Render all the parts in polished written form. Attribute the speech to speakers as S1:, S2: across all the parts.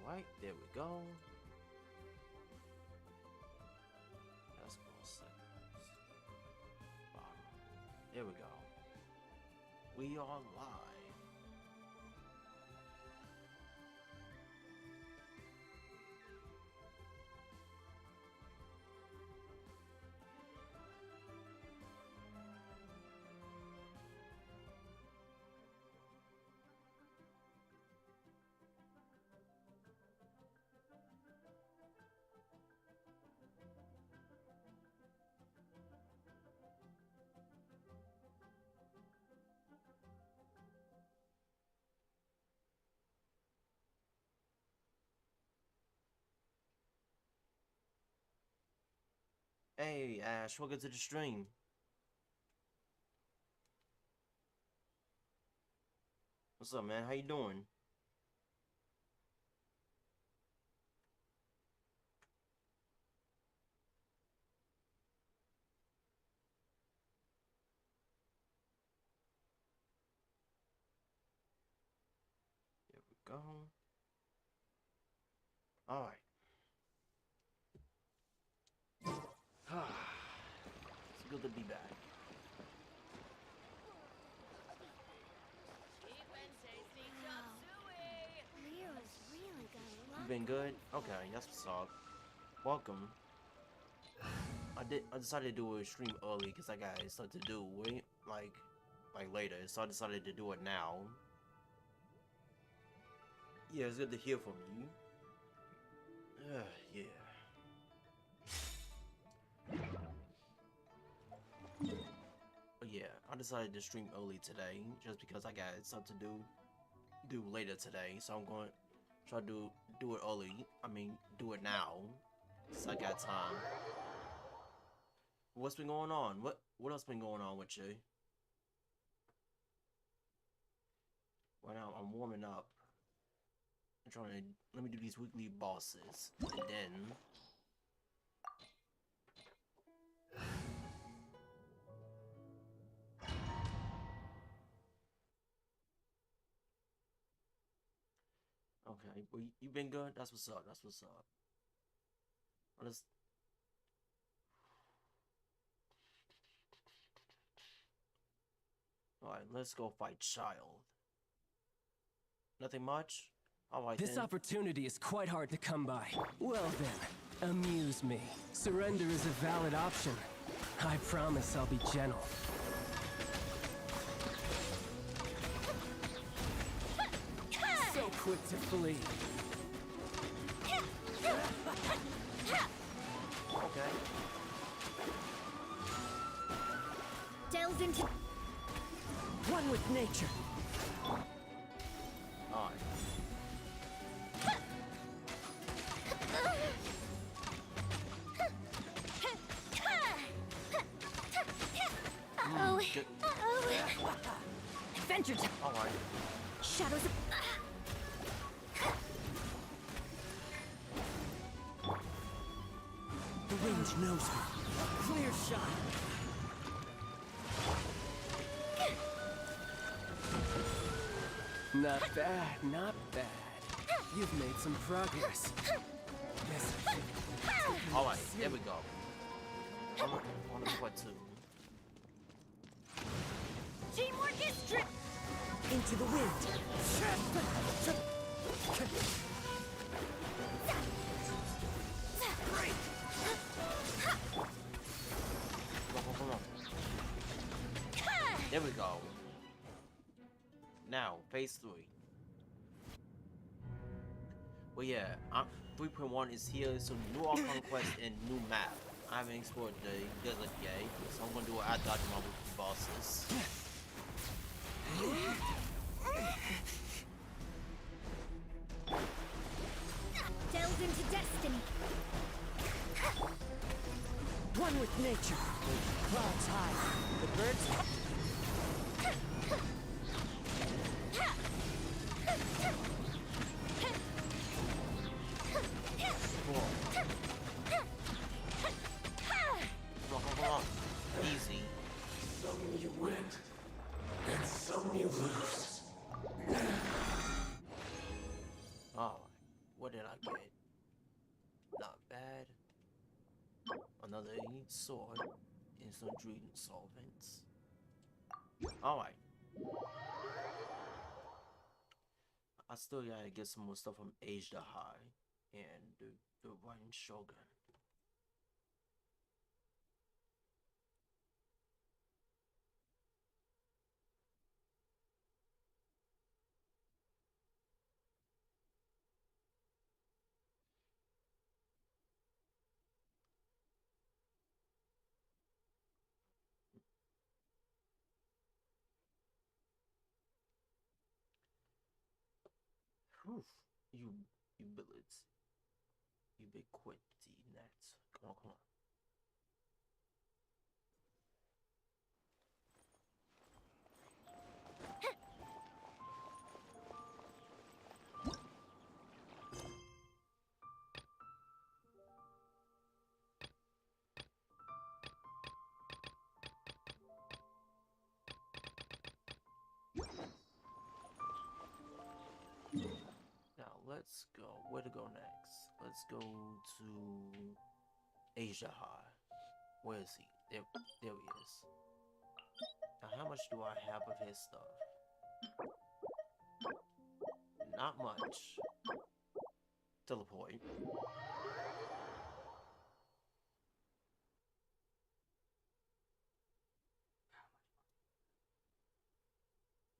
S1: Alright, there we go. That's seconds. There we go. We are live. Hey Ash, welcome to the stream. What's up, man? How you doing? There we go. All right. It's good to be back. You been good? Okay, that's what's up. Welcome. I decided to do a stream early because I got stuff to do. Wait, like later. So I decided to do it now. Yeah, it's good to hear from you. Yeah. But yeah, I decided to stream early today just because I got stuff to do later today. So I'm going to try to do it early. I mean, do it now, since I got time. What's been going on? What else been going on with you? Right now, I'm warming up. I'm trying to let me do these weekly bosses, and then. Okay, well, you been good? That's what's up. That's what's up. Alright, let's go fight Child. Nothing much? Alright then.
S2: This opportunity is quite hard to come by. Well then, amuse me. Surrender is a valid option. I promise I'll be gentle. So quick to flee.
S1: Okay.
S3: Delves into
S2: One with nature.
S1: Alright.
S3: Uh-oh.
S1: Good.
S3: Uh-oh. Adventure time.
S1: Alright.
S3: Shadows of...
S2: The range knows me. Clear shot. Not bad, not bad. You've made some progress. Guess I should.
S1: Alright, there we go. I want to what too.
S3: Teamwork is strict.
S2: Into the wind.
S1: Come on. There we go. Now, phase 3. Well, yeah, 3.1 is here, so new Archron quest and new map. I haven't explored the desert yet, so I'm gonna do it after I do my weekly bosses.
S3: Delves into destiny.
S2: One with nature. Clouds high. The birds.
S1: Come on. Easy.
S4: Some you win, and some you lose.
S1: Oh, what did I get? Not bad. Another sword and some dream solvents. Alright. I still gotta get some more stuff from Age the High and the Writing Shogun. Whew. You billets. Ubiquity net. Come on, come on. Now let's go. Where to go next? Let's go to Asia High. Where is he? There he is. Now how much do I have of his stuff? Not much. Teleport.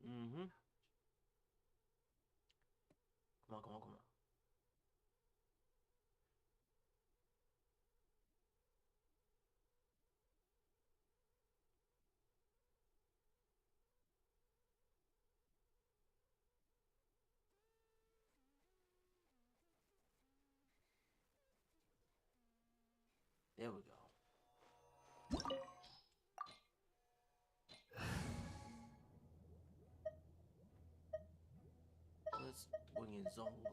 S1: Mm-hmm. Come on, come on, come on. There we go. Let's bring in Zongli.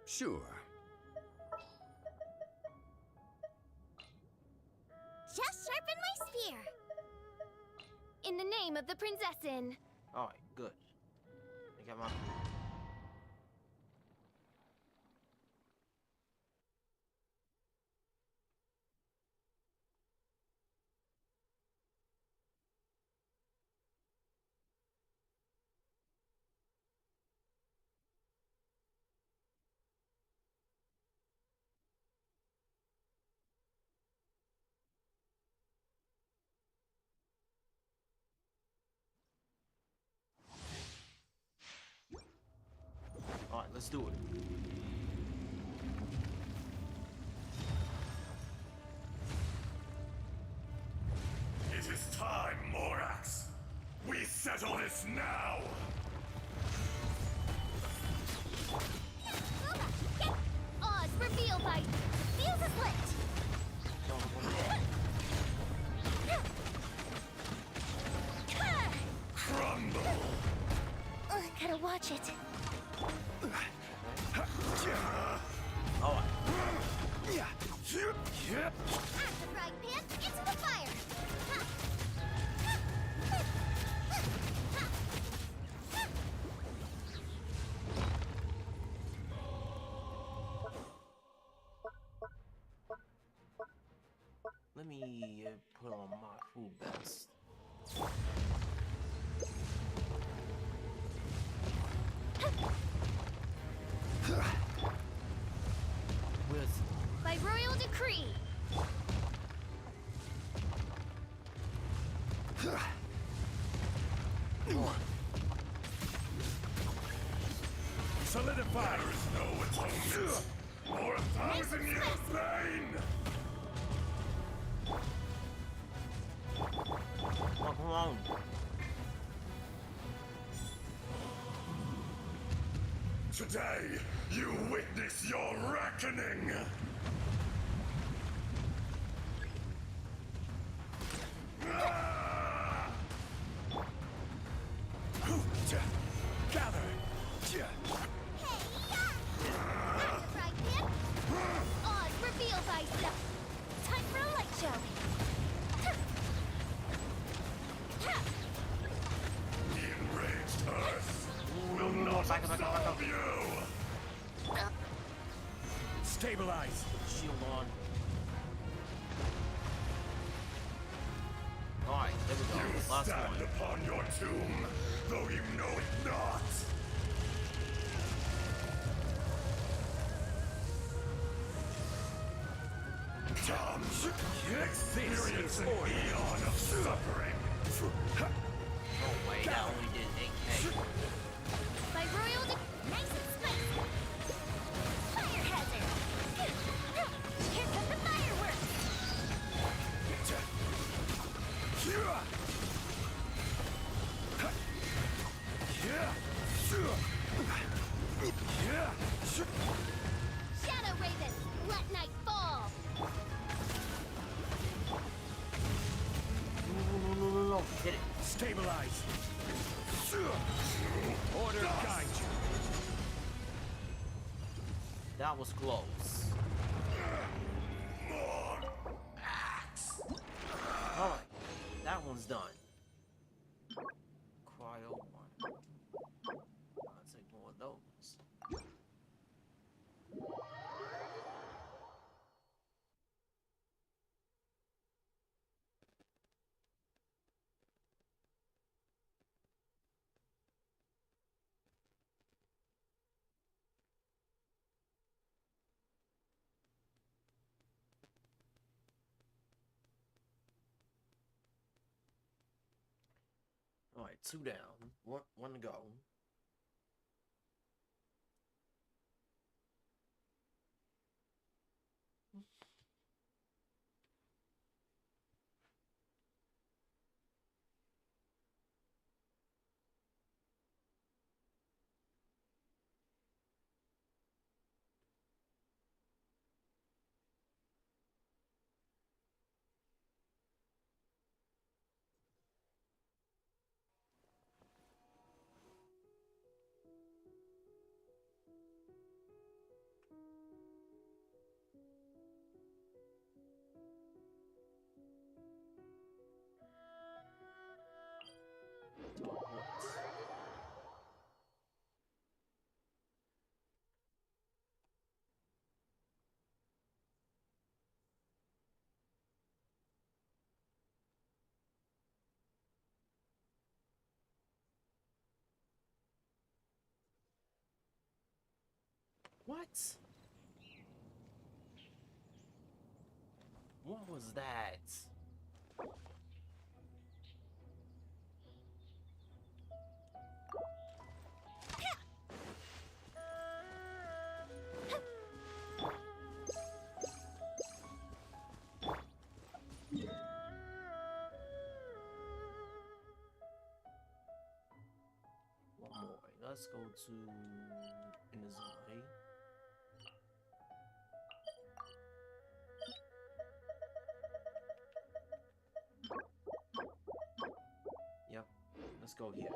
S5: Sure.
S3: Just sharpen my spear. In the name of the Prinzessin.
S1: Alright, good. I got my... Alright, let's do it.
S4: It is time, Morax. We settle this now.
S3: Get Oz reveal fight. Fuse is lit.
S4: Crumble.
S3: Gotta watch it.
S1: Alright.
S3: At the frying pan, into the fire.
S1: Let me put on my full best. Where's...
S3: By royal decree.
S4: Solidify. There is no atonement. Or 1,000 years of pain.
S1: Come on.
S4: Today, you witness your reckoning.
S5: Gather!
S3: Frying pan. Oz reveal thyself. Time for a light show.
S5: Stabilize.
S1: Shield on. Alright, there we go.
S4: You
S1: Last
S4: stand
S1: one.
S4: upon your tomb, though you know it not. Come, experience an eon of suffering.
S1: Oh wait, that only did 8k.
S3: By royal nice and spicy. Fire hazard. Here come the fireworks. Shadow Raven, let night fall.
S1: No. Hit it.
S5: Stabilize. Order guide you.
S1: That was close. Alright, that one's done. Cryo one. I'll take more of those. Alright, 2 down. One to go. What? What was that? One more. Let's go to Inazuma. Yep, let's go here.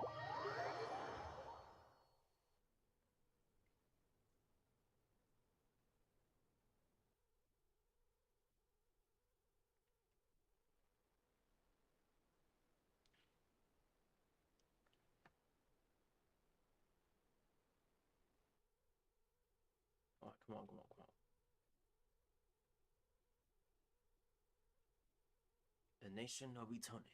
S1: Alright, come on. The Nation of Eternity.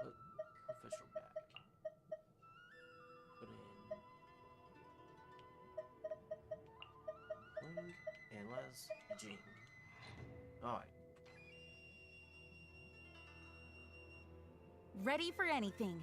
S1: Put official back. Put in Wing and Les Jean. Alright.
S6: Ready for anything.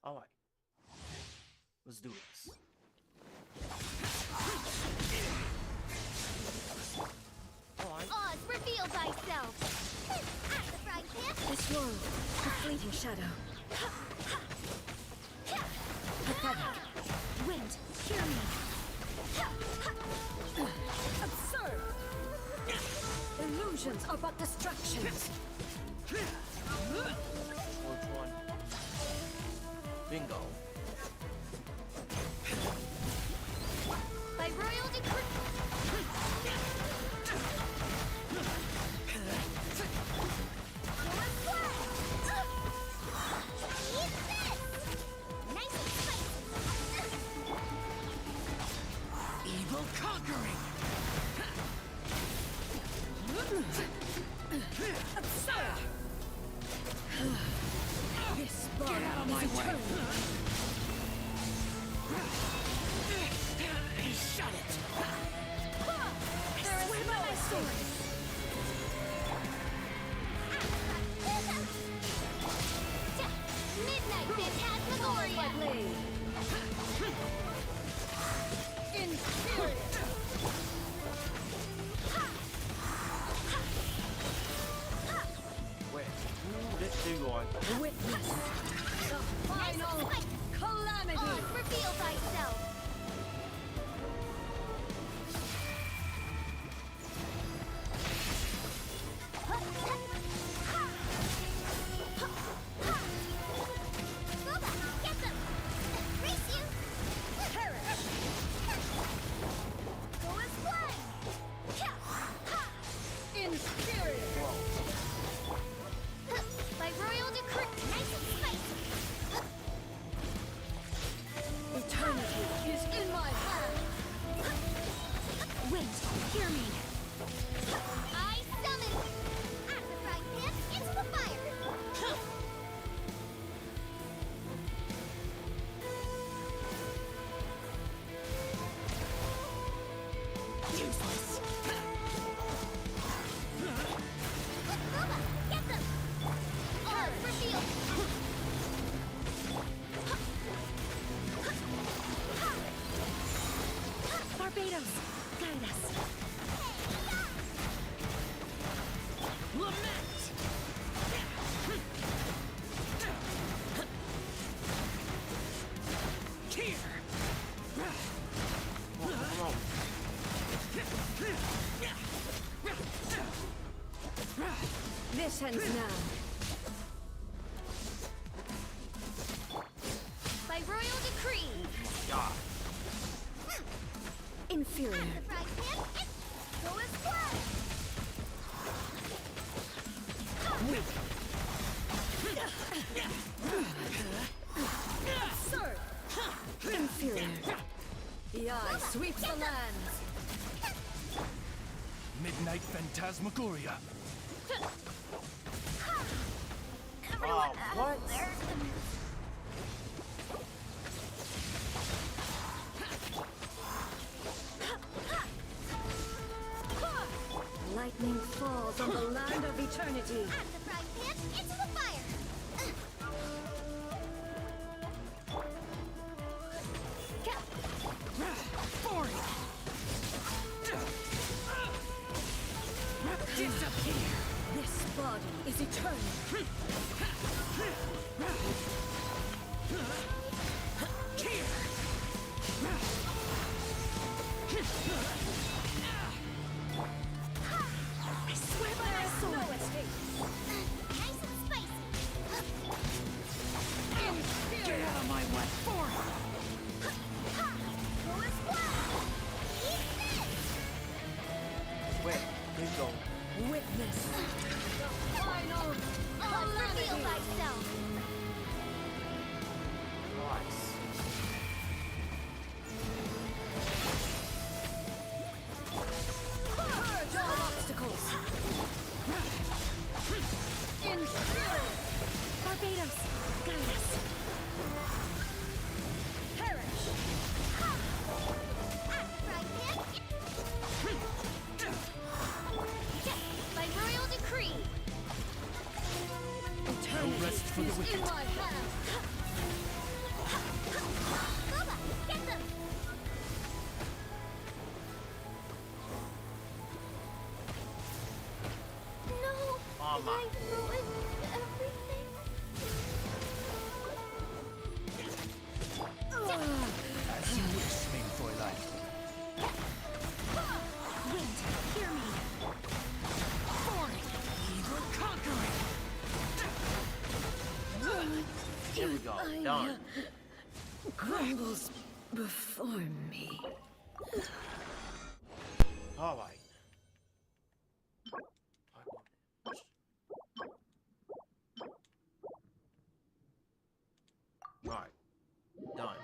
S1: Alright. Let's do this. Alright.
S3: Oz, reveal thyself! At the frying pan!
S6: This world, a fleeting shadow. Pathetic.
S3: Wind, hear me!
S6: Absurd! Illusions are but distractions.
S1: Which one? Bingo.
S3: By royal decree... Nice and spicy!
S5: Evil conquering!
S6: Absurd! This bond
S5: Get out of my
S6: is
S5: way!
S6: eternal.
S5: Shut it!
S6: There is no escape.
S3: Midnight Phantasmagoria!
S6: Blade. Inferior.
S1: Wait. Ooh, this thing going.
S6: Witness the final calamity.
S3: Oz, reveal thyself! Boba, get them! Race you!
S6: Perish.
S3: Go as one!
S6: Inferior.
S3: By royal decree, nice and spicy!
S6: Eternity is in my hand.
S3: Wind, hear me! I summon! At the frying pan, into the fire!
S6: Useless.
S3: Boba, get them! Oz, reveal!
S6: Barbados, guide us.
S5: Lament! Here!
S1: Come on.
S6: This ends now.
S3: By royal decree!
S1: Yeah.
S6: Inferior.
S3: At the frying pan, go as one!
S6: Absurd. Inferior. The eye sweeps the lands.
S5: Midnight Phantasmagoria.
S1: Oh, what?
S6: Lightning falls on the land of eternity.
S3: At the frying pan, into the fire!
S5: Disappear!
S6: This body is eternal.
S5: Here!
S6: I swear by my soul. No escape.
S3: Nice and spicy!
S5: Get out of my way!
S3: Go as one! Eat this!
S1: Wait, bingo.
S6: Witness the final
S3: Oz, reveal
S6: calamity.
S3: thyself!
S1: Nice.
S6: Purge all obstacles. Inferior. Barbados, guide us. Perish.
S3: At the frying pan, by royal decree!
S1: Come on.
S3: I ruined everything?
S5: As you wish, mein Fräulein.
S3: Wait, hear me.
S5: Forty, eager conquering.
S1: Here we go. Done.
S6: Crumbles before me.
S1: All right. All right. Done.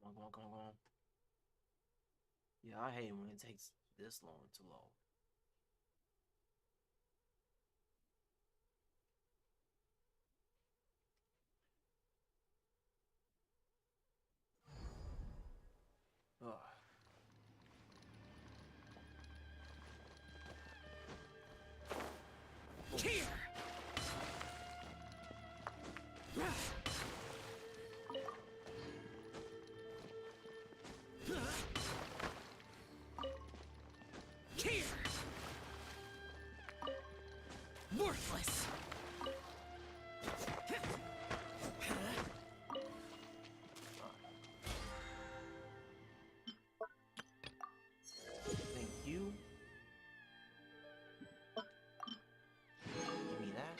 S1: Come on, come on, come on. Yeah, I hate when it takes this long to load. Ugh.
S5: Here. Here. Worthless.
S1: Thank you. Give me that.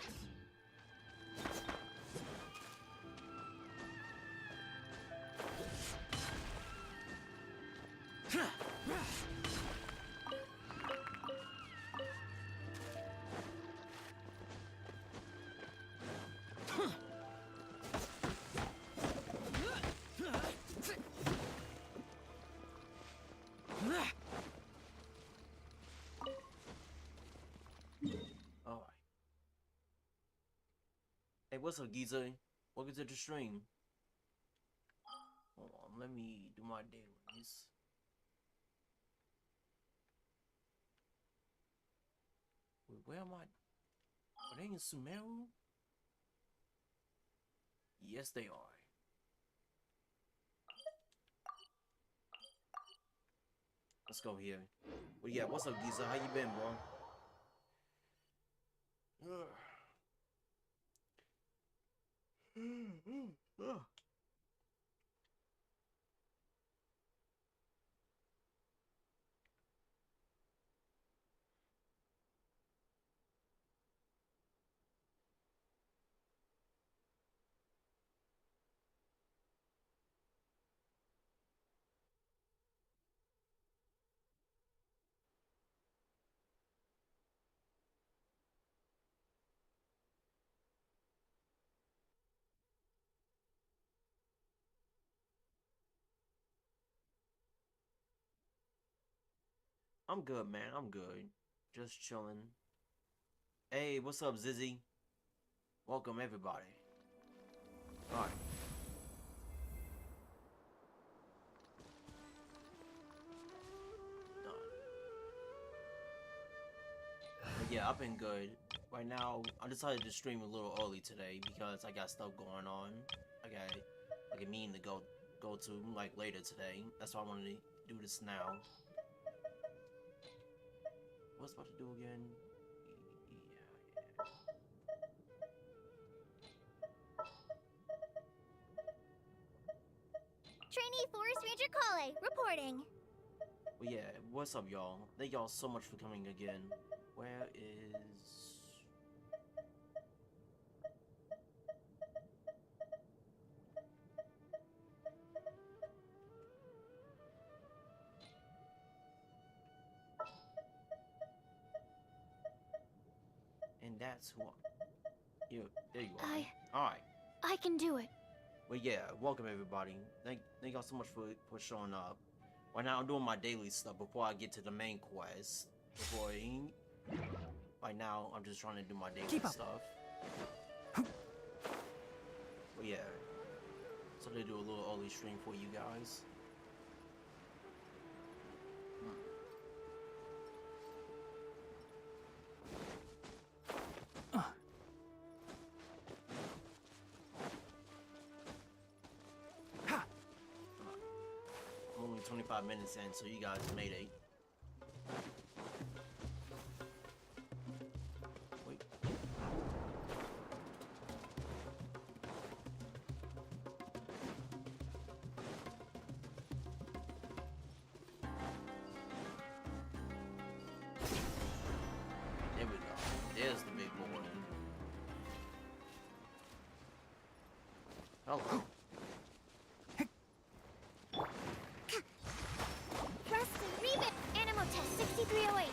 S1: Alright. Hey, what's up, Giza? Welcome to the stream. Hold on, let me do my dailies. Wait, where am I? Are they in Sumeru? Yes, they are. Let's go here. Well, yeah, what's up, Giza? How you been, bro? I'm good, man. I'm good. Just chilling. Hey, what's up, Zizzy? Welcome, everybody. Alright. Done. But yeah, I've been good. Right now, I decided to stream a little early today because I got stuff going on. I got like a meeting to go to like later today. That's why I wanted to do this now. What's about to do again? Yeah.
S3: Trainee Forest Ranger Kale, reporting.
S1: Well, yeah, what's up, y'all? Thank y'all so much for coming again. Where is... And that's who here, there you are. Alright.
S3: I can do it.
S1: Well, yeah, welcome everybody. Thank y'all so much for showing up. Right now I'm doing my daily stuff before I get to the main quest. Right now, I'm just trying to do my daily
S5: Keep up.
S1: stuff. But yeah, so they do a little early stream for you guys. I'm only 25 minutes in, so you guys made it. Wait. There we go. There's the big boy. Hello.
S3: Preston, revamp. Animal test 6308.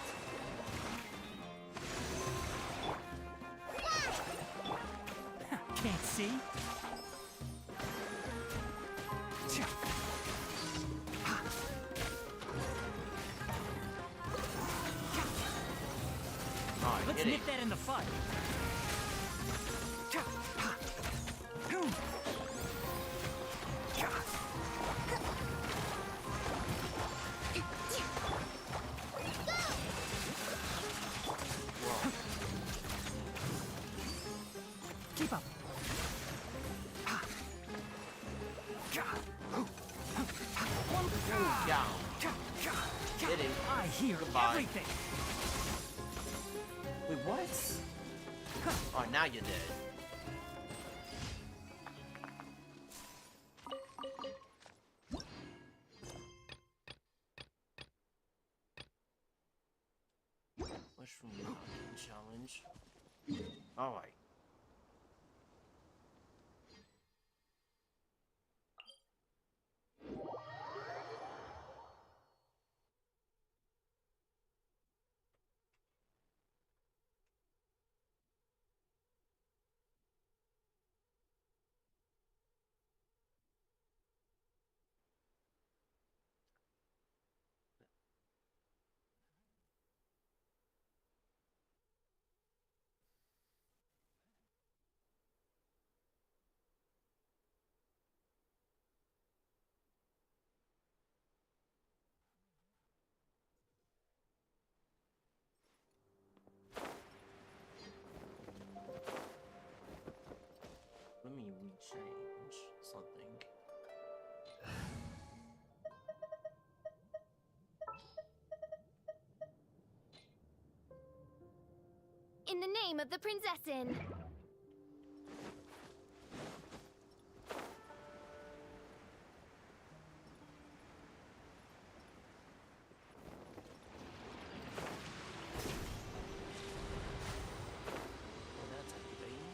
S5: Can't see?
S1: Alright,
S5: Let's
S1: hit it.
S5: nip that in the bud. Keep up.
S1: Down. Hit it.
S5: I hear
S1: Goodbye.
S5: everything.
S1: Wait, what? Oh, now you're dead. Mushroom knocking challenge. Alright. Let me rechange something.
S3: In the name of the Prinzessin.
S1: Oh, that's activating.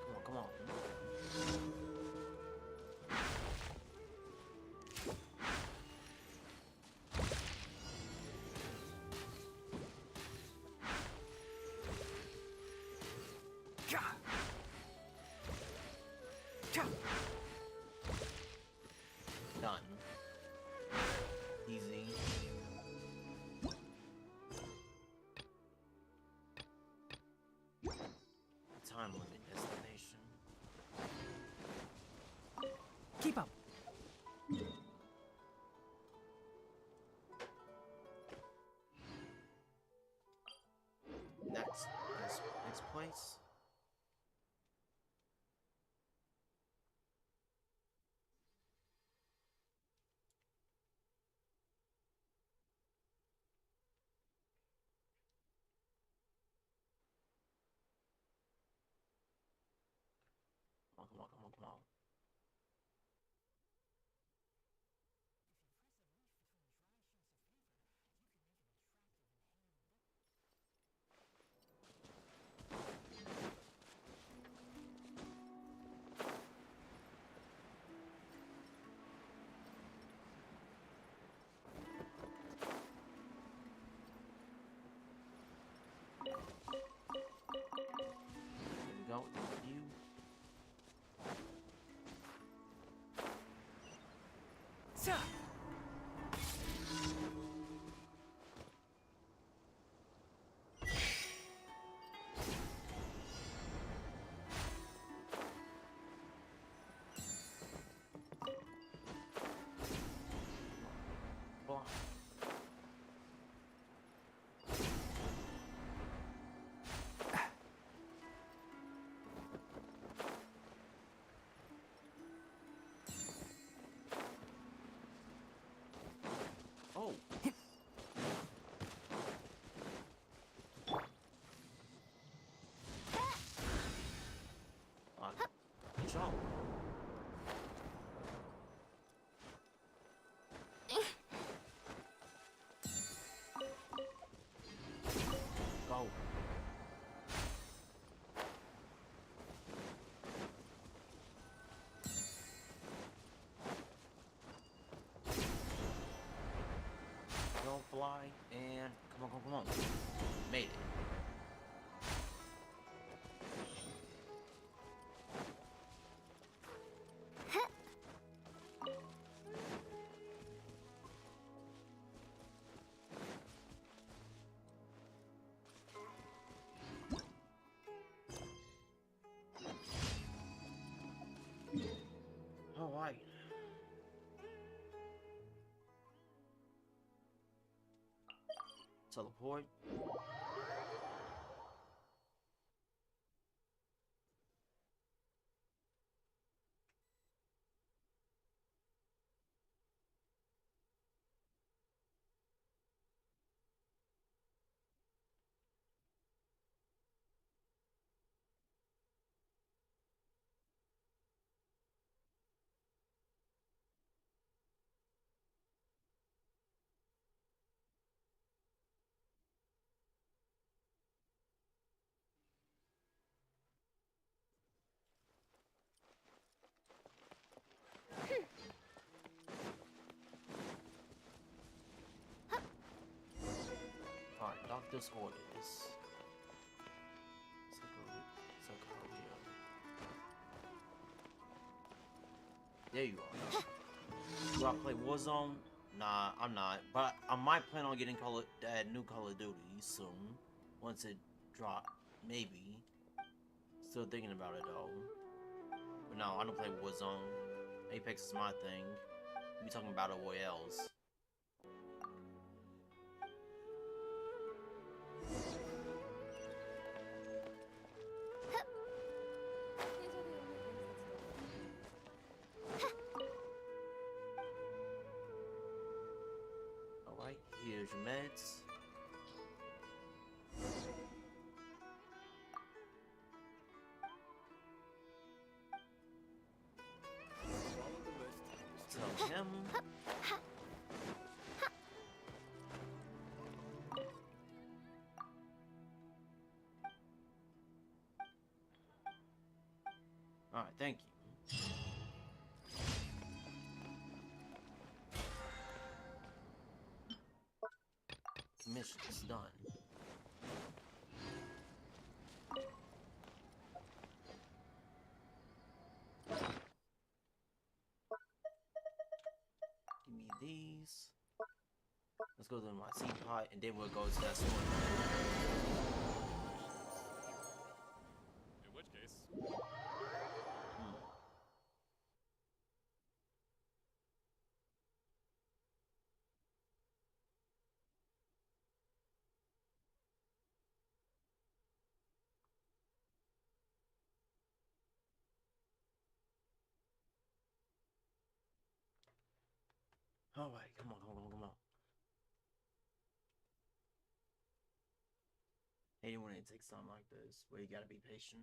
S1: Come on, come on. Done. Easy. Time limit destination.
S5: Keep up.
S1: Next place. Come on, come on, come on.
S5: Sir.
S1: Block. Oh. Jump. Go. Don't fly and come on. Made it. All right. Teleport. Alright, doctor's orders. There you are. Do I play Warzone? Nah, I'm not. But I might plan on getting that new Call of Duty soon. Once it drop. Maybe. Still thinking about it though. But no, I don't play Warzone. Apex is my thing. We talking Battle Royales. Alright, here's your meds. Tell him. Alright, thank you. Mission's done. Give me these. Let's go to my seed pot and then we'll go to that store.
S7: In which case,
S1: Alright, come on. Hate it when it takes time like this, where you gotta be patient.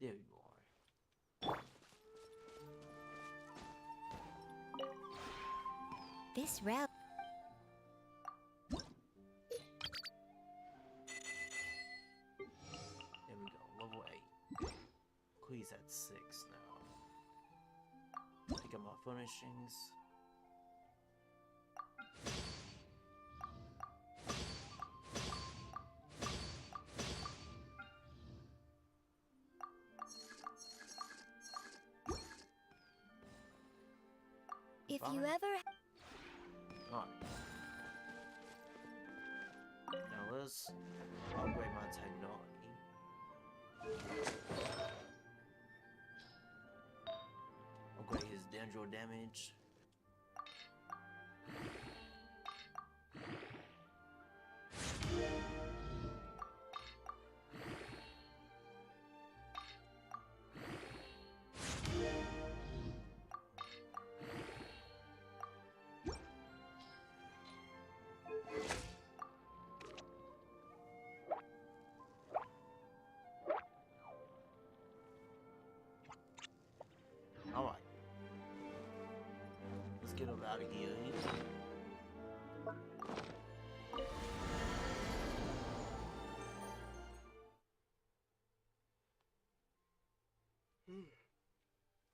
S1: There you are.
S3: This route.
S1: There we go, level 8. Please at 6 now. Pick up my furnishings.
S3: If
S1: fine.
S3: you ever...
S1: Alright. Now let's upgrade my technology. Upgrade his dendro damage. Alright. Let's get him out of here.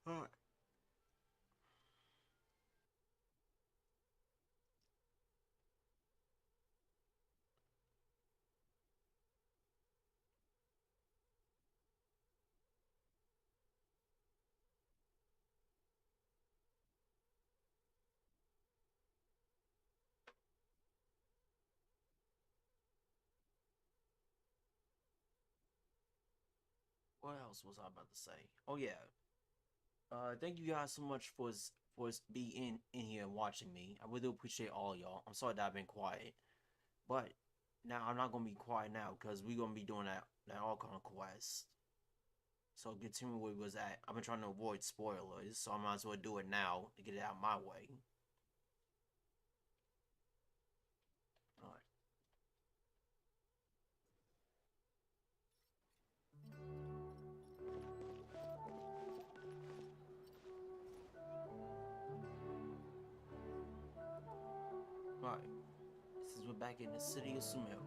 S1: Alright. What else was I about to say? Oh yeah. Thank you guys so much for being in here and watching me. I really do appreciate all y'all. I'm sorry that I've been quiet, but now I'm not gonna be quiet now because we're gonna be doing that Archron quest. So continue where we was at. I've been trying to avoid spoilers, so I might as well do it now to get it out my way. Alright. Alright. Since we're back in the city of Sumeru.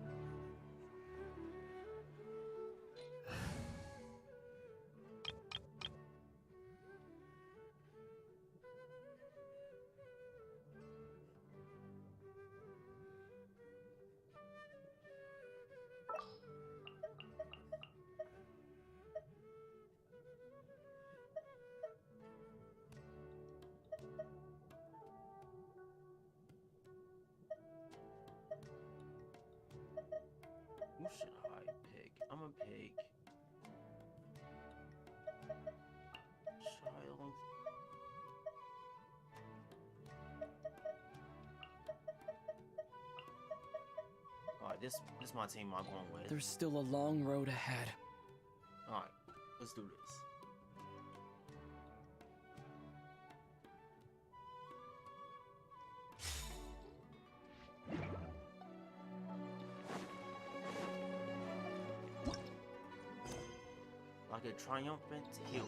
S1: Who should I pick? I'm a pig. Child. Alright, this is my team I'm going with.
S5: There's still a long road ahead.
S1: Alright, let's do this. Like a triumphant hero.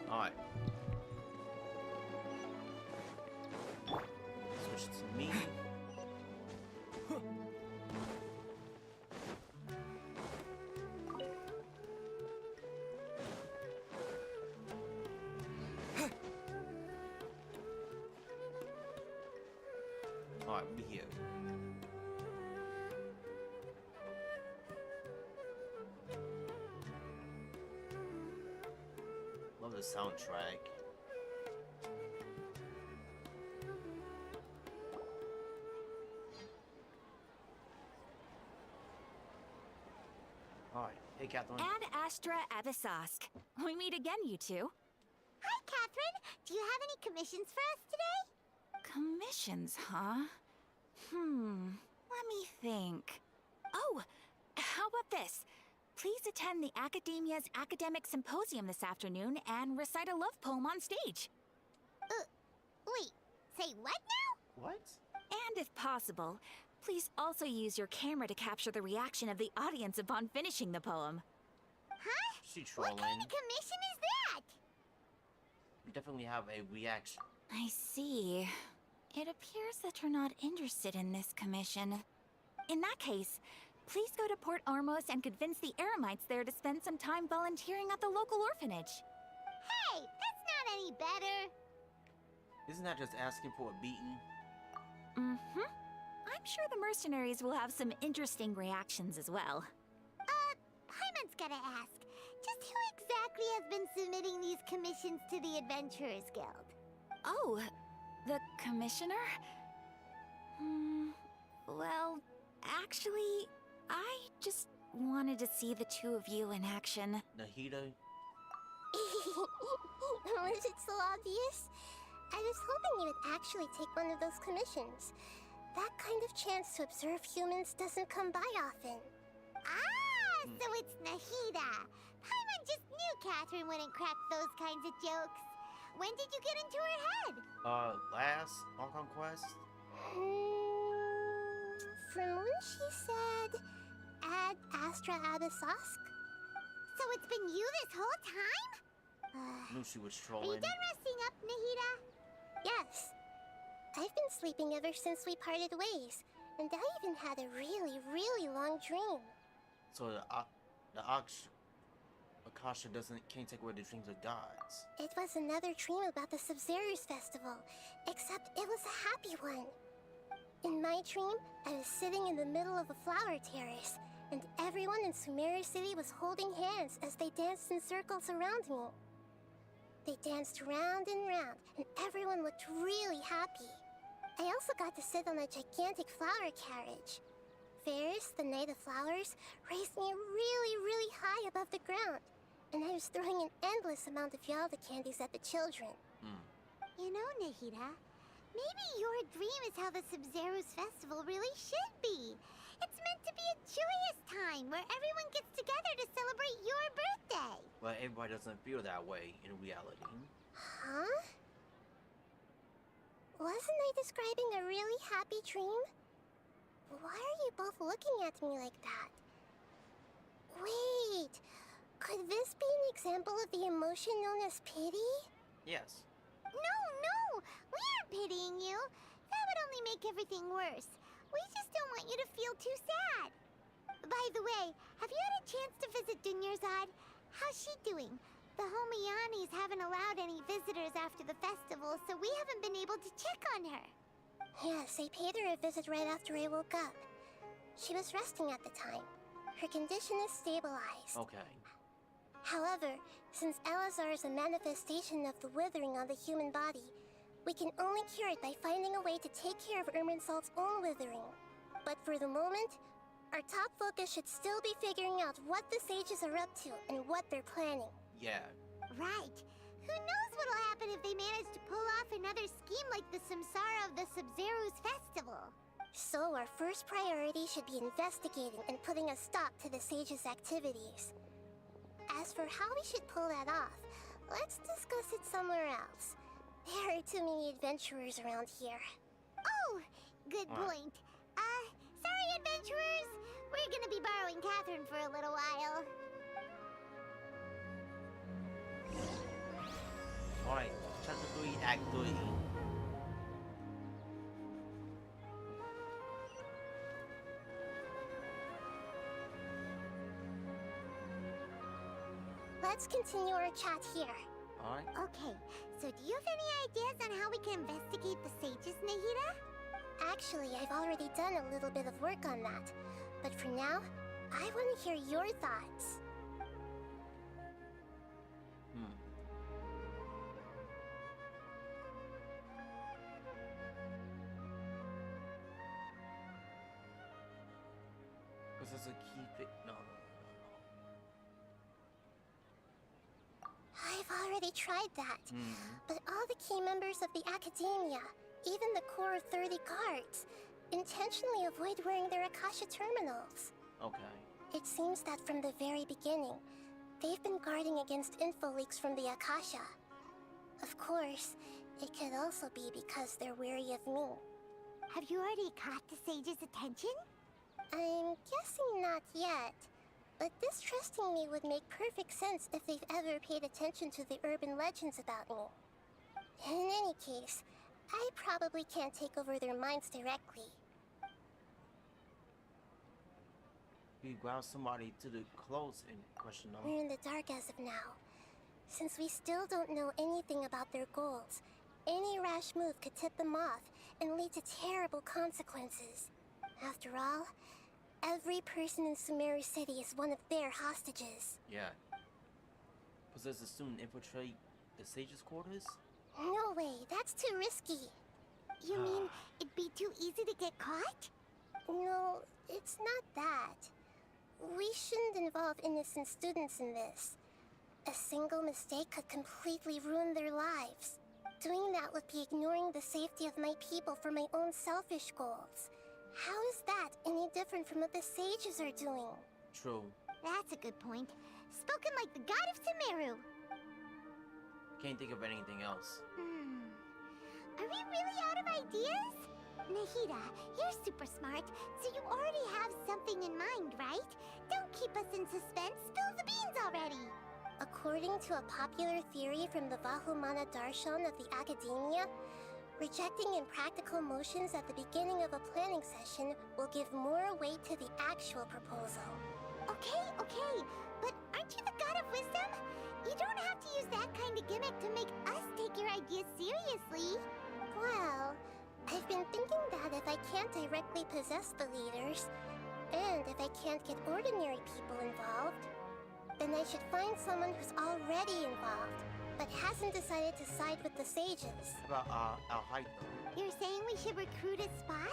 S1: Alright. Switch to me. Alright, we here. Love the soundtrack. Alright, hey Catherine.
S7: And Astra Avisask. We meet again, you two.
S3: Hi, Catherine. Do you have any commissions for us today?
S7: Commissions, huh? Let me think. Oh, how about this? Please attend the Academia's Academic Symposium this afternoon and recite a love poem on stage.
S3: Wait, say what now?
S1: What?
S7: And if possible, please also use your camera to capture the reaction of the audience upon finishing the poem.
S3: Huh?
S1: She trolling.
S3: What kind of commission is that?
S1: We definitely have a reaction.
S7: I see. It appears that you're not interested in this commission. In that case, please go to Port Armos and convince the Eremites there to spend some time volunteering at the local orphanage.
S3: Hey, that's not any better.
S1: Isn't that just asking for a beating?
S7: Mm-hmm. I'm sure the mercenaries will have some interesting reactions as well.
S3: Paimon's gotta ask. Just who exactly has been submitting these commissions to the Adventurers Guild?
S7: Oh, the commissioner? Well, actually, I just wanted to see the two of you in action.
S1: Nahida?
S3: Was it so obvious? I was hoping you would actually take one of those commissions. That kind of chance to observe humans doesn't come by often. Ah, so it's Nahida. Paimon just knew Catherine wouldn't crack those kinds of jokes. When did you get into her head?
S1: Last on Conquest?
S3: From when she said, Ad Astra Abyssosque? So it's been you this whole time?
S1: Knew she was
S3: Are you
S1: trolling.
S3: done resting up, Nahida? Yes. I've been sleeping ever since we parted ways, and I even had a really, really long dream.
S1: So the Akasha can't take away the dreams of gods.
S3: It was another dream about the Sub-Zero's festival, except it was a happy one. In my dream, I was sitting in the middle of a flower terrace, and everyone in Sumeru City was holding hands as they danced in circles around me. They danced round and round, and everyone looked really happy. I also got to sit on a gigantic flower carriage. Ferris, the Knight of Flowers, raised me really, really high above the ground, and I was throwing an endless amount of Yalda candies at the children. You know, Nahida, maybe your dream is how the Sub-Zero's festival really should be. It's meant to be a joyous time where everyone gets together to celebrate your birthday.
S1: But everybody doesn't feel that way in reality.
S3: Huh? Wasn't I describing a really happy dream? Why are you both looking at me like that? Wait, could this be an example of the emotion known as pity?
S1: Yes.
S3: No, we aren't pitying you. That would only make everything worse. We just don't want you to feel too sad. By the way, have you had a chance to visit Dunyarzad? How's she doing? The Homianis haven't allowed any visitors after the festival, so we haven't been able to check on her. Yes, I paid her a visit right after I woke up. She was resting at the time. Her condition is stabilized.
S1: Okay.
S3: However, since Elazar is a manifestation of the withering on the human body, we can only cure it by finding a way to take care of Irminsult's own withering. But for the moment, our top focus should still be figuring out what the sages are up to and what they're planning.
S1: Yeah.
S3: Right. Who knows what'll happen if they manage to pull off another scheme like the Samsara of the Sub-Zero's festival. So our first priority should be investigating and putting a stop to the sages' activities. As for how we should pull that off, let's discuss it somewhere else. There are too many adventurers around here. Oh, good point. Sorry, adventurers. We're gonna be borrowing Catherine for a little while.
S1: Alright, chapter 3, act 3.
S3: Let's continue our chat here.
S1: Alright.
S3: Okay, so do you have any ideas on how we can investigate the sages, Nahida? Actually, I've already done a little bit of work on that. But for now, I want to hear your thoughts.
S1: This is a key thing. No.
S3: I've already tried that. But all the key members of the Academia, even the core of 30 guards, intentionally avoid wearing their Akasha terminals.
S1: Okay.
S3: It seems that from the very beginning, they've been guarding against info leaks from the Akasha. Of course, it could also be because they're wary of me. Have you already caught the sage's attention? I'm guessing not yet. But distrusting me would make perfect sense if they've ever paid attention to the urban legends about me. In any case, I probably can't take over their minds directly.
S1: You grab somebody to the close and question them.
S3: We're in the dark as of now. Since we still don't know anything about their goals, any rash move could tip them off and lead to terrible consequences. After all, every person in Sumeru City is one of their hostages.
S1: Yeah. Possess a student infiltrate the sage's quarters?
S3: No way, that's too risky.
S8: You mean it'd be too easy to get caught?
S3: No, it's not that. We shouldn't involve innocent students in this. A single mistake could completely ruin their lives. Doing that would be ignoring the safety of my people for my own selfish goals. How is that any different from what the sages are doing?
S1: True.
S8: That's a good point. Spoken like the god of Sumeru.
S1: Can't think of anything else.
S8: Are we really out of ideas? Nahida, you're super smart, so you already have something in mind, right? Don't keep us in suspense. Spill the beans already.
S3: According to a popular theory from the Vahumana Darshan of the Academia, rejecting impractical motions at the beginning of a planning session will give more weight to the actual proposal.
S8: Okay, but aren't you the god of wisdom? You don't have to use that kind of gimmick to make us take your ideas seriously.
S3: Well, I've been thinking that if I can't directly possess the leaders, and if I can't get ordinary people involved, then I should find someone who's already involved, but hasn't decided to side with the sages.
S1: How about Alhaito?
S8: You're saying we should recruit a spy?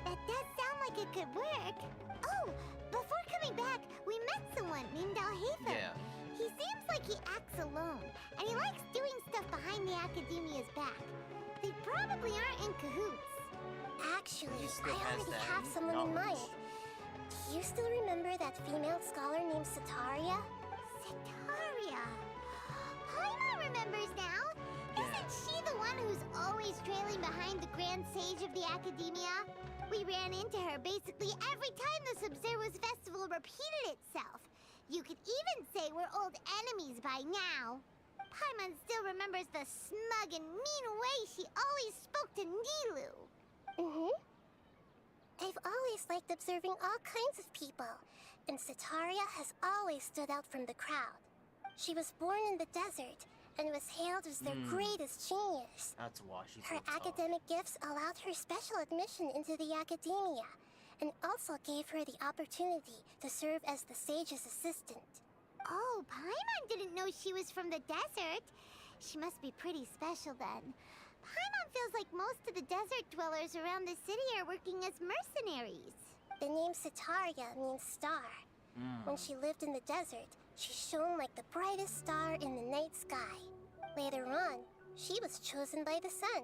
S8: That does sound like it could work. Oh, before coming back, we met someone named Alhaitha.
S1: Yeah.
S8: He seems like he acts alone, and he likes doing stuff behind the Academia's back. They probably aren't in cahoots.
S3: Actually,
S1: He still
S3: I
S1: has
S3: already
S1: that
S3: have someone in mind.
S1: knowledge.
S3: Do you still remember that female scholar named Sataria?
S8: Sataria. Paimon remembers now.
S1: Yeah.
S8: Isn't she the one who's always trailing behind the Grand Sage of the Academia? We ran into her basically every time the Sub-Zero's festival repeated itself. You could even say we're old enemies by now. Paimon still remembers the smug and mean way she always spoke to Nilu.
S3: I've always liked observing all kinds of people, and Sataria has always stood out from the crowd. She was born in the desert and was hailed as their greatest genius.
S1: That's why she's
S3: Her
S1: so tough.
S3: academic gifts allowed her special admission into the academia, and also gave her the opportunity to serve as the sage's assistant.
S8: Oh, Paimon didn't know she was from the desert. She must be pretty special then. Paimon feels like most of the desert dwellers around the city are working as mercenaries.
S3: The name Sataria means star. When she lived in the desert, she shone like the brightest star in the night sky. Later on, she was chosen by the sun.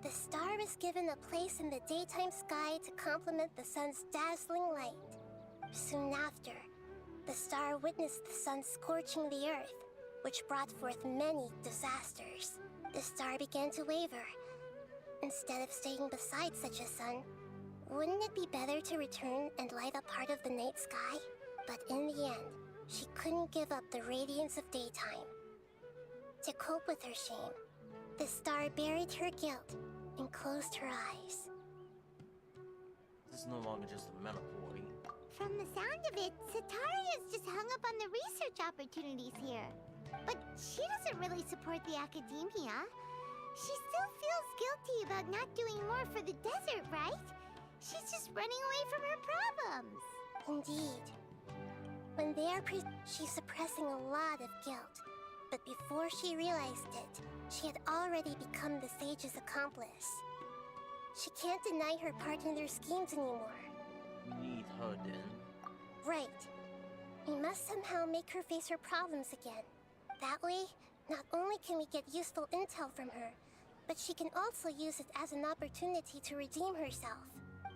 S3: The star was given a place in the daytime sky to complement the sun's dazzling light. Soon after, the star witnessed the sun scorching the earth, which brought forth many disasters. The star began to waver. Instead of staying beside such a sun, wouldn't it be better to return and light up part of the night sky? But in the end, she couldn't give up the radiance of daytime. To cope with her shame, the star buried her guilt and closed her eyes.
S1: This is no longer just a metaphor.
S8: From the sound of it, Sataria's just hung up on the research opportunities here. But she doesn't really support the academia. She still feels guilty about not doing more for the desert, right? She's just running away from her problems.
S3: Indeed. When they are she's suppressing a lot of guilt. But before she realized it, she had already become the sage's accomplice. She can't deny her part in their schemes anymore.
S1: We need her then.
S3: Right. We must somehow make her face her problems again. That way, not only can we get useful intel from her, but she can also use it as an opportunity to redeem herself.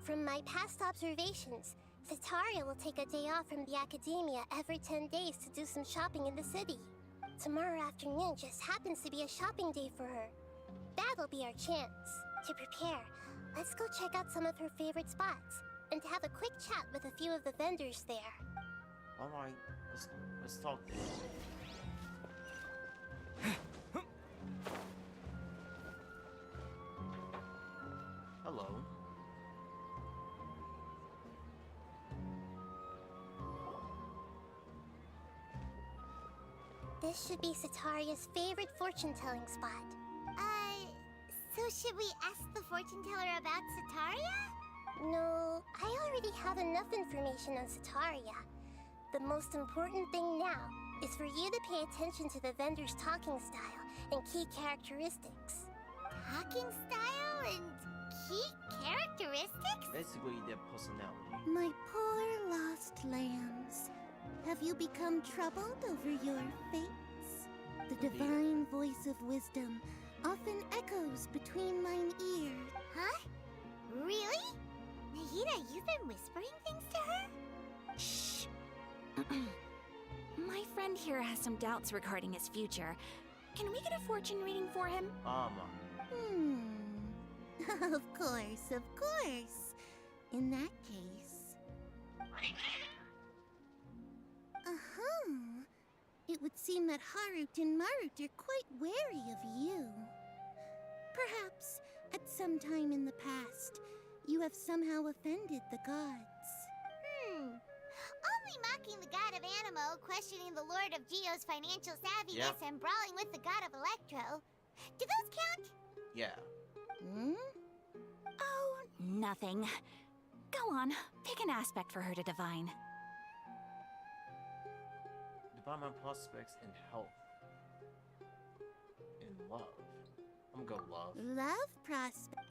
S3: From my past observations, Sataria will take a day off from the academia every 10 days to do some shopping in the city. Tomorrow afternoon just happens to be a shopping day for her. That'll be our chance. To prepare, let's go check out some of her favorite spots, and have a quick chat with a few of the vendors there.
S1: Alright, let's talk then. Hello.
S3: This should be Sataria's favorite fortune-telling spot.
S8: So should we ask the fortune teller about Sataria?
S3: No, I already have enough information on Sataria. The most important thing now is for you to pay attention to the vendor's talking style and key characteristics.
S8: Talking style and key characteristics?
S1: Basically, their personality.
S8: My poor lost lambs. Have you become troubled over your fates? The divine voice of wisdom often echoes between mine ears. Huh? Really? Nahida, you've been whispering things to her?
S7: Shh. My friend here has some doubts regarding his future. Can we get a fortune reading for him?
S8: Of course, of course. In that case... It would seem that Harut and Marut are quite wary of you. Perhaps, at some time in the past, you have somehow offended the gods. Only mocking the god of Animo, questioning the Lord of Geo's financial savviness, and brawling with the god of Electro. Do those count?
S1: Yeah.
S7: Oh, nothing. Go on, pick an aspect for her to divine.
S1: Divine my prospects in health. In love. I'm gonna go love.
S8: Love prospect.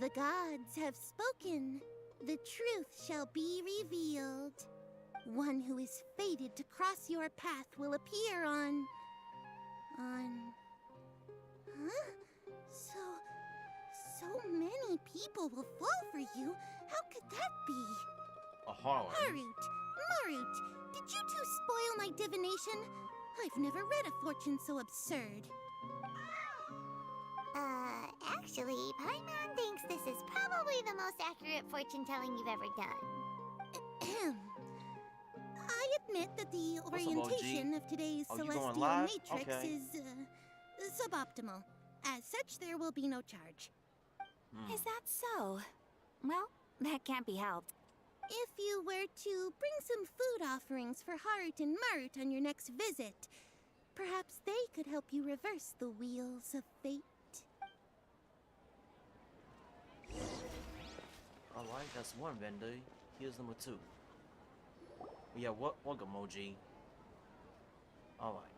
S8: The gods have spoken. The truth shall be revealed. One who is fated to cross your path will appear on... Huh? So many people will fall for you. How could that be?
S1: A Harlem.
S8: Harut, Marut, did you two spoil my divination? I've never read a fortune so absurd. Actually, Paimon thinks this is probably the most accurate fortune-telling you've ever done. I admit that the orientation of today's celestial matrix is suboptimal. As such, there will be no charge.
S7: Is that so? Well, that can't be helped.
S8: If you were to bring some food offerings for Harut and Marut on your next visit, perhaps they could help you reverse the wheels of fate.
S1: Alright, that's one vendor. Here's number 2. Yeah, what emoji? Alright.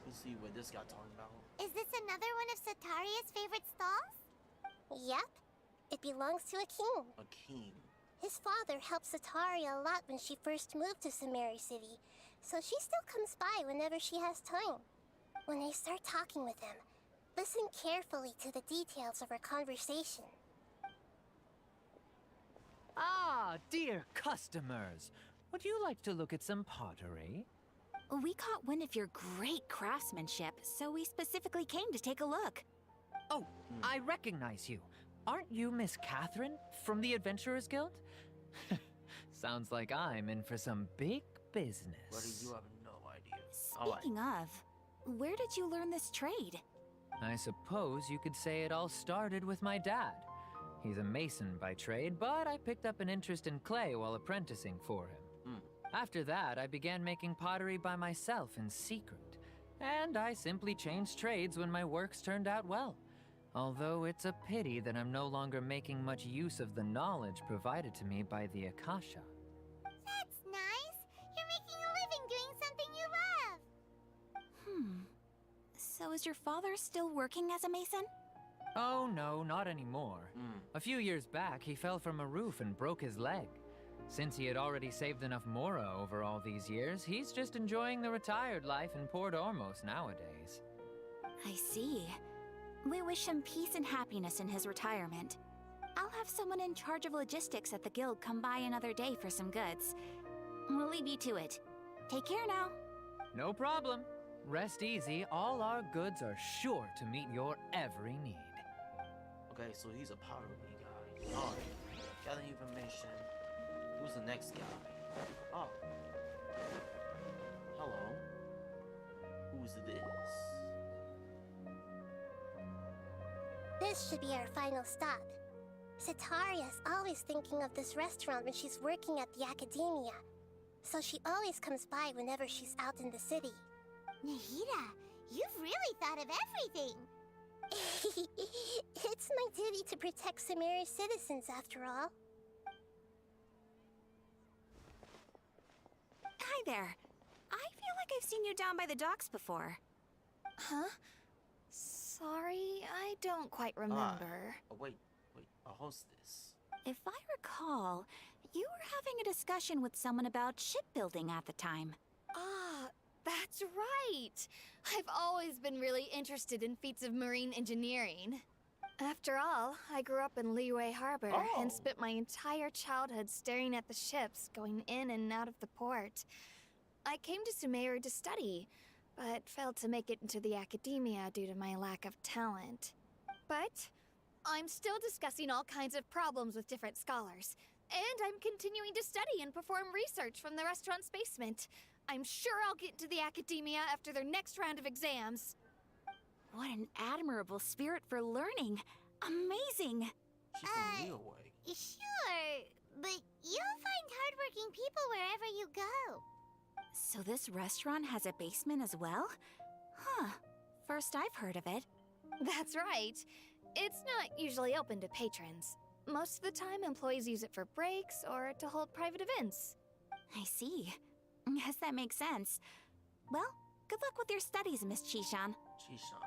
S1: Let's see what this guy talking about.
S8: Is this another one of Sataria's favorite stalls?
S3: Yep. It belongs to a king.
S1: A king.
S3: His father helped Sataria a lot when she first moved to Sumeru City, so she still comes by whenever she has time. When they start talking with him, listen carefully to the details of her conversation.
S9: Ah, dear customers. Would you like to look at some pottery?
S7: We caught wind of your great craftsmanship, so we specifically came to take a look.
S9: Oh, I recognize you. Aren't you Miss Catherine from the Adventurers Guild? Sounds like I'm in for some big business.
S1: Buddy, you have no idea.
S7: Speaking of, where did you learn this trade?
S9: I suppose you could say it all started with my dad. He's a mason by trade, but I picked up an interest in clay while apprenticing for him. After that, I began making pottery by myself in secret. And I simply changed trades when my works turned out well. Although it's a pity that I'm no longer making much use of the knowledge provided to me by the Akasha.
S8: That's nice. You're making a living doing something you love.
S7: So is your father still working as a mason?
S9: Oh no, not anymore. A few years back, he fell from a roof and broke his leg. Since he had already saved enough Mora over all these years, he's just enjoying the retired life in Port Ormos nowadays.
S7: I see. We wish him peace and happiness in his retirement. I'll have someone in charge of logistics at the guild come by another day for some goods. We'll leave you to it. Take care now.
S9: No problem. Rest easy, all our goods are sure to meet your every need.
S1: Okay, so he's a pottery guy. Alright. Gather information. Who's the next guy? Oh. Hello. Who's this?
S3: This should be our final stop. Sataria's always thinking of this restaurant when she's working at the academia, so she always comes by whenever she's out in the city.
S8: Nahida, you've really thought of everything.
S3: It's my duty to protect Sumeru's citizens, after all.
S7: Hi there. I feel like I've seen you down by the docks before.
S6: Huh? Sorry, I don't quite remember.
S1: Oh, wait. A hostess.
S7: If I recall, you were having a discussion with someone about shipbuilding at the time.
S6: Ah, that's right. I've always been really interested in feats of marine engineering. After all, I grew up in Liyue Harbor and spent my entire childhood staring at the ships going in and out of the port. I came to Sumeru to study, but failed to make it into the academia due to my lack of talent. But I'm still discussing all kinds of problems with different scholars, and I'm continuing to study and perform research from the restaurant's basement. I'm sure I'll get into the academia after their next round of exams.
S7: What an admirable spirit for learning. Amazing.
S1: She's from Liyue.
S8: Sure, but you'll find hardworking people wherever you go.
S7: So this restaurant has a basement as well? Huh. First I've heard of it.
S6: That's right. It's not usually open to patrons. Most of the time, employees use it for breaks or to hold private events.
S7: I see. Guess that makes sense. Well, good luck with your studies, Miss Chishan.
S1: Chishan.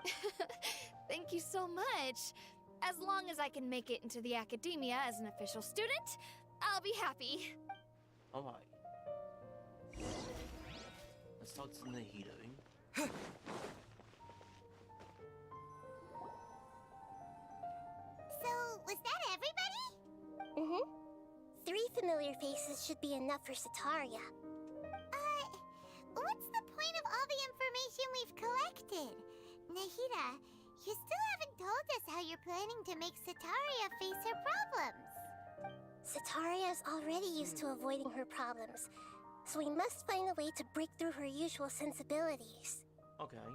S6: Thank you so much. As long as I can make it into the academia as an official student, I'll be happy.
S1: Alright. Let's talk to Nahida.
S8: So, was that everybody?
S3: Mm-hmm. 3 familiar faces should be enough for Sataria.
S8: What's the point of all the information we've collected? Nahida, you still haven't told us how you're planning to make Sataria face her problems.
S3: Sataria is already used to avoiding her problems, so we must find a way to break through her usual sensibilities.
S1: Okay.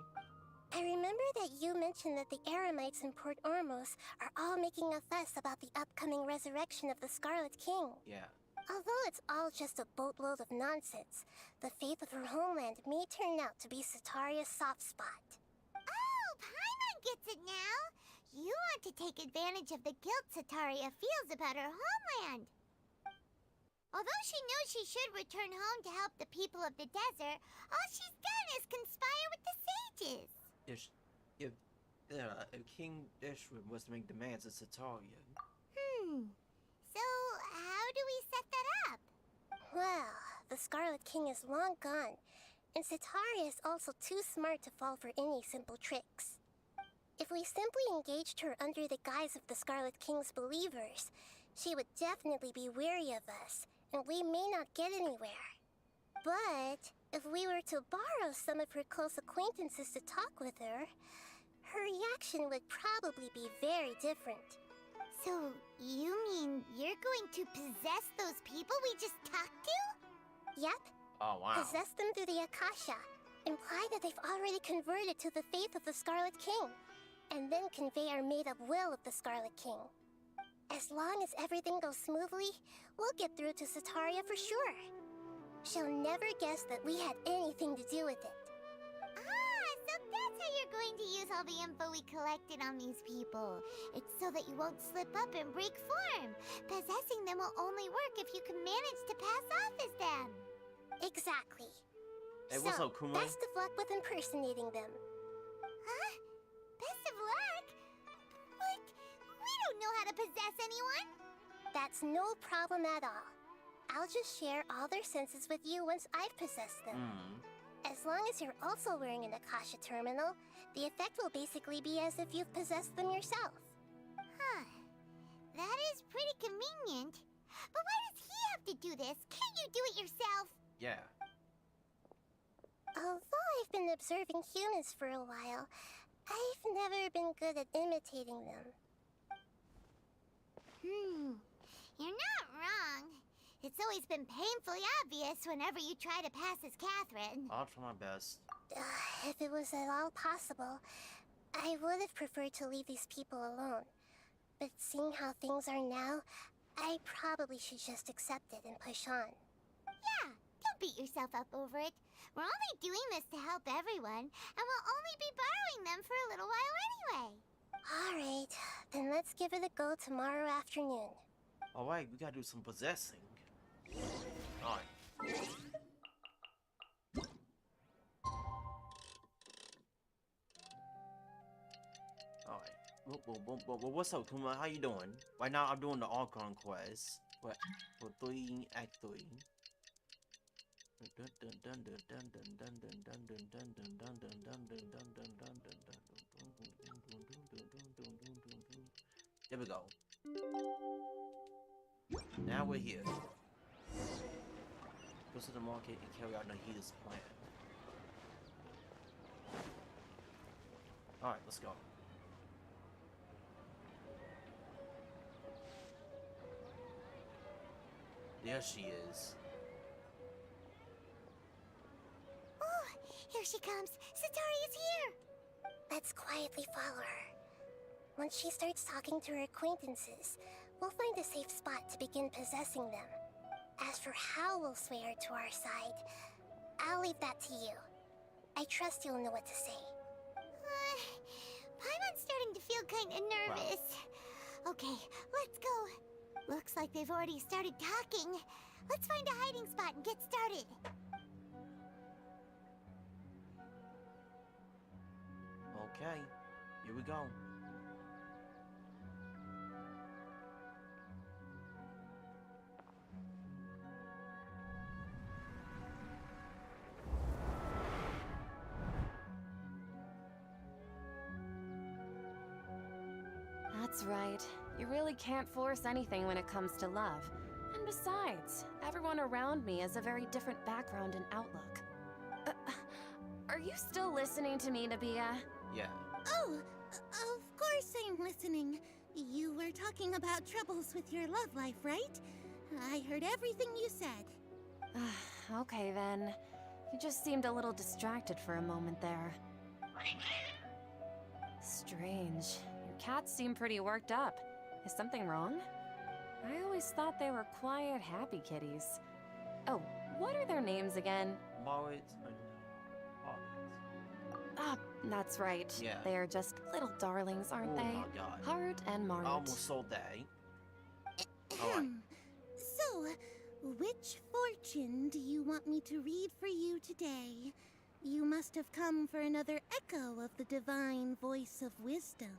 S3: I remember that you mentioned that the Eremites in Port Ormos are all making a fuss about the upcoming resurrection of the Scarlet King.
S1: Yeah.
S3: Although it's all just a boatload of nonsense, the faith of her homeland may turn out to be Sataria's soft spot.
S8: Oh, Paimon gets it now! You want to take advantage of the guilt Sataria feels about her homeland. Although she knows she should return home to help the people of the desert, all she's done is conspire with the sages.
S1: If King Ishram was to make demands of Sataria.
S8: So, how do we set that up?
S3: Well, the Scarlet King is long gone, and Sataria is also too smart to fall for any simple tricks. If we simply engaged her under the guise of the Scarlet King's believers, she would definitely be weary of us, and we may not get anywhere. But if we were to borrow some of her close acquaintances to talk with her, her reaction would probably be very different.
S8: So, you mean you're going to possess those people we just talked to?
S3: Yep.
S1: Oh, wow.
S3: Possess them through the Akasha. Imply that they've already converted to the faith of the Scarlet King. And then convey our made-up will of the Scarlet King. As long as everything goes smoothly, we'll get through to Sataria for sure. She'll never guess that we had anything to do with it.
S8: So that's how you're going to use all the info we collected on these people. It's so that you won't slip up and break form. Possessing them will only work if you can manage to pass off as them.
S3: Exactly.
S1: Hey, what's up, Kuma?
S3: Best of luck with impersonating them.
S8: Huh? Best of luck? But we don't know how to possess anyone.
S3: That's no problem at all. I'll just share all their senses with you once I've possessed them. As long as you're also wearing an Akasha terminal, the effect will basically be as if you've possessed them yourself.
S8: Huh. That is pretty convenient. But why does he have to do this? Can't you do it yourself?
S1: Yeah.
S3: Although I've been observing humans for a while, I've never been good at imitating them.
S8: You're not wrong. It's always been painfully obvious whenever you try to pass as Catherine.
S1: I'll try my best.
S3: If it was at all possible, I would have preferred to leave these people alone. But seeing how things are now, I probably should just accept it and push on.
S8: Yeah, don't beat yourself up over it. We're only doing this to help everyone, and we'll only be borrowing them for a little while anyway.
S3: Alright, then let's give it a go tomorrow afternoon.
S1: Alright, we gotta do some possessing. Alright. Alright. What's up, Kuma? How you doing? Right now, I'm doing the Archron quest. What? For 3, Act 3. There we go. Now we're here. Go to the market and carry out Nahida's plan. Alright, let's go. There she is.
S3: Oh, here she comes. Satori is here. Let's quietly follow her. Once she starts talking to her acquaintances, we'll find a safe spot to begin possessing them. As for how we'll sway her to our side, I'll leave that to you. I trust you'll know what to say.
S8: Paimon's starting to feel kinda nervous. Okay, let's go. Looks like they've already started talking. Let's find a hiding spot and get started.
S1: Okay, here we go.
S10: That's right. You really can't force anything when it comes to love. And besides, everyone around me has a very different background and outlook. Are you still listening to me, Nabia?
S1: Yeah.
S8: Oh, of course I'm listening. You were talking about troubles with your love life, right? I heard everything you said.
S10: Okay then. You just seemed a little distracted for a moment there. Strange. Your cats seem pretty worked up. Is something wrong? I always thought they were quiet, happy kitties. Oh, what are their names again?
S1: Marit and
S10: Ah, that's right.
S1: Yeah.
S10: They are just little darlings, aren't
S1: Oh
S10: they?
S1: my God.
S10: Heart and Marit.
S1: I almost sold that. Alright.
S8: So, which fortune do you want me to read for you today? You must have come for another echo of the divine voice of wisdom.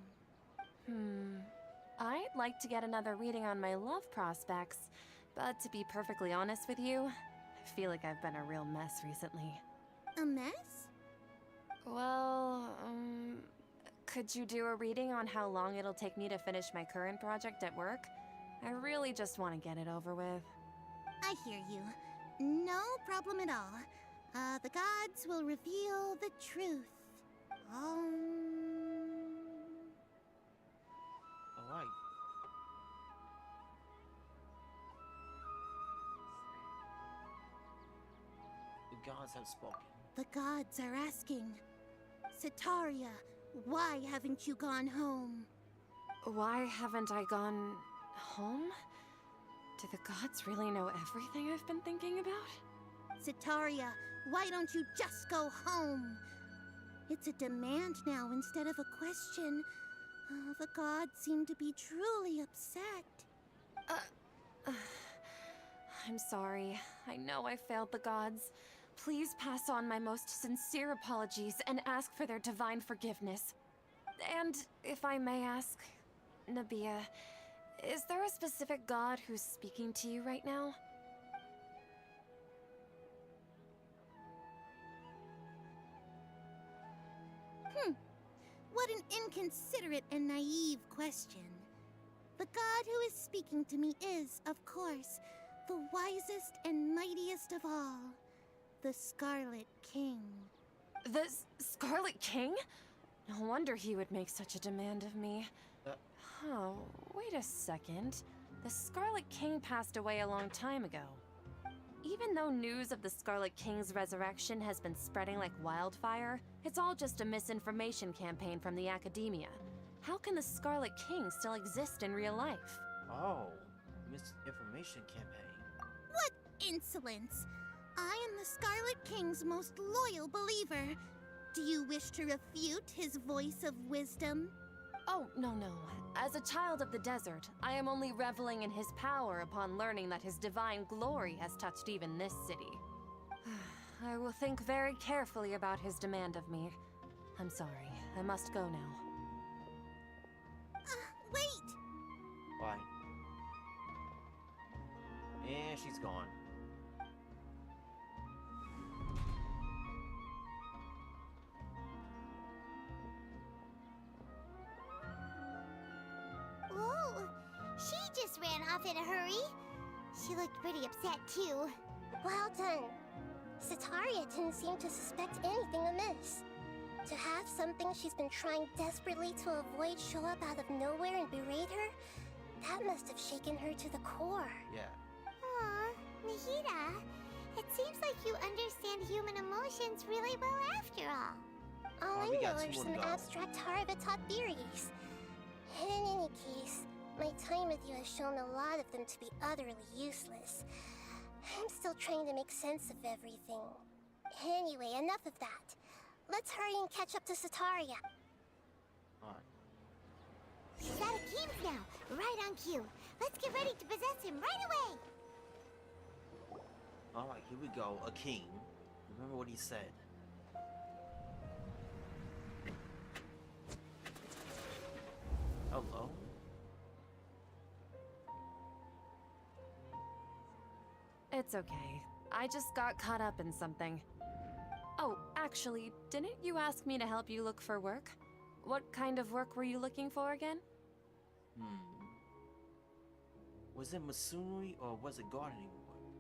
S10: I'd like to get another reading on my love prospects, but to be perfectly honest with you, I feel like I've been a real mess recently.
S8: A mess?
S10: Well, could you do a reading on how long it'll take me to finish my current project at work? I really just want to get it over with.
S8: I hear you. No problem at all. The gods will reveal the truth.
S1: Alright. The gods have spoken.
S8: The gods are asking, Sitaria, why haven't you gone home?
S10: Why haven't I gone home? Do the gods really know everything I've been thinking about?
S8: Sitaria, why don't you just go home? It's a demand now instead of a question. The gods seem to be truly upset.
S10: I'm sorry. I know I failed the gods. Please pass on my most sincere apologies and ask for their divine forgiveness. And if I may ask, Nabia, is there a specific god who's speaking to you right now?
S8: What an inconsiderate and naive question. The god who is speaking to me is, of course, the wisest and mightiest of all, the Scarlet King.
S10: The Scarlet King? No wonder he would make such a demand of me. Oh, wait a second. The Scarlet King passed away a long time ago. Even though news of the Scarlet King's resurrection has been spreading like wildfire, it's all just a misinformation campaign from the academia. How can the Scarlet King still exist in real life?
S1: Oh, misinformation campaign.
S8: What insolence! I am the Scarlet King's most loyal believer. Do you wish to refute his voice of wisdom?
S10: Oh, no. As a child of the desert, I am only reveling in his power upon learning that his divine glory has touched even this city. I will think very carefully about his demand of me. I'm sorry, I must go now.
S8: Wait!
S1: Why? And she's gone.
S8: Whoa! She just ran off in a hurry. She looked pretty upset, too.
S3: Well done. Sataria didn't seem to suspect anything amiss. To have something she's been trying desperately to avoid show up out of nowhere and berate her, that must have shaken her to the core.
S1: Yeah.
S8: Aw, Nahida, it seems like you understand human emotions really well after all.
S3: All I
S1: we
S3: know
S1: got
S3: are
S1: two more
S3: some
S1: to go.
S3: abstract Harvard-taught theories. And in any case, my time with you has shown a lot of them to be utterly useless. I'm still trying to make sense of everything. Anyway, enough of that. Let's hurry and catch up to Sataria.
S1: Alright.
S8: She's at Akeem's now, right on cue. Let's get ready to possess him right away.
S1: Alright, here we go. Akeem. Remember what he said. Hello?
S10: It's okay. I just got caught up in something. Oh, actually, didn't you ask me to help you look for work? What kind of work were you looking for again?
S1: Was it masonry or was it gardening work?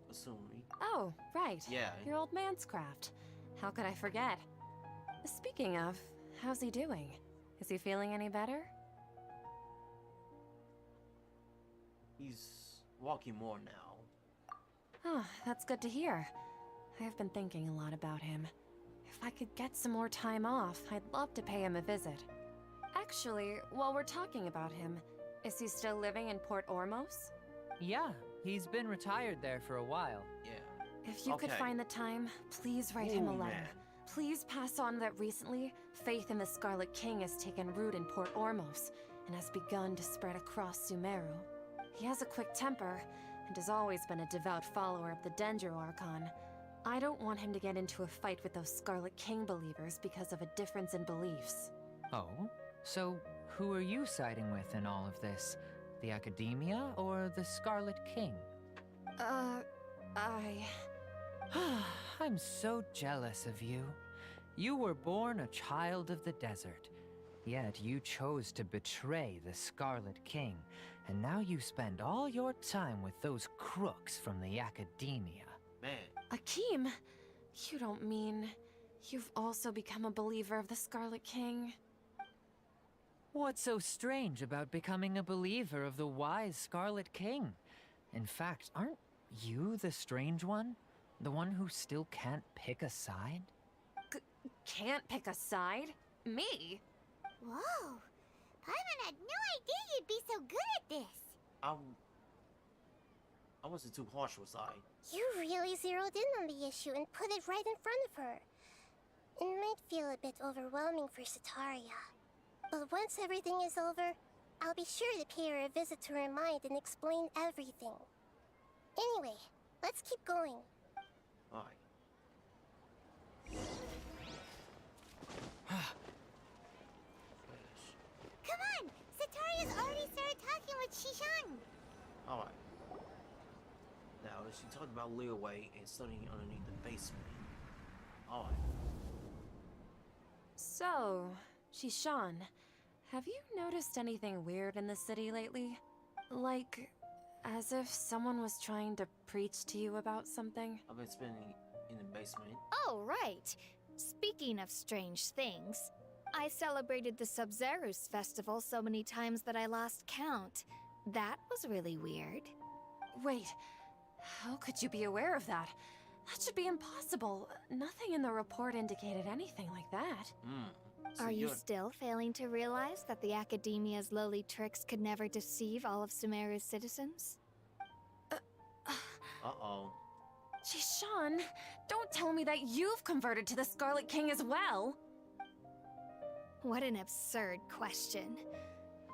S1: Masonry.
S10: Oh, right.
S1: Yeah.
S10: Your old man's craft. How could I forget? Speaking of, how's he doing? Is he feeling any better?
S1: He's walking more now.
S10: Oh, that's good to hear. I have been thinking a lot about him. If I could get some more time off, I'd love to pay him a visit. Actually, while we're talking about him, is he still living in Port Ormos?
S9: Yeah, he's been retired there for a while.
S1: Yeah.
S10: If you could
S1: Okay.
S10: find the time, please write him a
S1: Ooh,
S10: letter.
S1: man.
S10: Please pass on that recently, faith in the Scarlet King has taken root in Port Ormos and has begun to spread across Sumeru. He has a quick temper and has always been a devout follower of the Dendro Archon. I don't want him to get into a fight with those Scarlet King believers because of a difference in beliefs.
S9: Oh? So, who are you siding with in all of this? The Academia or the Scarlet King? I'm so jealous of you. You were born a child of the desert, yet you chose to betray the Scarlet King, and now you spend all your time with those crooks from the Academia.
S1: Man.
S10: Akeem, you don't mean you've also become a believer of the Scarlet King?
S9: What's so strange about becoming a believer of the wise Scarlet King? In fact, aren't you the strange one? The one who still can't pick a side?
S10: Can't pick a side? Me?
S8: Whoa! Paimon had no idea you'd be so good at this.
S1: I wasn't too harsh, was I?
S3: You really zeroed in on the issue and put it right in front of her. It might feel a bit overwhelming for Sataria. But once everything is over, I'll be sure to pay her a visit to her mind and explain everything. Anyway, let's keep going.
S1: Alright.
S8: Come on! Sataria's already started talking with Shishan.
S1: Alright. Now, she talked about Leeway and studying underneath the basement. Alright.
S10: So, Shishan, have you noticed anything weird in the city lately? Like, as if someone was trying to preach to you about something?
S1: I've been spending in the basement.
S6: Oh, right. Speaking of strange things, I celebrated the Sub-Zerus festival so many times that I lost count. That was really weird.
S10: Wait, how could you be aware of that? That should be impossible. Nothing in the report indicated anything like that.
S1: So
S6: Are you
S1: you're-
S6: still failing to realize that the Academia's lowly tricks could never deceive all of Sumeru's citizens?
S1: Uh-oh.
S10: Shishan, don't tell me that you've converted to the Scarlet King as well!
S6: What an absurd question.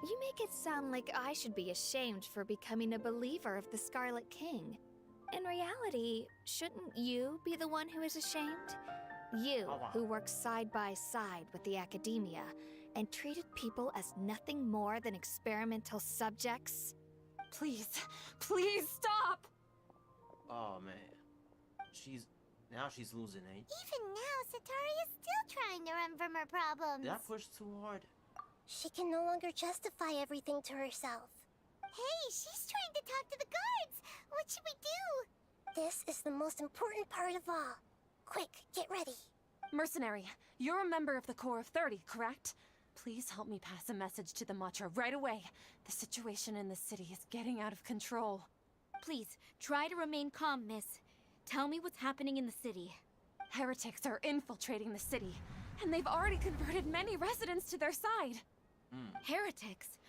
S6: You make it sound like I should be ashamed for becoming a believer of the Scarlet King. In reality, shouldn't you be the one who is ashamed? You, who worked side by side with the academia and treated people as nothing more than experimental subjects.
S10: Please, please stop!
S1: Oh man, now she's losing it.
S8: Even now, Satari is still trying to run from her problems.
S1: Did I push too hard?
S3: She can no longer justify everything to herself.
S8: Hey, she's trying to talk to the guards. What should we do?
S3: This is the most important part of all. Quick, get ready.
S10: Mercenary, you're a member of the Corps of 30, correct? Please help me pass a message to the Matcha right away. The situation in the city is getting out of control.
S11: Please, try to remain calm, miss. Tell me what's happening in the city.
S10: Heretics are infiltrating the city, and they've already converted many residents to their side.
S11: Heretics?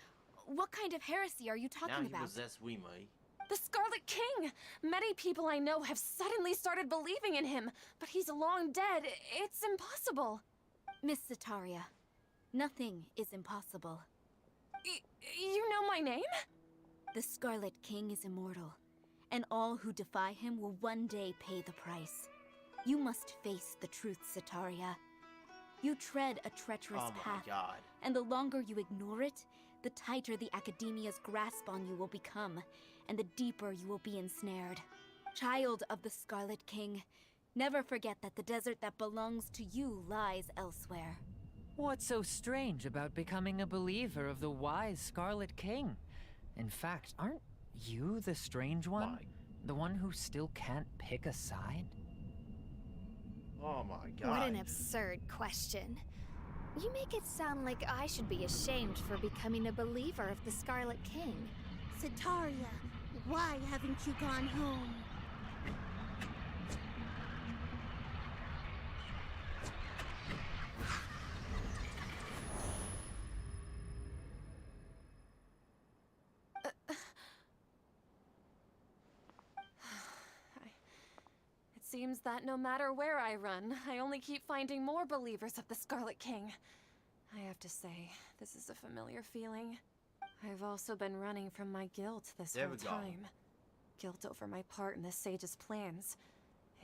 S11: What kind of heresy are you talking about?
S1: Now he possessed Wimei.
S10: The Scarlet King! Many people I know have suddenly started believing in him, but he's long dead. It's impossible.
S11: Miss Sataria, nothing is impossible.
S10: You know my name?
S11: The Scarlet King is immortal, and all who defy him will one day pay the price. You must face the truth, Sataria. You tread a treacherous path, and the longer you ignore it, the tighter the Academia's grasp on you will become, and the deeper you will be ensnared. Child of the Scarlet King, never forget that the desert that belongs to you lies elsewhere.
S9: What's so strange about becoming a believer of the wise Scarlet King? In fact, aren't you the strange one? The one who still can't pick a side?
S1: Oh my god.
S6: What an absurd question. You make it sound like I should be ashamed for becoming a believer of the Scarlet King.
S8: Sataria, why haven't you gone home?
S10: It seems that no matter where I run, I only keep finding more believers of the Scarlet King. I have to say, this is a familiar feeling. I've also been running from my guilt this whole time. Guilt over my part in the Sage's plans,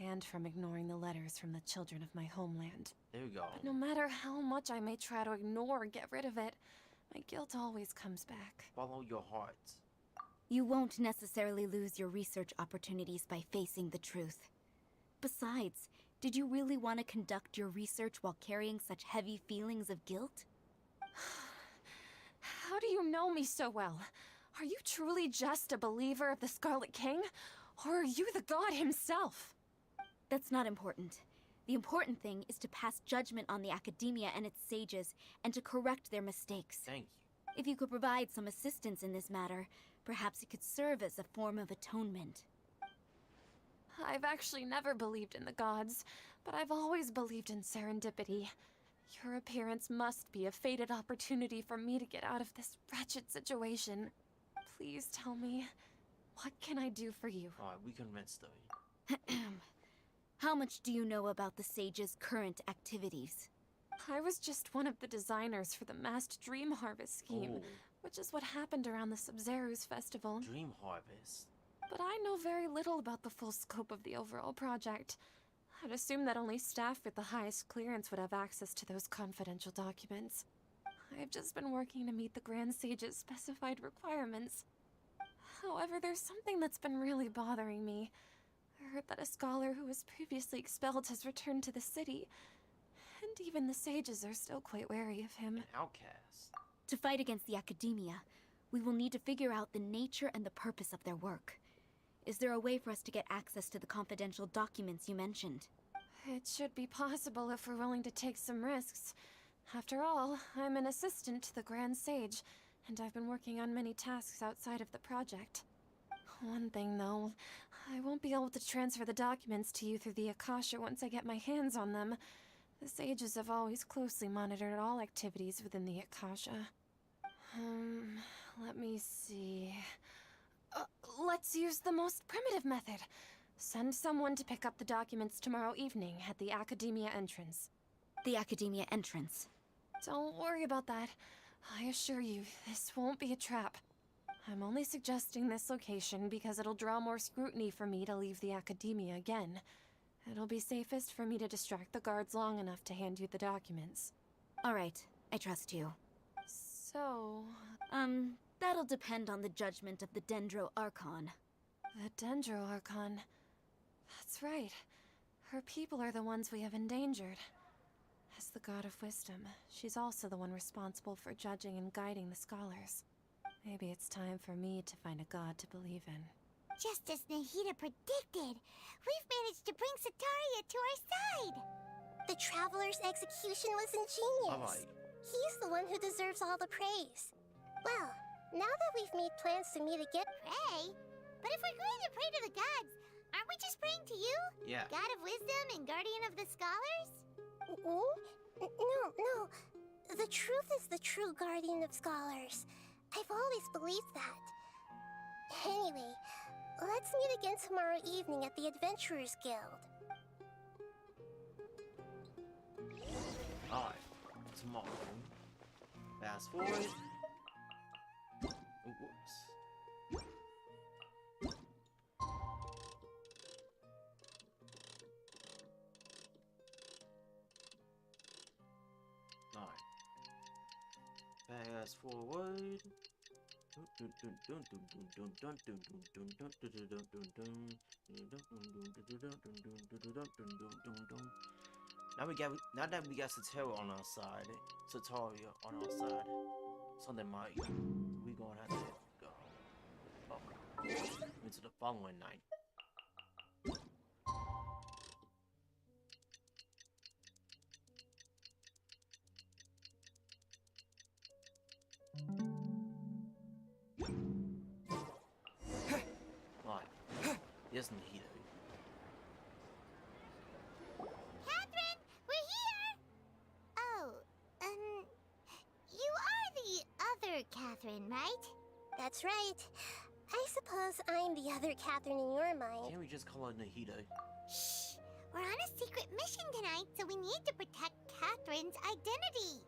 S10: and from ignoring the letters from the children of my homeland.
S1: There we go.
S10: But no matter how much I may try to ignore or get rid of it, my guilt always comes back.
S1: Follow your heart.
S11: You won't necessarily lose your research opportunities by facing the truth. Besides, did you really want to conduct your research while carrying such heavy feelings of guilt?
S10: How do you know me so well? Are you truly just a believer of the Scarlet King? Or are you the god himself?
S11: That's not important. The important thing is to pass judgment on the Academia and its sages, and to correct their mistakes.
S1: Thank you.
S11: If you could provide some assistance in this matter, perhaps it could serve as a form of atonement.
S10: I've actually never believed in the gods, but I've always believed in serendipity. Your appearance must be a fated opportunity for me to get out of this wretched situation. Please tell me, what can I do for you?
S1: Alright, we convinced her.
S11: How much do you know about the Sage's current activities?
S10: I was just one of the designers for the massed Dream Harvest scheme, which is what happened around the Sub-Zeru's festival.
S1: Dream Harvest?
S10: But I know very little about the full scope of the overall project. I'd assume that only staff with the highest clearance would have access to those confidential documents. I've just been working to meet the Grand Sage's specified requirements. However, there's something that's been really bothering me. I heard that a scholar who was previously expelled has returned to the city, and even the sages are still quite wary of him.
S1: An outcast.
S11: To fight against the Academia, we will need to figure out the nature and the purpose of their work. Is there a way for us to get access to the confidential documents you mentioned?
S10: It should be possible if we're willing to take some risks. After all, I'm an assistant to the Grand Sage, and I've been working on many tasks outside of the project. One thing, though, I won't be able to transfer the documents to you through the Akasha once I get my hands on them. The sages have always closely monitored all activities within the Akasha. Let me see... let's use the most primitive method. Send someone to pick up the documents tomorrow evening at the Academia entrance.
S11: The Academia entrance?
S10: Don't worry about that. I assure you, this won't be a trap. I'm only suggesting this location because it'll draw more scrutiny for me to leave the academia again. It'll be safest for me to distract the guards long enough to hand you the documents.
S11: All right, I trust you.
S10: So...
S11: That'll depend on the judgment of the Dendro Archon.
S10: The Dendro Archon. That's right. Her people are the ones we have endangered. As the God of Wisdom, she's also the one responsible for judging and guiding the scholars. Maybe it's time for me to find a god to believe in.
S8: Just as Nahida predicted, we've managed to bring Sataria to our side!
S3: The Traveler's execution was ingenious.
S1: Alright.
S3: He's the one who deserves all the praise. Well, now that we've made plans to meet again...
S8: Pray? But if we're going to pray to the gods, aren't we just praying to you?
S1: Yeah.
S8: God of Wisdom and Guardian of the Scholars?
S3: No. The truth is the true Guardian of Scholars. I've always believed that. Anyway, let's meet again tomorrow evening at the Adventurers Guild.
S1: Alright. Tomorrow. Fast forward. Whoops. Alright. Fast forward. Now that we got Sataria on our side, something might we gonna have to go into the following night. Right. Yes, Nahida.
S8: Catherine, we're here! Oh, you are the other Catherine, right?
S3: That's right. I suppose I'm the other Catherine in your mind.
S1: Can't we just call her Nahida?
S8: Shh! We're on a secret mission tonight, so we need to protect Catherine's identity.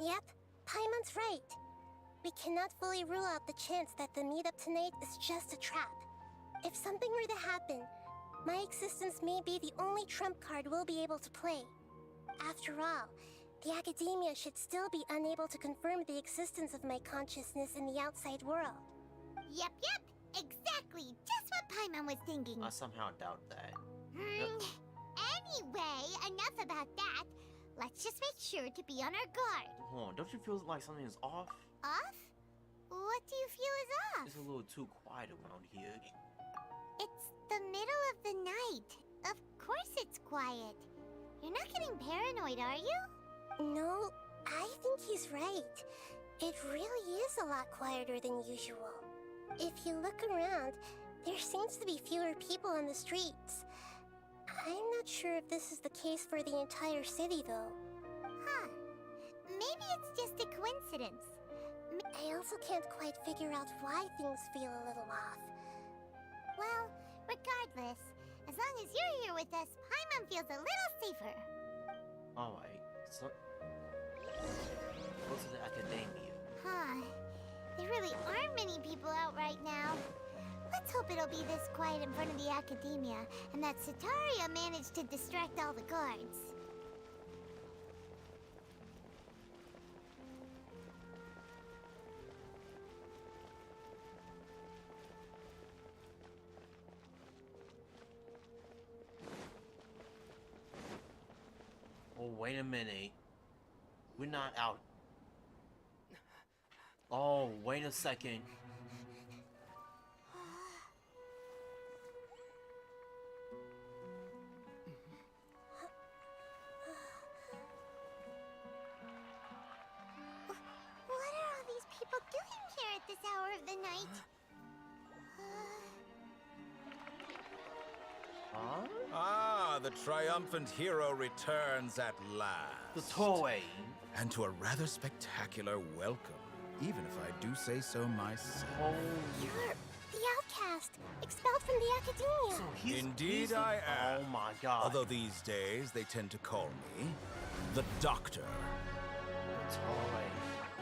S3: Yep, Paimon's right. We cannot fully rule out the chance that the meetup tonight is just a trap. If something were to happen, my existence may be the only trump card we'll be able to play. After all, the academia should still be unable to confirm the existence of my consciousness in the outside world.
S8: Yep, exactly. Just what Paimon was thinking.
S1: I somehow doubt that.
S8: Anyway, enough about that. Let's just make sure to be on our guard.
S1: Hold on, don't you feel like something is off?
S8: Off? What do you feel is off?
S1: It's a little too quiet around here.
S8: It's the middle of the night. Of course it's quiet. You're not getting paranoid, are you?
S3: No, I think he's right. It really is a lot quieter than usual. If you look around, there seems to be fewer people on the streets. I'm not sure if this is the case for the entire city, though.
S8: Huh. Maybe it's just a coincidence.
S3: I also can't quite figure out why things feel a little off.
S8: Well, regardless, as long as you're here with us, Paimon feels a little safer.
S1: Alright, so... go to the academia.
S8: Huh. There really aren't many people out right now. Let's hope it'll be this quiet in front of the academia, and that Sataria managed to distract all the guards.
S1: Oh, wait a minute. We're not out. Oh, wait a second.
S8: What are all these people doing here at this hour of the night?
S1: Huh?
S12: Ah, the triumphant hero returns at last.
S1: The toy.
S12: And to a rather spectacular welcome, even if I do say so myself.
S1: Oh,
S3: You're the outcast, expelled from the academia.
S1: so he's,
S12: Indeed
S1: he's the-
S12: I am.
S1: Oh my god.
S12: Although these days they tend to call me the Doctor.
S1: The toy.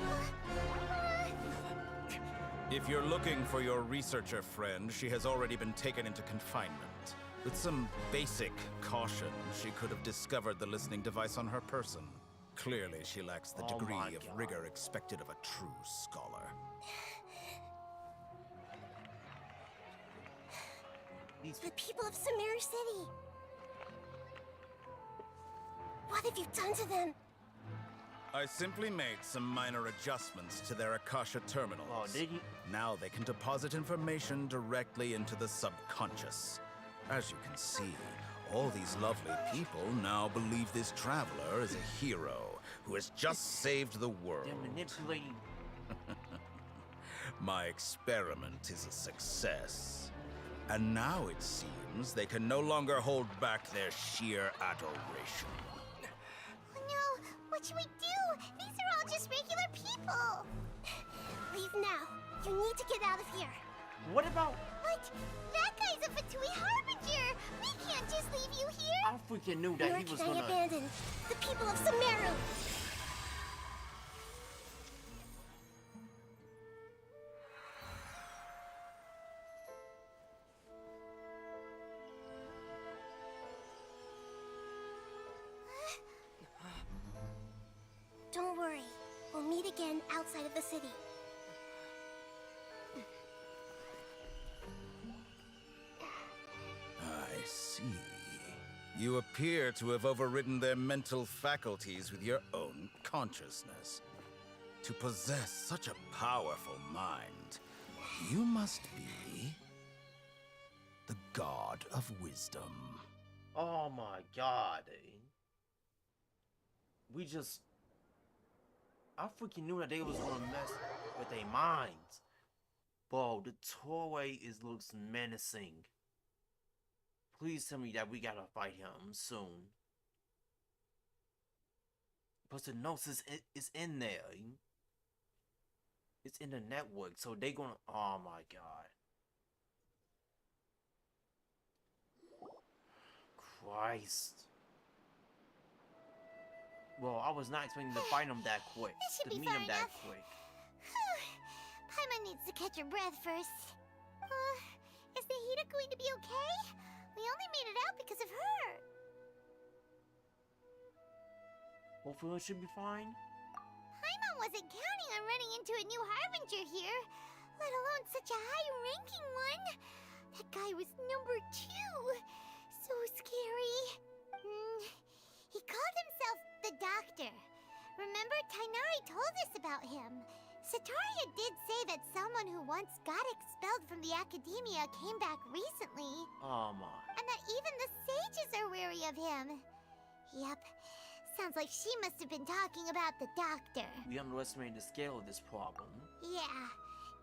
S12: If you're looking for your researcher friend, she has already been taken into confinement. With some basic caution, she could have discovered the listening device on her person. Clearly, she lacks the degree of rigor expected of a true scholar.
S3: The people of Sumeru City. What have you done to them?
S12: I simply made some minor adjustments to their Akasha terminals.
S1: Oh, did you?
S12: Now they can deposit information directly into the subconscious. As you can see, all these lovely people now believe this traveler is a hero who has just saved the world.
S1: They're manipulating.
S12: My experiment is a success. And now it seems they can no longer hold back their sheer adoration.
S8: Oh no, what should we do? These are all just regular people.
S3: Leave now. You need to get out of here.
S1: What about?
S8: What? That guy's a Fatui Harbinger. We can't just leave you here.
S1: I freaking knew that
S3: Where
S1: he was
S3: can I
S1: gonna.
S3: abandon the people of Sumeru? Don't worry. We'll meet again outside of the city.
S12: I see. You appear to have overridden their mental faculties with your own consciousness. To possess such a powerful mind, you must be the god of wisdom.
S1: Oh my god. We just. I freaking knew that they was gonna mess with their minds. Bro, the toy looks menacing. Please tell me that we gotta fight him soon. But the notes is in there. It's in the network, so they gonna. Oh my god. Christ. Well, I was not expecting to fight him that quick.
S8: This should
S1: To
S8: be
S1: meet
S8: far
S1: him that
S8: enough.
S1: quick.
S8: Paimon needs to catch her breath first. Is Nahida going to be okay? We only made it out because of her.
S1: Hopefully it should be fine.
S8: Paimon wasn't counting on running into a new Harbinger here, let alone such a high-ranking one. That guy was number 2. So scary. He called himself the Doctor. Remember, Tainari told us about him. Sataria did say that someone who once got expelled from the Academia came back recently.
S1: Oh my.
S8: And that even the sages are wary of him. Yep. Sounds like she must have been talking about the Doctor.
S1: We underestimated the scale of this problem.
S8: Yeah.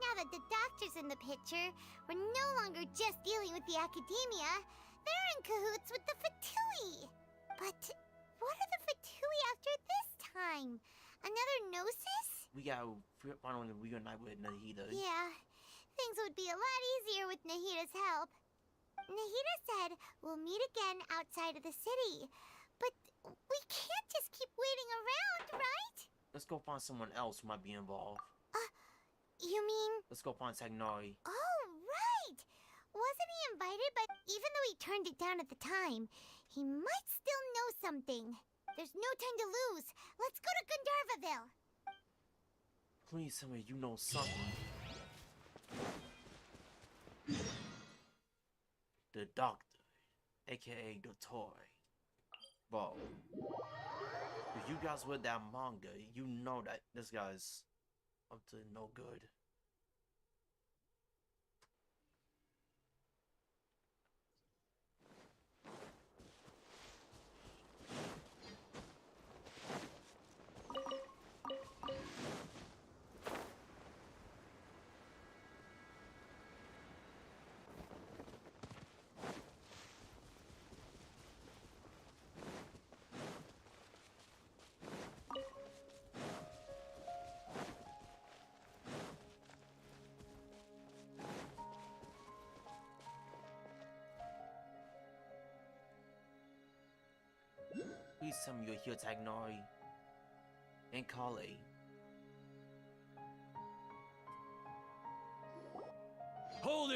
S8: Now that the Doctor's in the picture, we're no longer just dealing with the Academia. They're in cahoots with the Fatui. But what are the Fatui after this time? Another Gnosis?
S1: We gotta finally reunite with Nahida.
S8: Yeah. Things would be a lot easier with Nahida's help. Nahida said we'll meet again outside of the city. But we can't just keep waiting around, right?
S1: Let's go find someone else who might be involved.
S8: You mean...
S1: Let's go find Tagnari.
S8: Oh, right! Wasn't he invited? But even though he turned it down at the time, he might still know something. There's no time to lose. Let's go to Gandharvaville.
S1: Please tell me you know something. The Doctor, aka the Toy. Bro, if you guys read that manga, you know that this guy's up to no good. Please tell me you're here, Tagnari. And Kale.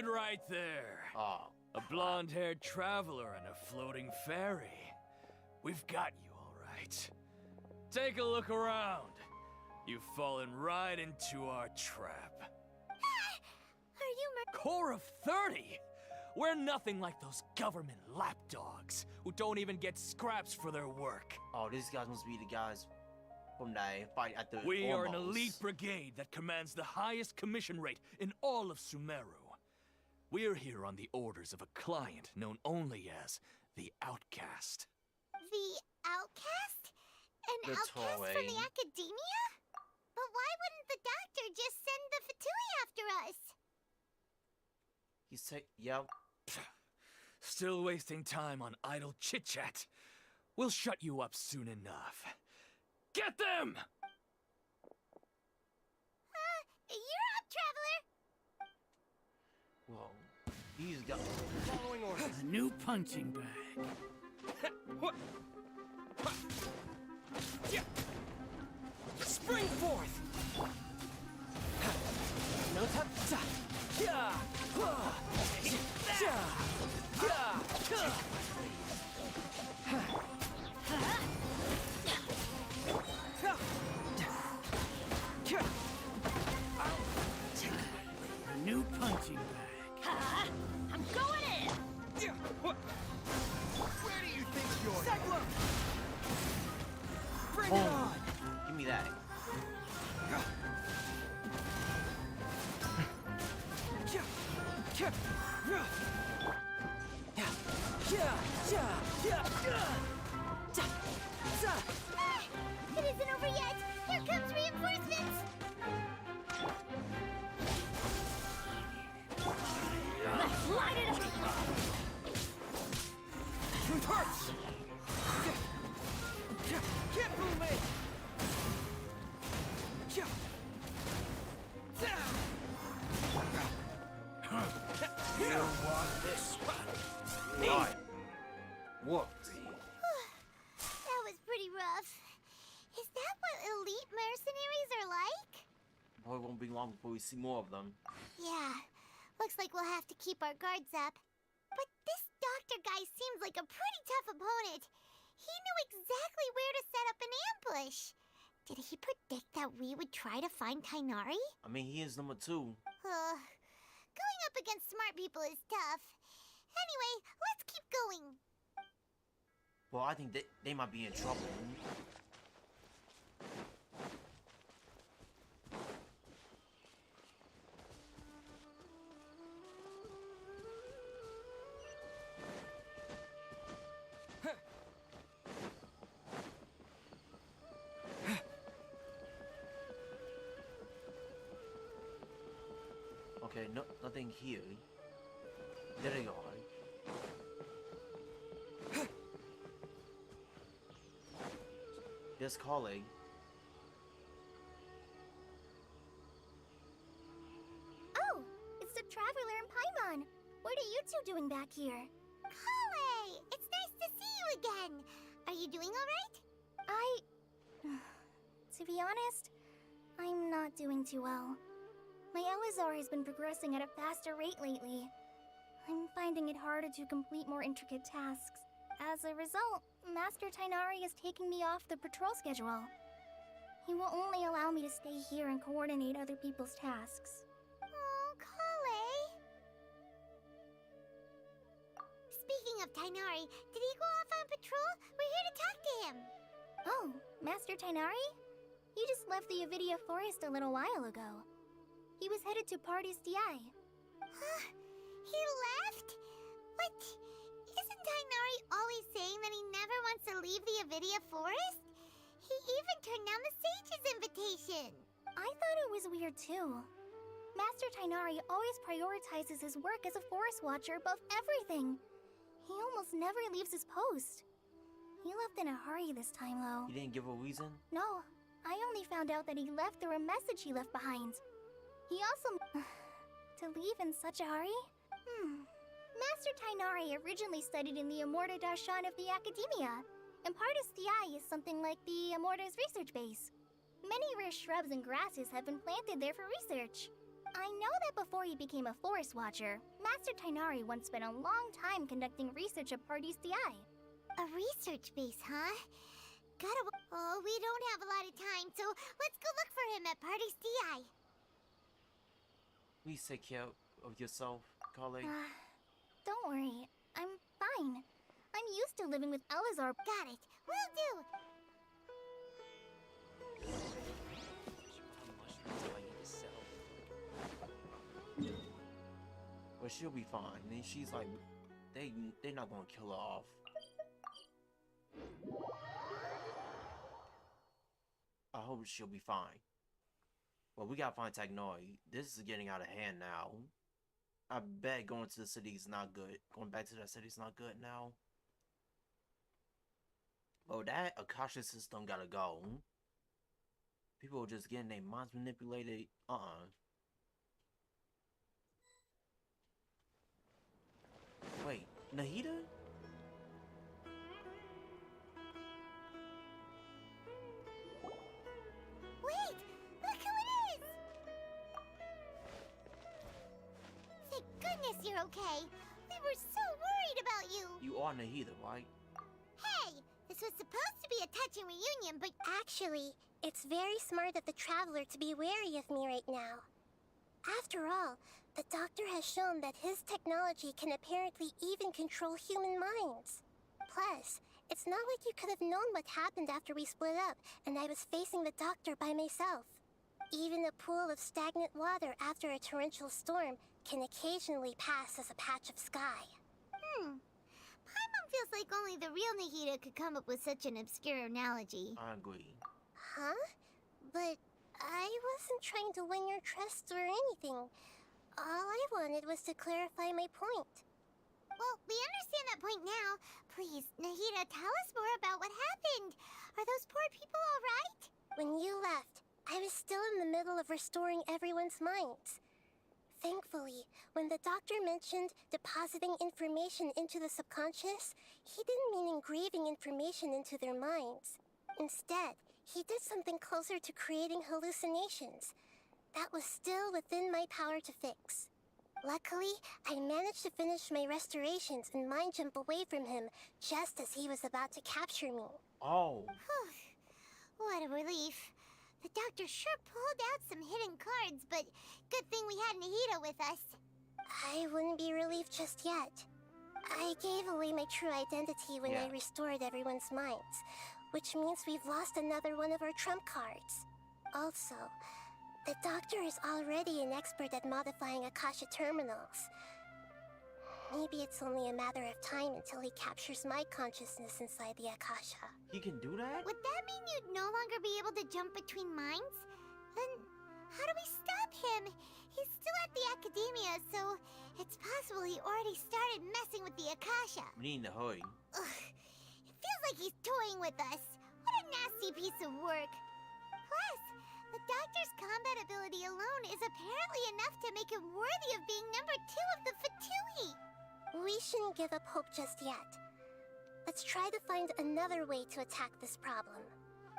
S13: it right there.
S1: Oh.
S13: A blonde-haired traveler and a floating fairy. We've got you, all right. Take a look around. You've fallen right into our trap.
S8: Are you
S13: Core of 30? We're nothing like those government lapdogs who don't even get scraps for their work.
S1: Oh, these guys must be the guys from that fight at the
S13: We are an
S1: almost.
S13: elite brigade that commands the highest commission rate in all of Sumeru. We're here on the orders of a client known only as the Outcast.
S8: the outcast? An
S1: The
S8: outcast from
S1: toy.
S8: the academia? But why wouldn't the doctor just send the Fatui after us?
S1: He's yep.
S13: Still wasting time on idle chit-chat. We'll shut you up soon enough. Get them!
S8: You're up, traveler!
S1: Whoa. He's got
S5: Following orders. A new punching bag.
S2: Spring forth! No time. Yeah!
S5: A new punching bag.
S7: I'm going in!
S5: Where do you think you're?
S2: Cyclone! Bring it
S1: Boom.
S2: on!
S1: Give me that.
S8: It isn't over yet! Here comes reinforcements!
S7: Let's light it up!
S2: It hurts! Can't move me!
S5: You want this one?
S1: Right. Whooped.
S8: That was pretty rough. Is that what elite mercenaries are like?
S1: Boy, it won't be long before we see more of them.
S8: Yeah, looks like we'll have to keep our guards up. But this doctor guy seems like a pretty tough opponent. He knew exactly where to set up an ambush. Did he predict that we would try to find Tainari?
S1: I mean, he is number 2.
S8: Going up against smart people is tough. Anyway, let's keep going.
S1: Well, I think they might be in trouble. Okay, nothing here. There they are. Yes, colleague.
S3: Oh, it's the Traveler and Paimon. What are you two doing back here?
S8: Kale, it's nice to see you again. Are you doing all right?
S3: To be honest, I'm not doing too well. My Elazar has been progressing at a faster rate lately. I'm finding it harder to complete more intricate tasks. As a result, Master Tainari is taking me off the patrol schedule. He will only allow me to stay here and coordinate other people's tasks.
S8: Oh, Kale. Speaking of Tainari, did he go off on patrol? We're here to talk to him.
S3: Oh, Master Tainari? He just left the Avidia Forest a little while ago. He was headed to Party's DI.
S8: Huh? He left? What? Isn't Tainari always saying that he never wants to leave the Avidia Forest? He even turned down the Sage's invitation.
S3: I thought it was weird too. Master Tainari always prioritizes his work as a forest watcher above everything. He almost never leaves his post. He left in a hurry this time though.
S1: You didn't give a reason?
S3: No, I only found out that he left through a message he left behind. He also... to leave in such a hurry? Master Tainari originally studied in the Amorta Darshan of the Academia, and Partis DI is something like the Amorta's research base. Many rare shrubs and grasses have been planted there for research.
S8: I know that before he became a Forest Watcher, Master Tainari once spent a long time conducting research at Party's DI. A research base, huh? Oh, we don't have a lot of time, so let's go look for him at Party's DI.
S1: Please take care of yourself, colleague.
S8: Don't worry. I'm fine. I'm used to living with Elazar. Got it. Will do.
S1: But she'll be fine. And she's like, they're not gonna kill her off. I hope she'll be fine. Well, we gotta find Tagnoi. This is getting out of hand now. I bet going to the city is not good. Going back to that city is not good now. Oh, that Akasha system gotta go. People are just getting their minds manipulated. Wait, Nahida?
S8: Wait! Look who it is! Thank goodness you're okay. We were so worried about you.
S1: You are Nahida, right?
S8: Hey! This was supposed to be a touching reunion, but
S3: Actually, it's very smart of the Traveler to be wary of me right now. After all, the Doctor has shown that his technology can apparently even control human minds. Plus, it's not like you could have known what happened after we split up and I was facing the Doctor by myself. Even a pool of stagnant water after a torrential storm can occasionally pass as a patch of sky.
S8: Paimon feels like only the real Nahida could come up with such an obscure analogy.
S1: I agree.
S3: Huh? But I wasn't trying to win your trust or anything. All I wanted was to clarify my point.
S8: Well, we understand that point now. Please, Nahida, tell us more about what happened. Are those poor people all right?
S3: When you left, I was still in the middle of restoring everyone's minds. Thankfully, when the Doctor mentioned depositing information into the subconscious, he didn't mean engraving information into their minds. Instead, he did something closer to creating hallucinations. That was still within my power to fix. Luckily, I managed to finish my restorations and mind jump away from him just as he was about to capture me.
S1: Oh.
S8: What a relief. The Doctor sure pulled out some hidden cards, but good thing we had Nahida with us.
S3: I wouldn't be relieved just yet. I gave away my true identity when I restored everyone's minds, which means we've lost another one of our trump cards. Also, the Doctor is already an expert at modifying Akasha terminals. Maybe it's only a matter of time until he captures my consciousness inside the Akasha.
S1: He can do that?
S8: Would that mean you'd no longer be able to jump between minds? Then how do we stop him? He's still at the Academia, so it's possible he already started messing with the Akasha.
S1: We need to hurry.
S8: Ugh, it feels like he's toying with us. What a nasty piece of work. Plus, the Doctor's combat ability alone is apparently enough to make him worthy of being number 2 of the Fatui.
S3: We shouldn't give up hope just yet. Let's try to find another way to attack this problem.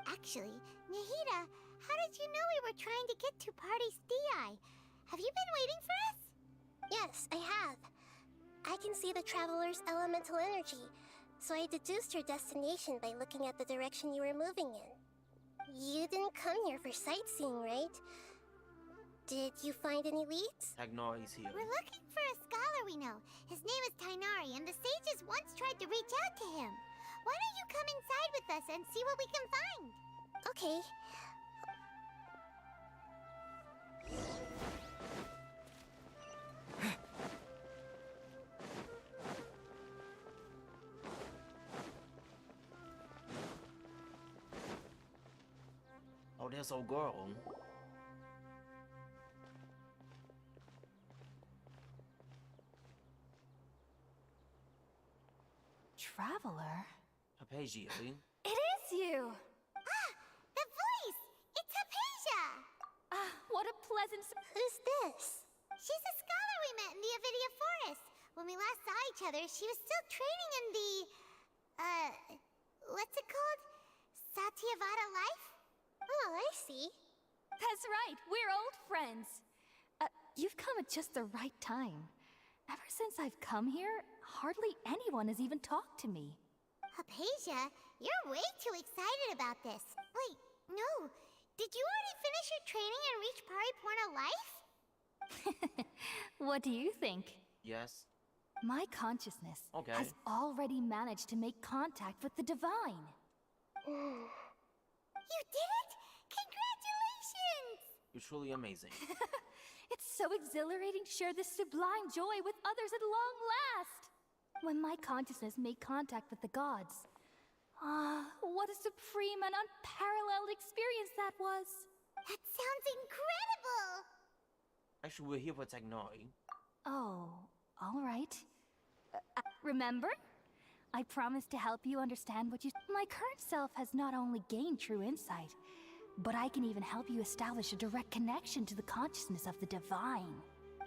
S8: Actually, Nahida, how did you know we were trying to get to Party's DI? Have you been waiting for us?
S3: Yes, I have. I can see the Traveler's elemental energy, so I deduced your destination by looking at the direction you were moving in. You didn't come here for sightseeing, right? Did you find any leads?
S1: Tagnoi is here.
S8: We're looking for a scholar we know. His name is Tainari, and the sages once tried to reach out to him. Why don't you come inside with us and see what we can find?
S3: Okay.
S1: Oh, there's old girl.
S10: Traveler?
S1: Hypatia.
S10: It is you!
S8: Ah! The voice! It's Hypatia!
S10: What a pleasant
S3: Who's this?
S8: She's a scholar we met in the Avidia Forest. When we last saw each other, she was still training in the... what's it called? Satyavada life?
S3: Oh, I see.
S10: That's right, we're old friends.
S11: you've come at just the right time. Ever since I've come here, hardly anyone has even talked to me.
S8: Hypatia, you're way too excited about this. Wait, no. Did you already finish your training and reach Pariporno life?
S11: What do you think?
S1: Yes.
S11: My consciousness
S1: Okay.
S11: has already managed to make contact with the divine.
S8: You did it! Congratulations!
S1: You're truly amazing.
S11: It's so exhilarating to share this sublime joy with others at long last! When my consciousness made contact with the gods. What a supreme and unparalleled experience that was!
S8: That sounds incredible!
S1: Actually, we're here for technology.
S11: Oh, alright. Remember? I promised to help you understand what you... My current self has not only gained true insight, but I can even help you establish a direct connection to the consciousness of the divine.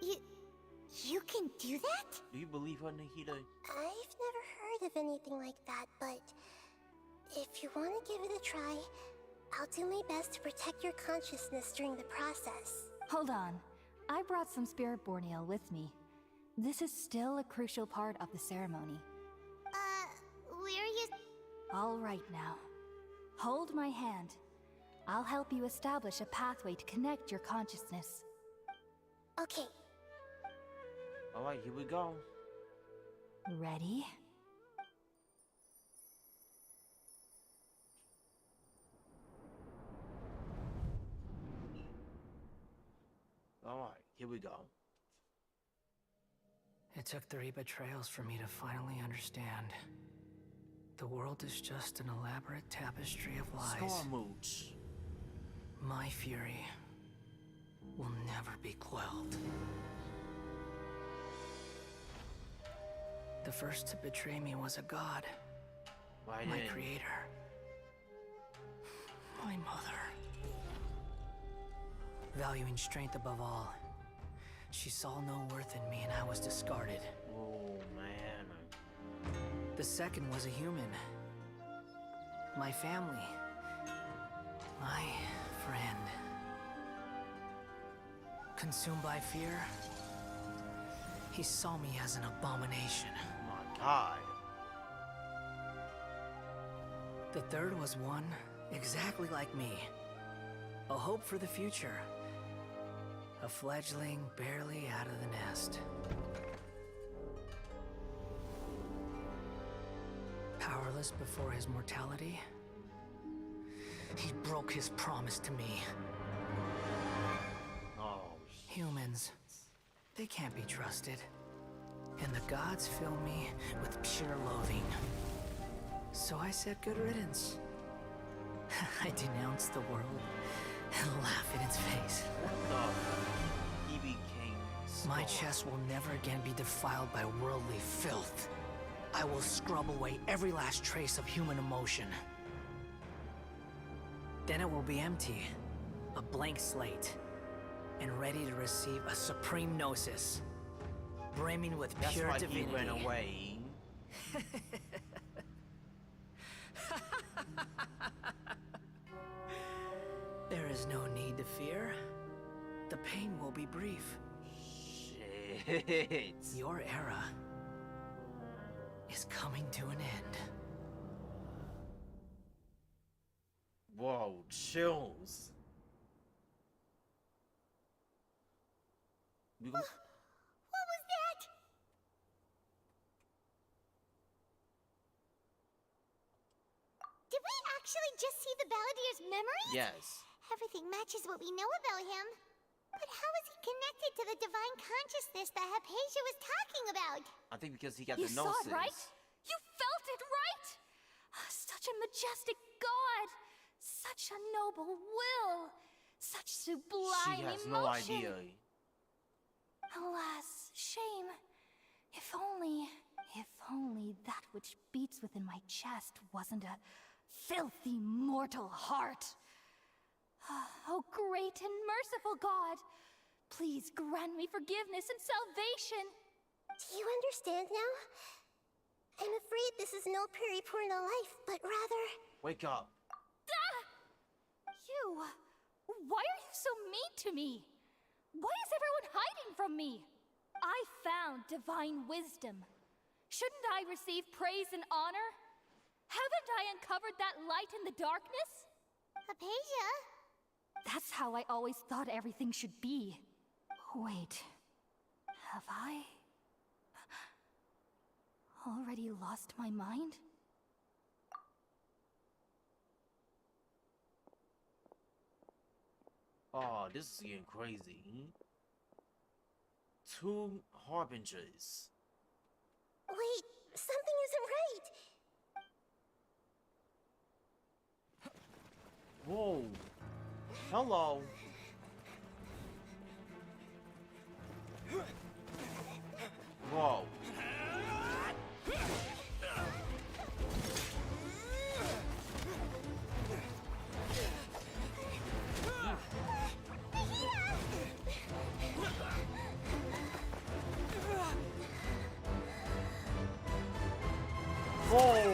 S8: You can do that?
S1: Do you believe her, Nahida?
S3: I've never heard of anything like that, but if you want to give it a try, I'll do my best to protect your consciousness during the process.
S11: Hold on. I brought some spirit borneal with me. This is still a crucial part of the ceremony.
S8: Where are you?
S11: All right now. Hold my hand. I'll help you establish a pathway to connect your consciousness.
S3: Okay.
S1: Alright, here we go.
S11: Ready?
S1: Alright, here we go.
S2: It took 3 betrayals for me to finally understand. The world is just an elaborate tapestry of lies.
S1: Star Mooch.
S2: My fury will never be quelled. The first to betray me was a god.
S1: Right
S2: My
S1: in.
S2: creator. My mother. Valuing strength above all, she saw no worth in me and I was discarded.
S1: Oh, man.
S2: The second was a human. My family. My friend. Consumed by fear, he saw me as an abomination.
S1: My God.
S2: The third was one exactly like me. A hope for the future. A fledgling barely out of the nest. Powerless before his mortality, he broke his promise to me.
S1: Oh,
S2: Humans, they can't be trusted. And the gods fill me with pure loathing. So I said good riddance. I denounced the world and laugh in its face.
S1: he became
S2: My
S1: small.
S2: chest will never again be defiled by worldly filth. I will scrub away every last trace of human emotion. Then it will be empty, a blank slate, and ready to receive a supreme gnosis, brimming with
S1: That's
S2: pure
S1: why
S2: divinity.
S1: he ran away.
S2: There is no need to fear. The pain will be brief.
S1: Shit.
S2: Your era is coming to an end.
S1: Whoa, chills. We gon-
S8: What was that? Did we actually just see the Baladier's memories?
S1: Yes.
S8: Everything matches what we know about him. But how is he connected to the divine consciousness that Hypatia was talking about?
S1: I think because he got
S11: You
S1: the
S11: saw
S1: gnosis.
S11: it, right? You felt it, right? Such a majestic god! Such a noble will! Such sublime
S1: She has
S11: emotion!
S1: no idea.
S11: Alas, shame. If only that which beats within my chest wasn't a filthy mortal heart. Oh, great and merciful God, please grant me forgiveness and salvation.
S3: Do you understand now? I'm afraid this is no Pariporno life, but rather...
S1: Wake up.
S11: You, why are you so mean to me? Why is everyone hiding hiding from me? I found divine wisdom. Shouldn't I receive praise and honor? Haven't I uncovered that light in the darkness?
S8: Hypatia?
S11: That's how I always thought everything should be. Wait, have I already lost my mind?
S1: Oh, this is getting crazy. 2 harbingers.
S3: Wait, something isn't right.
S1: Whoa. Hello. Whoa. Whoa.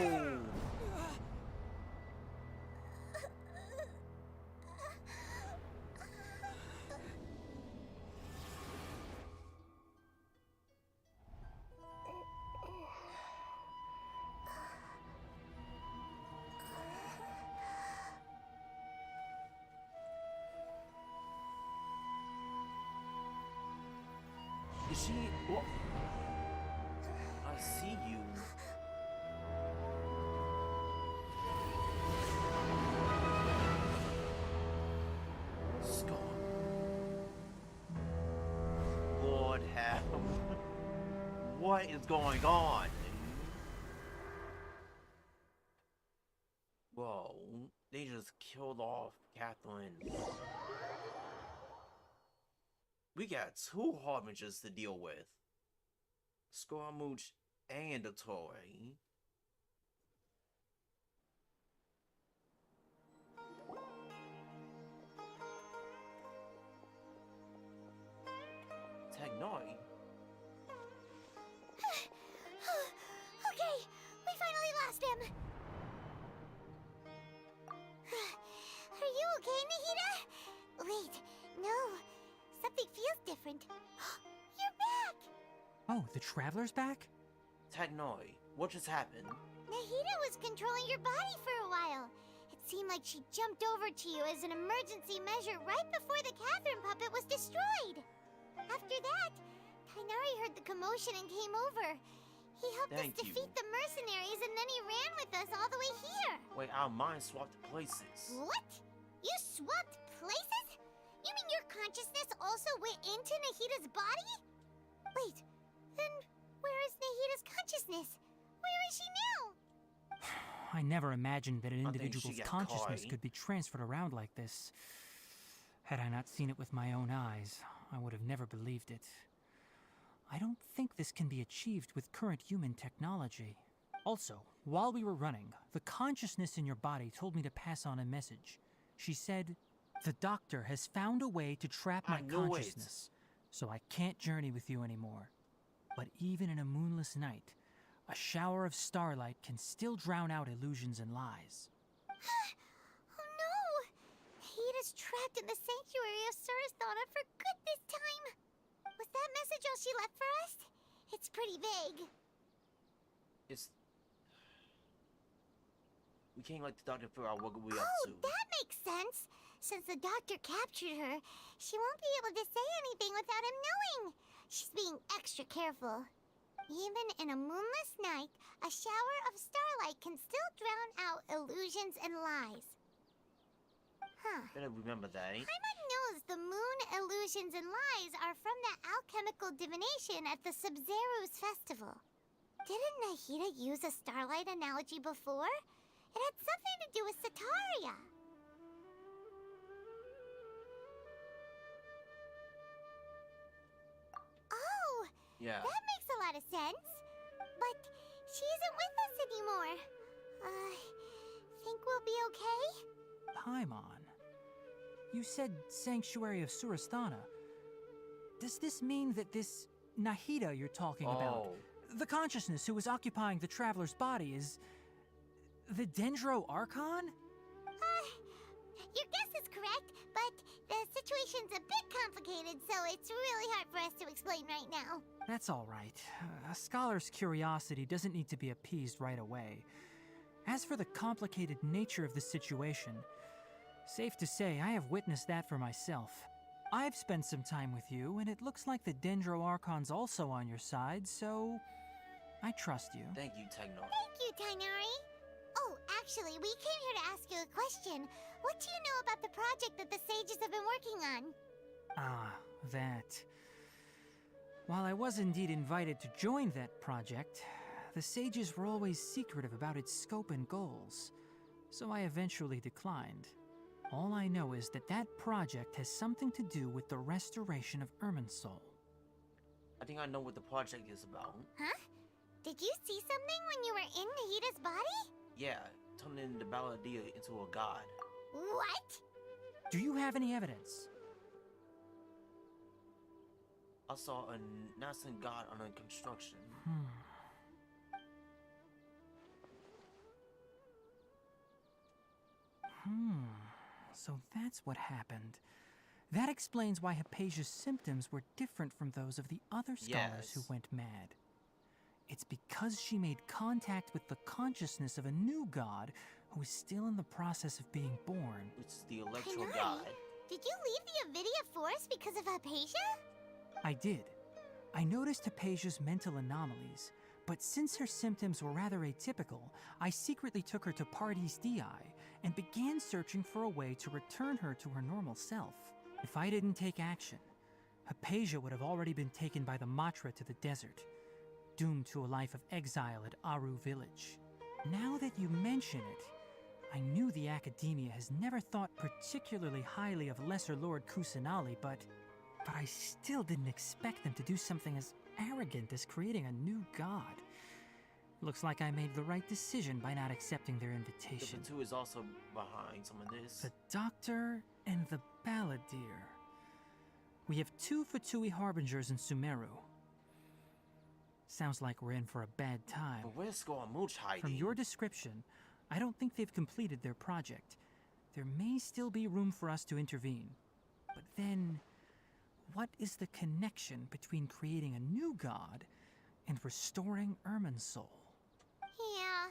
S1: Is she? What? I see you. Scar. Lord have. What is going on? Whoa. They just killed off Catherine. We got 2 harbingers to deal with. Scaramouche and a toy. Technoid?
S8: Okay, we finally lost him. Are you okay, Nahida? Wait, no. Something feels different. You're back!
S2: Oh, the Traveler's back?
S1: Technoid, what just happened?
S8: Nahida was controlling your body for a while. It seemed like she jumped over to you as an emergency measure right before the Catherine puppet was destroyed. After that, Kainari heard the commotion and came over. He helped us defeat the mercenaries and then he ran with us all the way here.
S1: Wait, our minds swapped places.
S8: What? You swapped places? You mean your consciousness also went into Nahida's body? Wait, then where is Nahida's consciousness? Where is she now?
S2: I never imagined that an
S1: I think
S2: individual's
S1: she got
S2: consciousness
S1: caught.
S2: could be transferred around like this. Had I not seen it with my own eyes, I would have never believed it. I don't think this can be achieved with current human technology. Also, while we were running, the consciousness in your body told me to pass on a message. She said, "The doctor has found a way to trap my consciousness, so I can't journey with you anymore. But even in a moonless night, a shower of starlight can still drown out illusions and lies."
S8: Oh no! Nahida's trapped in the sanctuary of Surasthana for good this time. Was that message all she left for us? It's pretty vague.
S1: We can't let the doctor figure out what we up
S8: Oh,
S1: to.
S8: that makes sense. Since the doctor captured her, she won't be able to say anything without him knowing. She's being extra careful. Even in a moonless night, a shower of starlight can still drown out illusions and lies. Huh.
S1: Better remember that.
S8: Paimon knows the moon illusions and lies are from the alchemical divination at the Sub-Zero's festival. Didn't Nahida use a starlight analogy before? It had something to do with Sataria. Oh,
S1: yeah.
S8: That makes a lot of sense. But she isn't with us anymore. Think we'll be okay?
S2: Paimon, you said Sanctuary of Surasthana. Does this mean that this Nahida you're talking about, the consciousness who was occupying the Traveler's body, is the Archron?
S8: Your guess is correct, but the situation's a bit complicated, so it's really hard for us to explain right now.
S2: That's all right. A scholar's curiosity doesn't need to be appeased right away. As for the complicated nature of the situation, safe to say I have witnessed that for myself. I've spent some time with you, and it looks like the Dendro Archon's also on your side, so I trust you.
S1: Thank you, Techno.
S8: Thank you, Tainari. Oh, actually, we came here to ask you a question. What do you know about the project that the sages have been working on?
S2: Ah, that. While I was indeed invited to join that project, the sages were always secretive about its scope and goals, so I eventually declined. All I know is that that project has something to do with the restoration of Irminsul.
S1: I think I know what the project is about.
S8: Huh? Did you see something when you were in Nahida's body?
S1: Yeah, turning the Balladia into a god.
S8: What?
S2: Do you have any evidence?
S1: I saw a nascent god under construction.
S2: So that's what happened. That explains why Hypatia's symptoms were different from those of the other scholars who went mad. It's because she made contact with the consciousness of a new god who is still in the process of being born.
S1: Which is the electro
S8: Tainari,
S1: god.
S8: did you leave the Avidia Forest because of Hypatia?
S2: I did. I noticed Hypatia's mental anomalies, but since her symptoms were rather atypical, I secretly took her to Pardes Dii and began searching for a way to return her to her normal self. If I didn't take action, Hypatia would have already been taken by the Matra to the desert, doomed to a life of exile at Aru village. Now that you mention it, I knew the Academia has never thought particularly highly of Lesser Lord Kusanali, but I still didn't expect them to do something as arrogant as creating a new god. Looks like I made the right decision by not accepting their invitation.
S1: The Batu is also behind some of this.
S2: The Doctor and the Balladeer. We have 2 Fatui Harbingers in Sumeru. Sounds like we're in for a bad time.
S1: But where's Scoramouche hiding?
S2: From your description, I don't think they've completed their project. There may still be room for us to intervene. But then, what is the connection between creating a new god and restoring Irminsul?
S8: Yeah,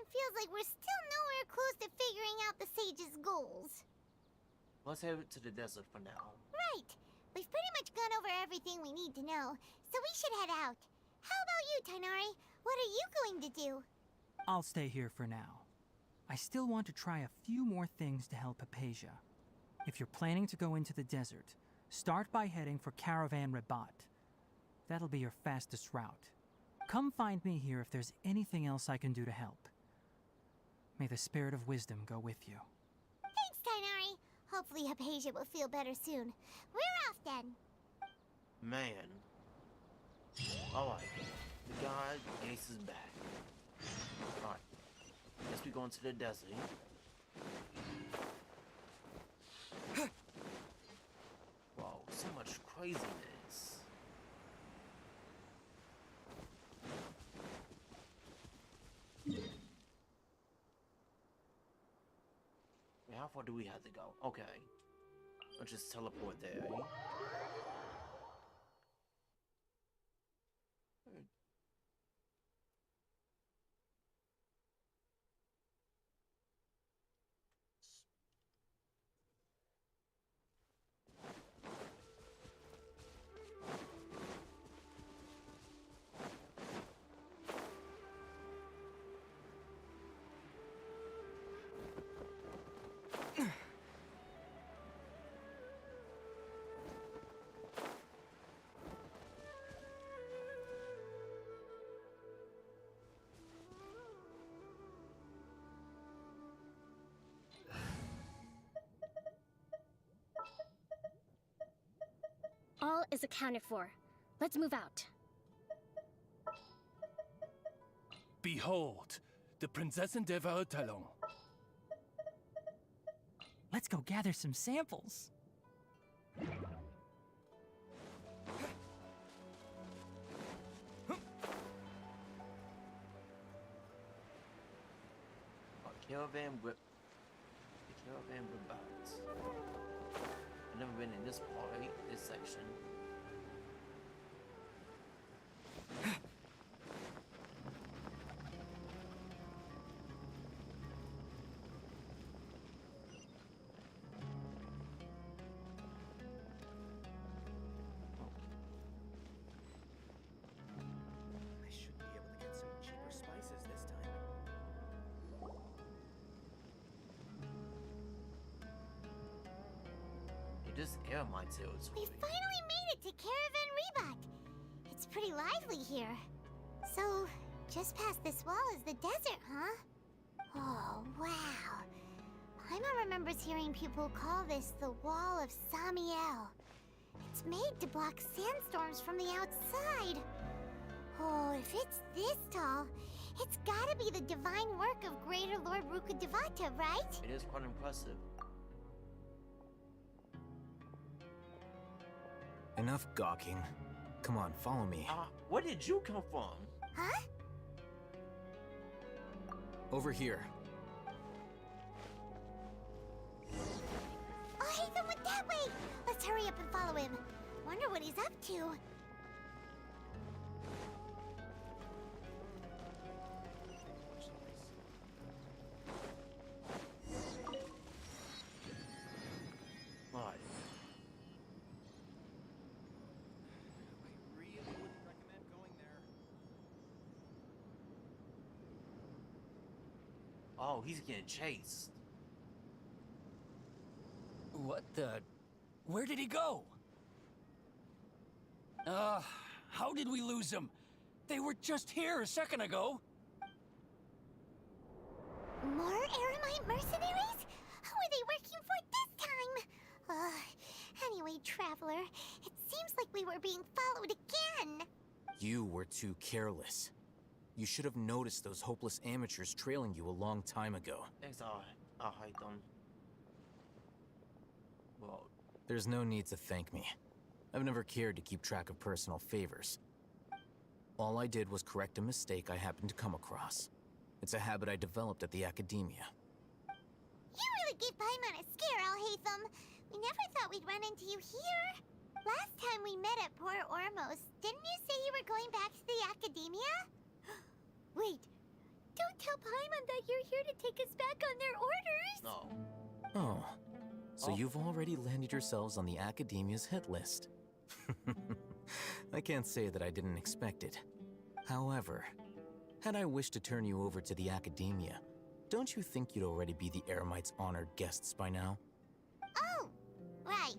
S8: it feels like we're still nowhere close to figuring out the sage's goals.
S1: Let's head to the desert for now.
S8: Right. We've pretty much gone over everything we need to know, so we should head out. How about you, Tainari? What are you going to do?
S2: I'll stay here for now. I still want to try a few more things to help Hypatia. If you're planning to go into the desert, start by heading for Caravan Rabat. That'll be your fastest route. Come find me here if there's anything else I can do to help. May the spirit of wisdom go with you.
S8: Thanks, Tainari. Hopefully Hypatia will feel better soon. We're off then.
S1: Man. Alright. The god Ace is back. Alright. Guess we go into the desert. Wow, so much craziness. Wait, how far do we have to go? Okay. Let's just teleport there.
S14: All is accounted for. Let's move out.
S13: Behold, the Prinzessin de Talon.
S2: Let's go gather some samples.
S1: Caravan Rabat. I've never been in this part, this section.
S2: I should be able to get some cheaper spices this time.
S1: It just air my territory.
S8: We finally made it to Caravan Rebot. It's pretty lively here. So, just past this wall is the desert, huh? Oh, wow. Paimon remembers hearing people call this the Wall of Samiel. It's made to block sandstorms from the outside. Oh, if it's this tall, it's gotta be the divine work of Greater Lord Rukkhadevata, right?
S1: It is quite impressive.
S2: Enough gawking. Come on, follow me.
S1: Where did you come from?
S8: Huh?
S2: Over here.
S8: Oh, Haytham went that way! Let's hurry up and follow him. Wonder what he's up to.
S1: Alright.
S2: I really wouldn't recommend going there.
S1: Oh, he's getting chased.
S5: What the? Where did he go? How did we lose him? They were just here a second ago.
S8: More Eremite mercenaries? Who are they working for this time? Anyway, Traveler, it seems like we were being followed again.
S2: You were too careless. You should have noticed those hopeless amateurs trailing you a long time ago.
S1: Thanks, I'll hide them. Well,
S2: There's no need to thank me. I've never cared to keep track of personal favors. All I did was correct a mistake I happened to come across. It's a habit I developed at the academia.
S8: You really gave Paimon a scare, Alhaitham. We never thought we'd run into you here. Last time we met at Port Ormos, didn't you say you were going back to the academia? Wait, don't tell Paimon that you're here to take us back on their orders.
S1: no.
S2: Oh, so you've already landed yourselves on the academia's hit list. I can't say that I didn't expect it. However, had I wished to turn you over to the academia, don't you think you'd already be the Eremites' honored guests by now?
S8: Oh, right.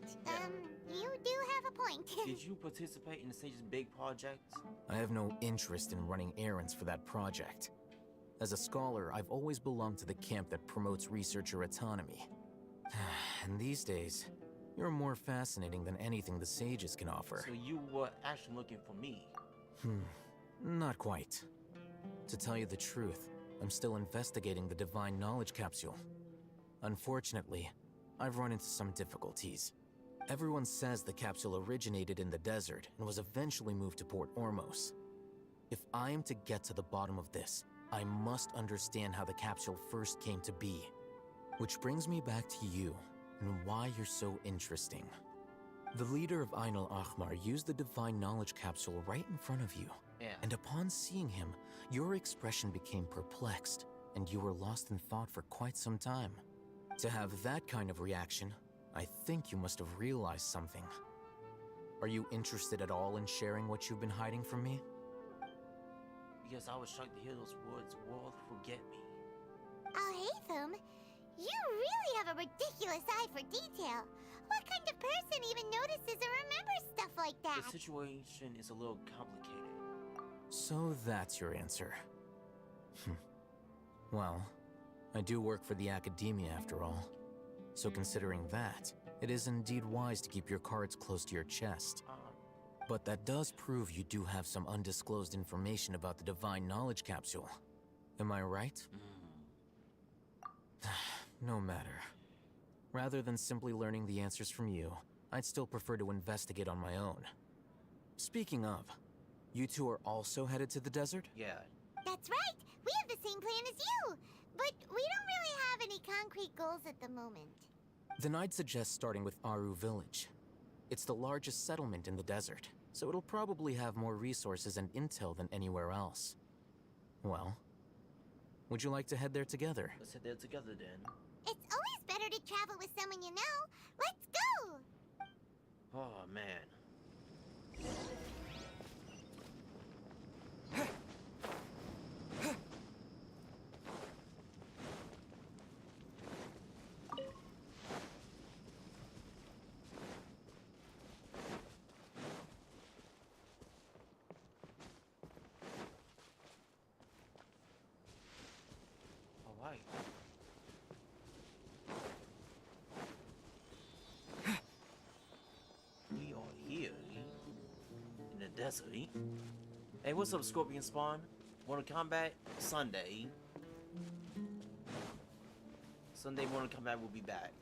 S8: You do have a point.
S1: Did you participate in the stage's big project?
S2: I have no interest in running errands for that project. As a scholar, I've always belonged to the camp that promotes researcher autonomy. And these days, you're more fascinating than anything the sages can offer.
S1: So you were actually looking for me?
S2: Not quite. To tell you the truth, I'm still investigating the Divine Knowledge Capsule. Unfortunately, I've run into some difficulties. Everyone says the capsule originated in the desert and was eventually moved to Port Ormos. If I am to get to the bottom of this, I must understand how the capsule first came to be. Which brings me back to you, and why you're so interesting. The leader of Ainul Ahmar used the Divine Knowledge Capsule right in front of you.
S1: Yeah.
S2: And upon seeing him, your expression became perplexed, and you were lost in thought for quite some time. To have that kind of reaction, I think you must have realized something. Are you interested at all in sharing what you've been hiding from me?
S1: Because I was shocked to hear those words, world forget me.
S8: Alhaitham, you really have a ridiculous eye for detail. What kind of person even notices or remembers stuff like that?
S1: The situation is a little complicated.
S2: So that's your answer. Well, I do work for the academia after all. So considering that, it is indeed wise to keep your cards close to your chest. But that does prove you do have some undisclosed information about the Divine Knowledge Capsule. Am I right? No matter. Rather than simply learning the answers from you, I'd still prefer to investigate on my own. Speaking of, you two are also headed to the desert?
S1: Yeah.
S8: That's right. We have the same plan as you. But we don't really have any concrete goals at the moment.
S15: Then I'd suggest starting with Aru Village. It's the largest settlement in the desert, so it'll probably have more resources and intel than anywhere else. Well, would you like to head there together?
S1: Let's head there together then.
S8: It's always better to travel with someone you know. Let's go!
S1: Oh man. Alright. We are here in the desert. Hey, what's up, Scorpion Spawn? Mortal Kombat Sunday. Sunday Mortal Kombat will be back.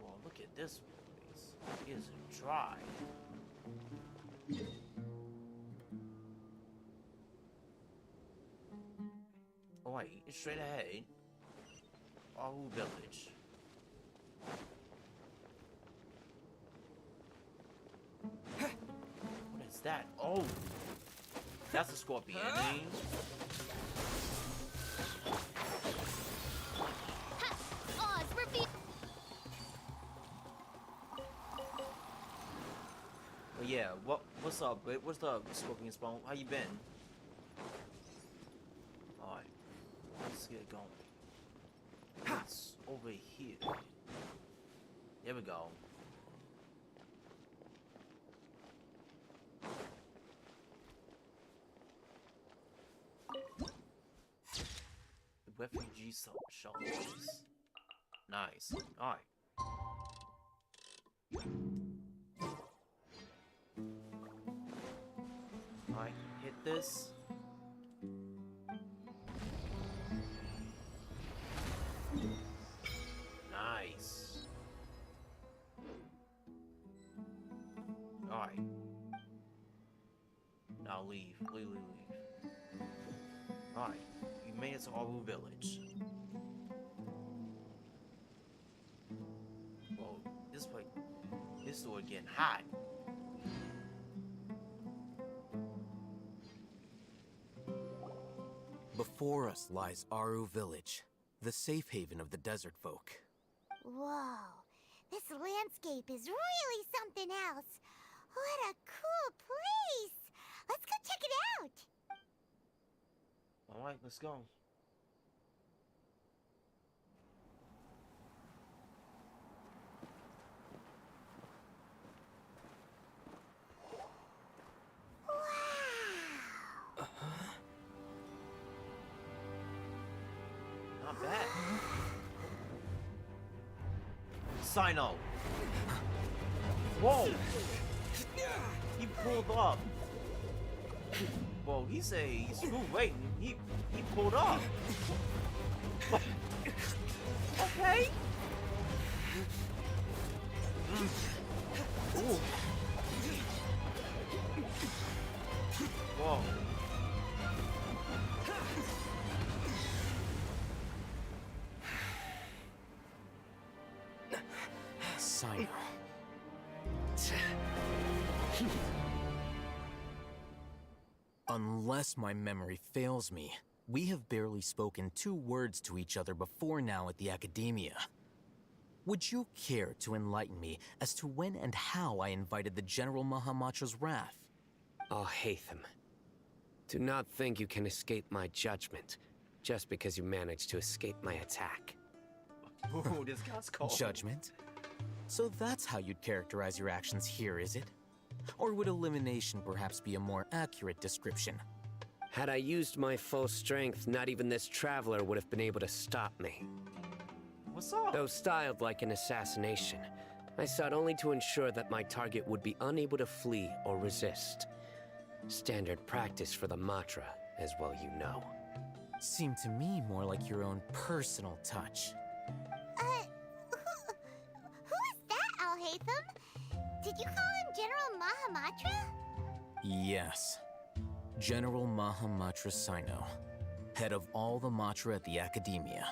S1: Well, look at this place. It is dry. Oh wait, it's straight ahead. Aru Village. What is that? Oh! That's a scorpion, eh?
S8: Oz, reveal.
S1: But yeah, what's up? What's up, Scorpion Spawn? How you been? Alright, let's get going. It's over here. There we go. The refugee shelters. Nice. Alright. Alright, hit this. Nice. Alright. Now leave. Leave. Alright. You made it to Aru Village. Whoa, this place. This door getting hot.
S15: Before us lies Aru Village, the safe haven of the desert folk.
S8: Whoa, this landscape is really something else. What a cool place! Let's go check it out!
S1: Alright, let's go. Not bad. Sino. Whoa! He pulled up. Whoa, he said he's screw waiting. He pulled up. Okay. Ooh. Whoa.
S15: Sino. Unless my memory fails me, we have barely spoken 2 words to each other before now at the Academia. Would you care to enlighten me as to when and how I invited the General Mahamatra's wrath?
S16: Oh, Hatham. Do not think you can escape my judgment just because you managed to escape my attack.
S1: Ooh, this guy's cold.
S15: Judgment? So that's how you'd characterize your actions here, is it? Or would elimination perhaps be a more accurate description?
S16: Had I used my full strength, not even this traveler would have been able to stop me.
S1: What's up?
S16: Though styled like an assassination, I sought only to ensure that my target would be unable to flee or resist. Standard practice for the Matra, as well you know.
S15: Seemed to me more like your own personal touch.
S8: Who is that, Al-Hatham? Did you call him General Mahamatra?
S15: Yes. General Mahamatra Sino, head of all the Matra at the Academia.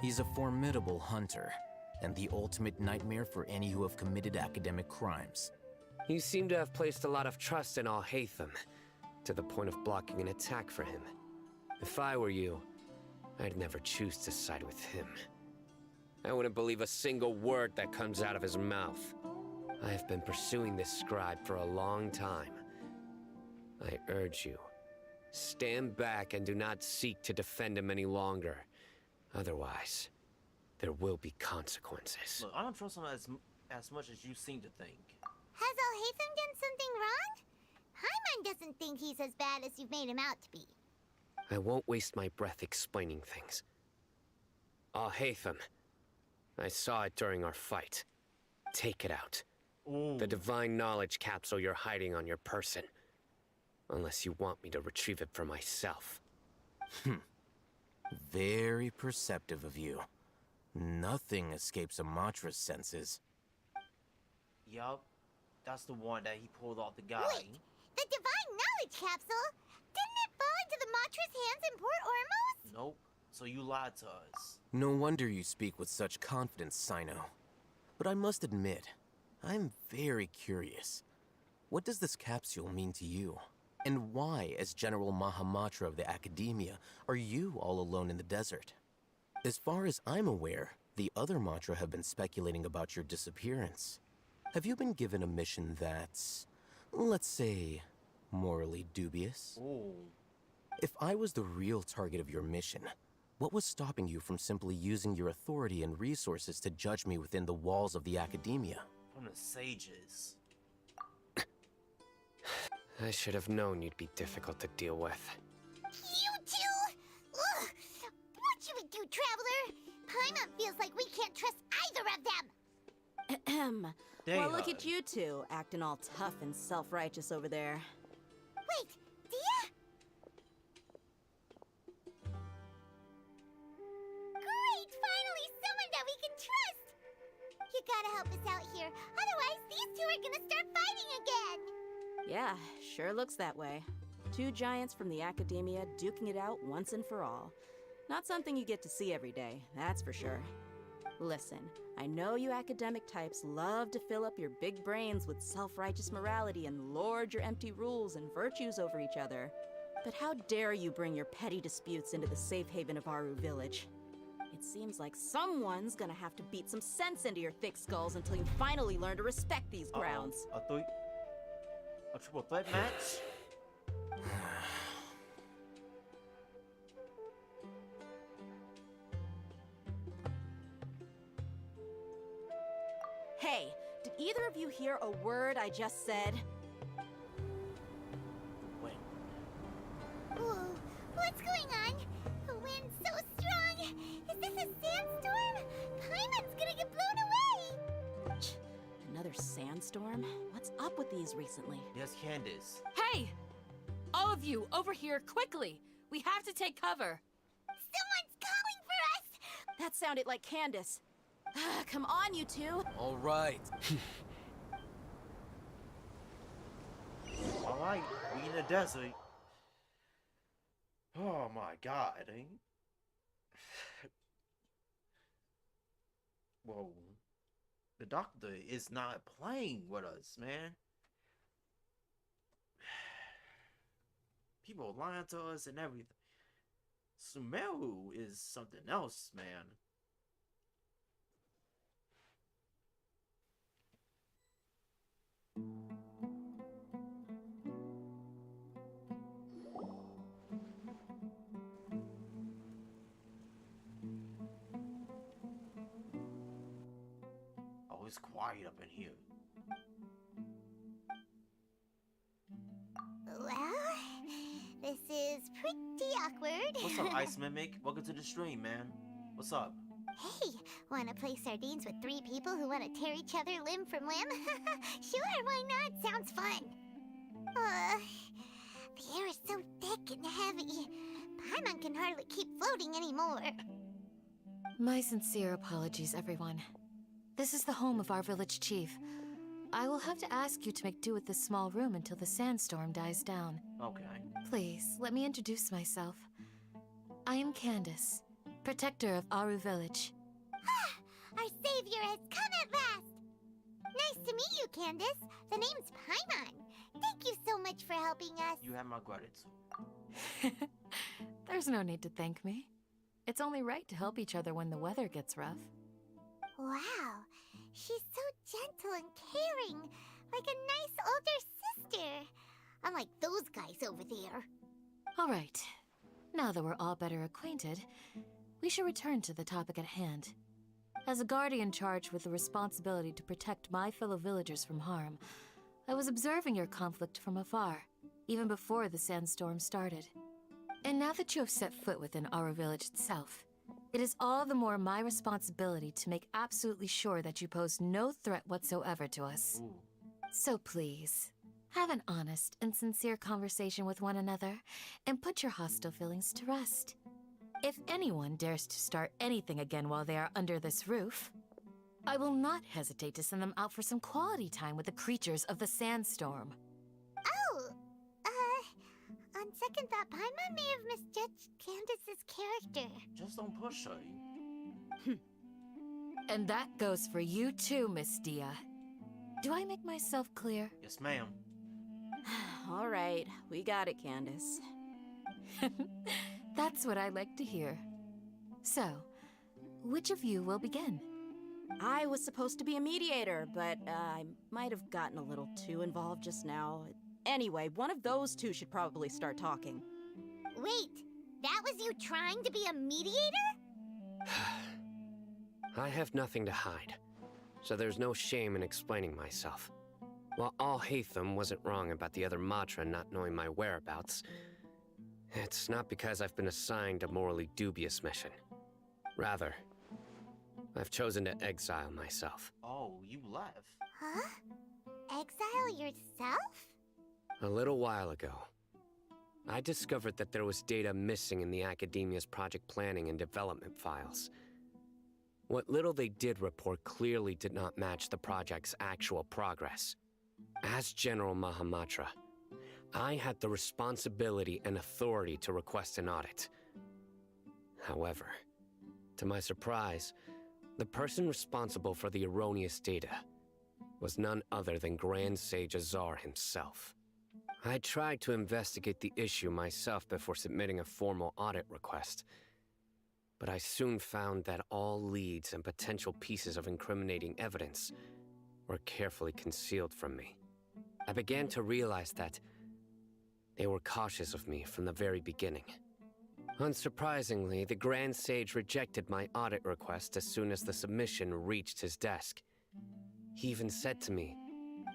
S15: He's a formidable hunter, and the ultimate nightmare for any who have committed academic crimes.
S16: You seem to have placed a lot of trust in Al-Haytham, to the point of blocking an attack for him. If I were you, I'd never choose to side with him. I wouldn't believe a single word that comes out of his mouth. I have been pursuing this scribe for a long time. I urge you, stand back and do not seek to defend him any longer. Otherwise, there will be consequences.
S1: Look, I don't trust him as much as you seem to think.
S8: Has Al-Haytham done something wrong? Paimon doesn't think he's as bad as you've made him out to be.
S16: I won't waste my breath explaining things. Al-Haytham, I saw it during our fight. Take it out.
S1: Ooh.
S16: The divine knowledge capsule you're hiding on your person. Unless you want me to retrieve it for myself.
S15: Very perceptive of you. Nothing escapes Amatra's senses.
S1: Yup. That's the one that he pulled off the guy.
S8: Wait, the divine knowledge capsule? Didn't it fall into the Matra's hands in Port Ormos?
S1: Nope. So you lied to us.
S15: No wonder you speak with such confidence, Sino. But I must admit, I'm very curious. What does this capsule mean to you? And why, as General Mahamatra of the Academia, are you all alone in the desert? As far as I'm aware, the other Matra have been speculating about your disappearance. Have you been given a mission that's, let's say, morally dubious?
S1: Ooh.
S15: If I was the real target of your mission, what was stopping you from simply using your authority and resources to judge me within the walls of the Academia?
S1: From the sages.
S16: I should have known you'd be difficult to deal with.
S8: You two? Ugh. What should we do, Traveler? Paimon feels like we can't trust either of them.
S17: Ahem.
S1: They
S17: Well, look
S1: are.
S17: at you two, acting all tough and self-righteous over there.
S8: Wait, Dia? Great! Finally, someone that we can trust! You gotta help us out here, otherwise these two are gonna start fighting again!
S17: Yeah, sure looks that way. Two giants from the Academia duking it out once and for all. Not something you get to see every day, that's for sure. Listen, I know you academic types love to fill up your big brains with self-righteous morality and lord your empty rules and virtues over each other. But how dare you bring your petty disputes into the safe haven of Aru Village? It seems like someone's gonna have to beat some sense into your thick skulls until you finally learn to respect these grounds.
S1: A triple threat match?
S17: Hey, did either of you hear a word I just said?
S1: Wait.
S8: Whoa, what's going on? The wind's so strong! Is this a sandstorm? Paimon's gonna get blown away!
S17: Another sandstorm? What's up with these recently?
S1: Yes, Candace.
S10: Hey! All of you, over here, quickly! We have to take cover!
S8: Someone's calling for us!
S17: That sounded like Candace. Come on, you two!
S15: All right.
S1: Alright, we in the desert. Oh my god, eh? Whoa. The doctor is not playing with us, man. People lying to us and everything. Sumeru is something else, man. Oh, it's quiet up in here.
S8: Well, this is pretty awkward.
S1: What's up, Ice Mimic? Welcome to the stream, man. What's up?
S8: Hey, wanna play sardines with three people who wanna tear each other limb from limb? Sure, why not? Sounds fun. The air is so thick and heavy. Paimon can hardly keep floating anymore.
S6: My sincere apologies, everyone. This is the home of our village chief. I will have to ask you to make do with this small room until the sandstorm dies down.
S1: Okay.
S6: Please, let me introduce myself. I am Candace,
S18: protector of Aru Village.
S8: Our savior has come at last! Nice to meet you, Candace. The name's Paimon. Thank you so much for helping us.
S1: You have my gratitude.
S18: There's no need to thank me. It's only right to help each other when the weather gets rough.
S8: Wow, she's so gentle and caring, like a nice older sister. Unlike those guys over there.
S18: All right. Now that we're all better acquainted, we should return to the topic at hand. As a guardian charged with the responsibility to protect my fellow villagers from harm, I was observing your conflict from afar, even before the sandstorm started. And now that you have set foot within our village itself, it is all the more my responsibility to make absolutely sure that you pose no threat whatsoever to us.
S1: Ooh.
S18: So please, have an honest and sincere conversation with one another, and put your hostile feelings to rest. If anyone dares to start anything again while they are under this roof, I will not hesitate to send them out for some quality time with the creatures of the sandstorm.
S8: Oh, on second thought, Paimon may have misjudged Candace's character.
S1: Just don't push her.
S18: And that goes for you too, Miss Dia. Do I make myself clear?
S1: Yes, ma'am.
S17: All right, we got it, Candace.
S18: That's what I like to hear. So, which of you will begin?
S17: I was supposed to be a mediator, but I might have gotten a little too involved just now. Anyway, one of those two should probably start talking.
S8: Wait, that was you trying to be a mediator?
S16: I have nothing to hide, so there's no shame in explaining myself. While Alhaitham wasn't wrong about the other Matra not knowing my whereabouts, it's not because I've been assigned a morally dubious mission. Rather, I've chosen to exile myself.
S1: Oh, you left.
S8: Huh? Exile yourself?
S16: A little while ago, I discovered that there was data missing in the Academia's project planning and development files. What little they did report clearly did not match the project's actual progress. As General Mahamatra, I had the responsibility and authority to request an audit. However, to my surprise, the person responsible for the erroneous data was none other than Grand Sage Azar himself. I tried to investigate the issue myself before submitting a formal audit request, but I soon found that all leads and potential pieces of incriminating evidence were carefully concealed from me. I began to realize that they were cautious of me from the very beginning. Unsurprisingly, the Grand Sage rejected my audit request as soon as the submission reached his desk. He even said to me,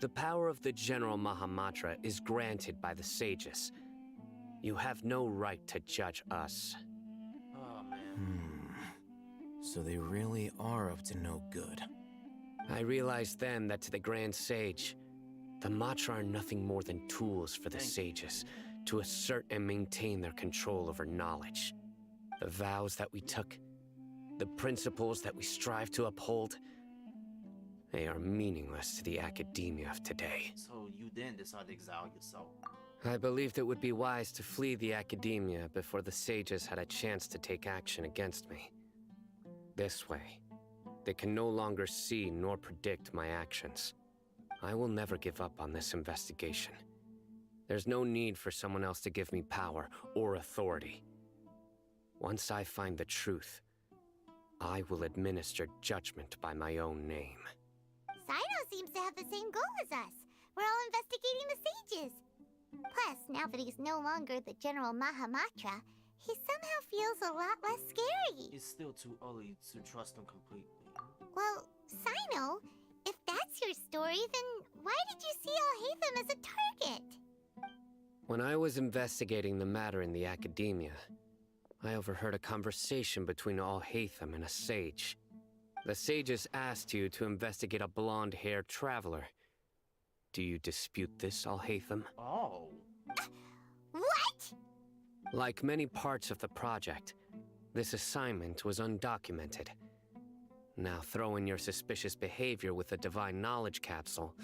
S16: "The power of the General Mahamatra is granted by the sages. You have no right to judge us."
S1: Oh, man.
S15: So they really are up to no good.
S16: I realized then that to the Grand Sage, the Matra are nothing more than tools for the sages to assert and maintain their control over knowledge. The vows that we took, the principles that we strive to uphold, they are meaningless to the academia of today.
S1: So you then decide to exile yourself.
S16: I believed it would be wise to flee the academia before the sages had a chance to take action against me. This way, they can no longer see nor predict my actions. I will never give up on this investigation. There's no need for someone else to give me power or authority. Once I find the truth, I will administer judgment by my own name.
S8: Sino seems to have the same goal as us. We're all investigating the sages. Plus, now that he's no longer the General Mahamatra, he somehow feels a lot less scary.
S1: It's still too early to trust him completely.
S8: Well, Sino, if that's your story, then why did you see Alhaitham as a target?
S16: When I was investigating the matter in the academia, I overheard a conversation between Alhaitham and a sage. The sages asked you to investigate a blonde-haired traveler. Do you dispute this, Alhaitham?
S1: Oh.
S8: What?
S16: Like many parts of the project, this assignment was undocumented. Now throw in your suspicious behavior with the Divine Knowledge Capsule,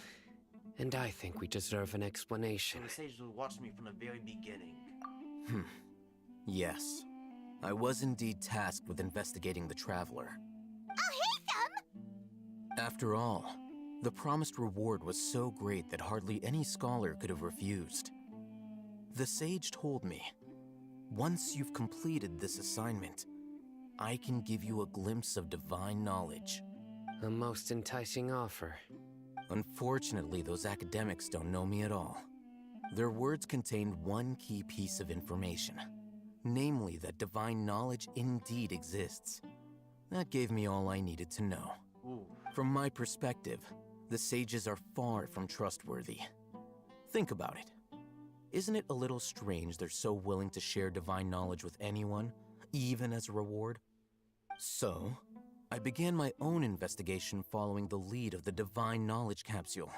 S16: and I think we deserve an explanation.
S1: So the sages will watch me from the very beginning.
S15: Yes. I was indeed tasked with investigating the Traveler.
S8: I'll hate them!
S15: After all, the promised reward was so great that hardly any scholar could have refused. The sage told me, once you've completed this assignment, I can give you a glimpse of divine knowledge.
S16: A most enticing offer.
S15: Unfortunately, those academics don't know me at all. Their words contained one key piece of information, namely that divine knowledge indeed exists. That gave me all I needed to know.
S1: Ooh.
S15: From my perspective, the sages are far from trustworthy. Think about it. Isn't it a little strange they're so willing to share divine knowledge with anyone, even as a reward? So, I began my own investigation following the lead of the divine knowledge capsule.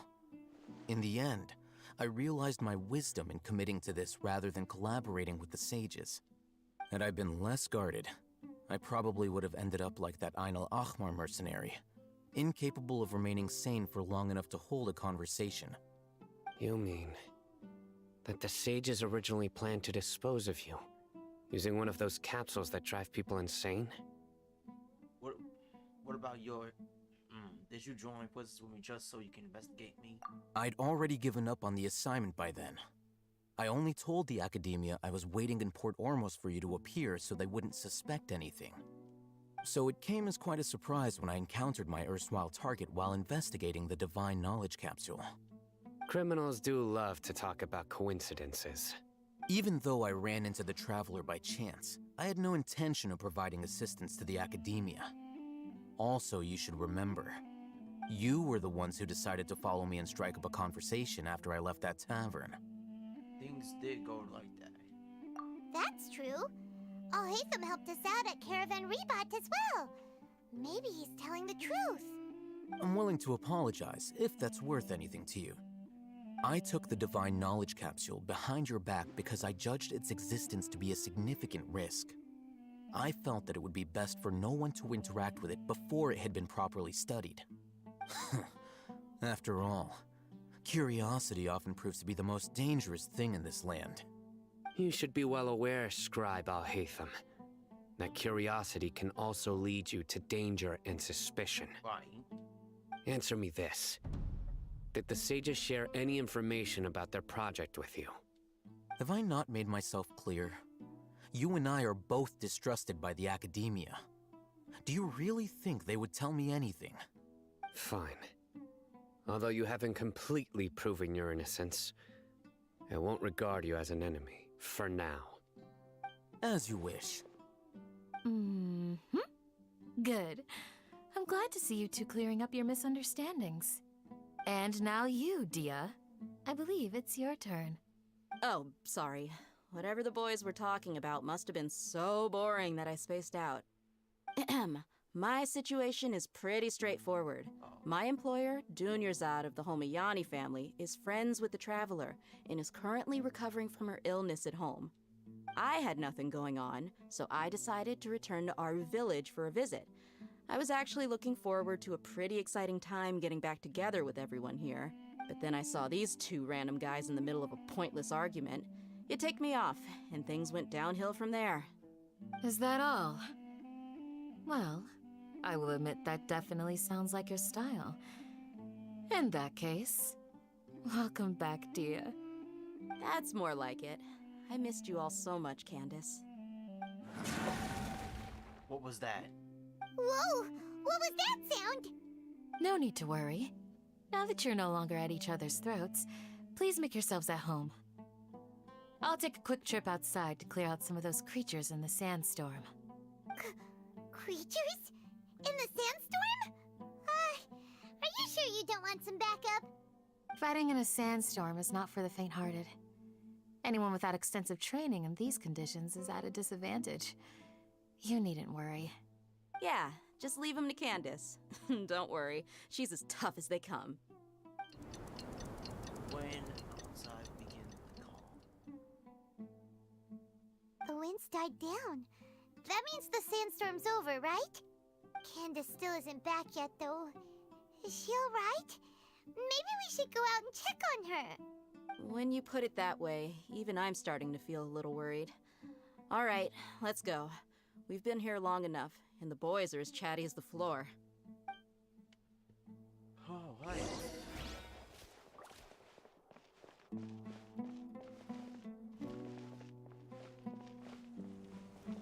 S15: In the end, I realized my wisdom in committing to this rather than collaborating with the sages. Had I been less guarded, I probably would have ended up like that Einal Ahmar mercenary, incapable of remaining sane for long enough to hold a conversation.
S16: You mean that the sages originally planned to dispose of you, using one of those capsules that drive people insane?
S1: What about your... did you join forces with me just so you can investigate me?
S15: I'd already given up on the assignment by then. I only told the Academia I was waiting in Port Ormos for you to appear so they wouldn't suspect anything. So it came as quite a surprise when I encountered my erstwhile target while investigating the Divine Knowledge Capsule.
S16: Criminals do love to talk about coincidences.
S15: Even though I ran into the Traveler by chance, I had no intention of providing assistance to the Academia. Also, you should remember, you were the ones who decided to follow me and strike up a conversation after I left that tavern.
S1: Things did go like that.
S8: That's true. Alhaitham helped us out at Caravan Rebot as well. Maybe he's telling the truth.
S15: I'm willing to apologize, if that's worth anything to you. I took the Divine Knowledge Capsule behind your back because I judged its existence to be a significant risk. I felt that it would be best for no one to interact with it before it had been properly studied. After all, curiosity often proves to be the most dangerous thing in this land.
S16: You should be well aware, Scribe Alhaitham, that curiosity can also lead you to danger and suspicion.
S1: Right.
S16: Answer me this. Did the sages share any information about their project with you?
S15: Have I not made myself clear? You and I are both distrusted by the Academia. Do you really think they would tell me anything?
S16: Fine. Although you haven't completely proven your innocence, I won't regard you as an enemy, for now.
S15: As you wish.
S18: Good. I'm glad to see you two clearing up your misunderstandings. And now you, Dia. I believe it's your turn.
S17: Oh, sorry. Whatever the boys were talking about must have been so boring that I spaced out. My situation is pretty straightforward. My employer, Dunyarzad of the Homayani family, is friends with the Traveler and is currently recovering from her illness at home. I had nothing going on, so I decided to return to Aru village for a visit. I was actually looking forward to a pretty exciting time getting back together with everyone here. But then I saw these two random guys in the middle of a pointless argument. It ticked me off, and things went downhill from there.
S18: Is that all? Well, I will admit that definitely sounds like your style. In that case, welcome back, Dia.
S17: That's more like it. I missed you all so much, Candace.
S1: What was that?
S8: Whoa! What was that sound?
S18: No need to worry. Now that you're no longer at each other's throats, please make yourselves at home. I'll take a quick trip outside to clear out some of those creatures in the sandstorm.
S8: Creatures? In the sandstorm? Are you sure you don't want some backup?
S18: Fighting in a sandstorm is not for the faint-hearted. Anyone without extensive training in these conditions is at a disadvantage. You needn't worry.
S17: Yeah, just leave him to Candace. Don't worry, she's as tough as they come.
S1: When outside begin the calm.
S8: The wind's died down. That means the sandstorm's over, right? Candace still isn't back yet, though. Is she alright? Maybe we should go out and check on her.
S17: When you put it that way, even I'm starting to feel a little worried. All right, let's go. We've been here long enough, and the boys are as chatty as the floor.
S1: Oh, right.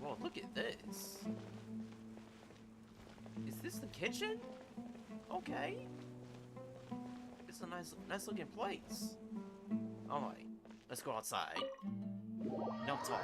S1: Whoa, look at this. Is this the kitchen? Okay. It's a nice looking place. Alright, let's go outside. No talk.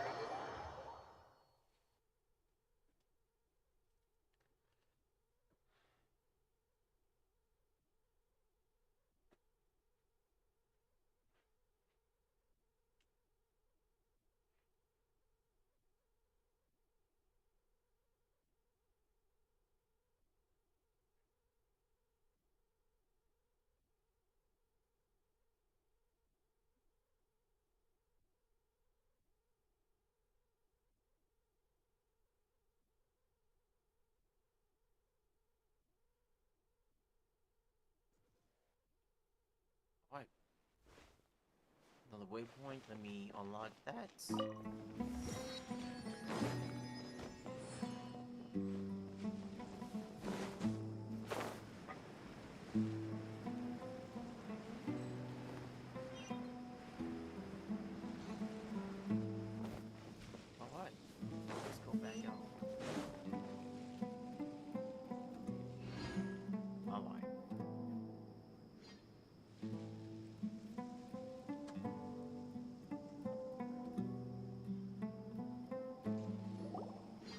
S1: Alright. Another waypoint, let me unlock that. Alright, let's go back out. Alright.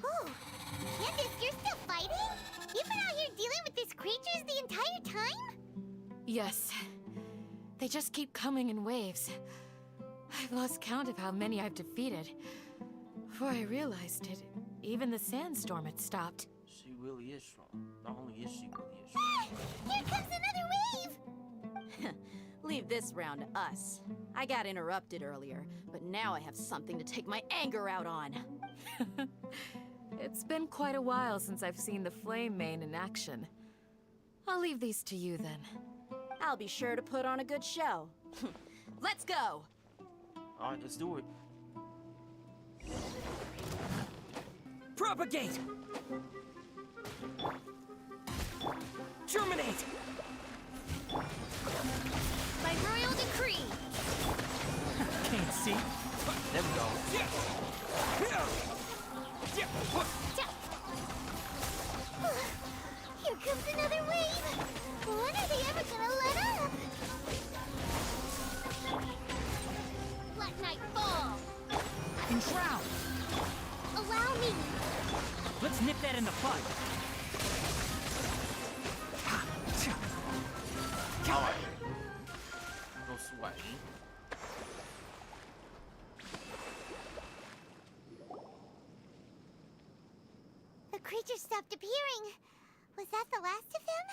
S8: Oh, Candace, you're still fighting? You've been out here dealing with these creatures the entire time?
S18: Yes. They just keep coming in waves. I've lost count of how many I've defeated. Before I realized it, even the sandstorm had stopped.
S1: She really is strong. Not only is she really is strong.
S8: Here comes another wave!
S17: Leave this round to us. I got interrupted earlier, but now I have something to take my anger out on.
S18: It's been quite a while since I've seen the Flame Mane in action. I'll leave these to you then.
S17: I'll be sure to put on a good show. Let's go!
S1: Alright, let's do it.
S5: Propagate! Terminate!
S6: By royal decree!
S5: Can't see.
S1: There we go.
S8: Here comes another wave! When are they ever gonna let up? Let night fall!
S5: Enshroud!
S8: Allow me!
S5: Let's nip that in the bud.
S1: Alright. Go sweaty.
S8: The creature stopped appearing. Was that the last of him?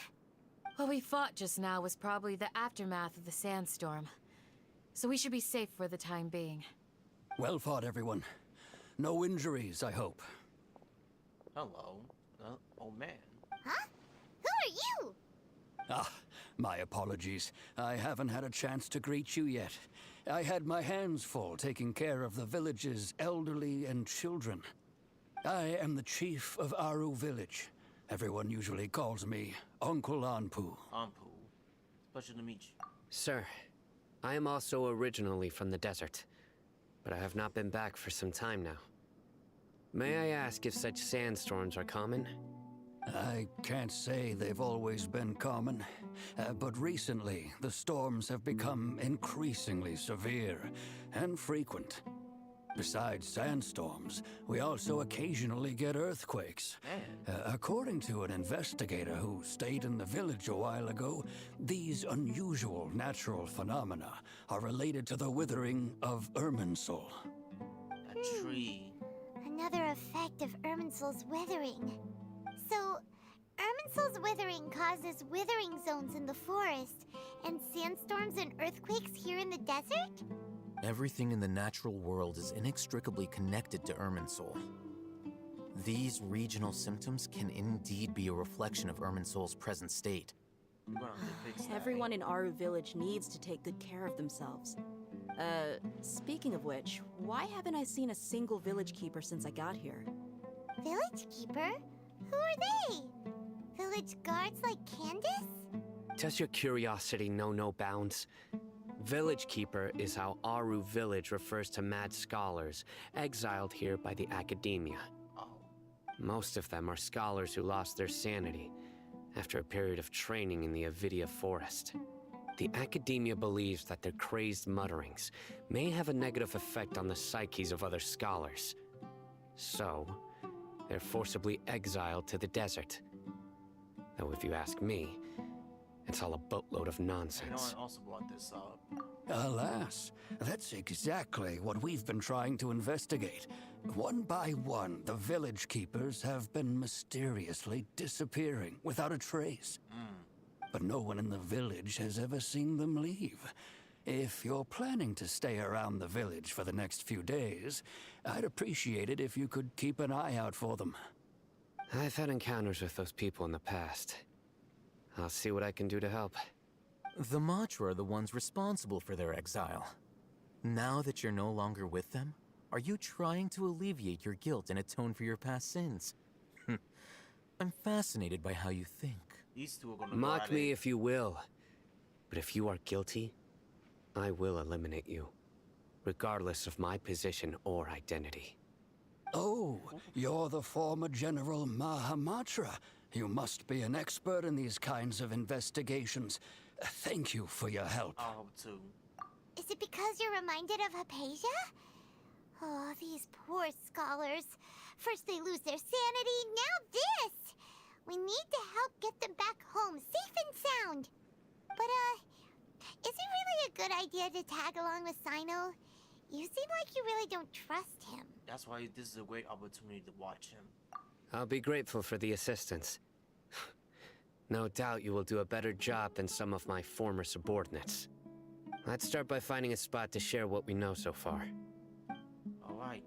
S18: What we fought just now was probably the aftermath of the sandstorm. So we should be safe for the time being.
S5: Well fought, everyone. No injuries, I hope.
S1: Hello. Old man.
S8: Huh? Who are you?
S5: Ah, my apologies. I haven't had a chance to greet you yet. I had my hands full taking care of the village's elderly and children. I am the chief of Aru village. Everyone usually calls me Uncle Anpu.
S1: Anpu. Pleasure to meet you.
S16: Sir, I am also originally from the desert, but I have not been back for some time now. May I ask if such sandstorms are common?
S5: I can't say they've always been common, but recently the storms have become increasingly severe and frequent. Besides sandstorms, we also occasionally get earthquakes. According to an investigator who stayed in the village a while ago, these unusual natural phenomena are related to the withering of Irminsul.
S1: A tree.
S8: Another effect of Irminsul's withering. So, Irminsul's withering causes withering zones in the forest, and sandstorms and earthquakes here in the desert?
S15: Everything in the natural world is inextricably connected to Irminsul. These regional symptoms can indeed be a reflection of Irminsul's present state.
S17: Everyone in Aru village needs to take good care of themselves. Speaking of which, why haven't I seen a single village keeper since I got here?
S8: Village Keeper? Who are they? Village guards like Candace?
S16: Does your curiosity know no bounds? Village Keeper is how Aru Village refers to mad scholars exiled here by the Academia. Most of them are scholars who lost their sanity after a period of training in the Avidia Forest. The Academia believes that their crazed mutterings may have a negative effect on the psyches of other scholars. So, they're forcibly exiled to the desert. Though if you ask me, it's all a boatload of nonsense.
S1: I also brought this up.
S5: Alas, that's exactly what we've been trying to investigate. One by one, the village keepers have been mysteriously disappearing without a trace. But no one in the village has ever seen them leave. If you're planning to stay around the village for the next few days, I'd appreciate it if you could keep an eye out for them.
S16: I've had encounters with those people in the past. I'll see what I can do to help.
S15: The Matra are the ones responsible for their exile. Now that you're no longer with them, are you trying to alleviate your guilt and atone for your past sins? I'm fascinated by how you think.
S1: These two are gonna
S16: Mock me if you will, but if you are guilty, I will eliminate you, regardless of my position or identity.
S5: Oh, you're the former General Mahamatra. You must be an expert in these kinds of investigations. Thank you for your help.
S1: I hope too.
S8: Is it because you're reminded of Hypatia? Oh, these poor scholars. First they lose their sanity, now this! We need to help get them back home, safe and sound. But, is it really a good idea to tag along with Sino? You seem like you really don't trust him.
S1: That's why this is a great opportunity to watch him.
S16: I'll be grateful for the assistance. No doubt you will do a better job than some of my former subordinates. Let's start by finding a spot to share what we know so far.
S1: Alright.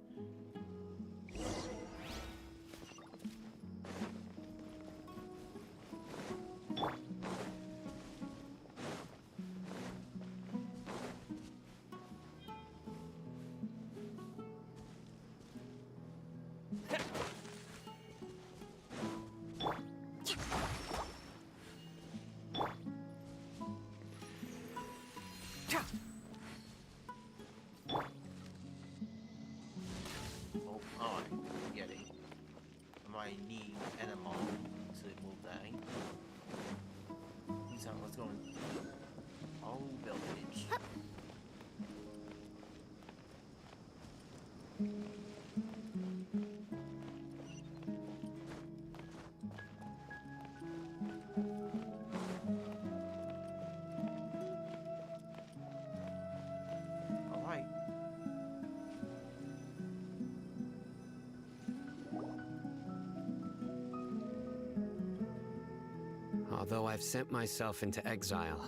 S16: Although I've sent myself into exile,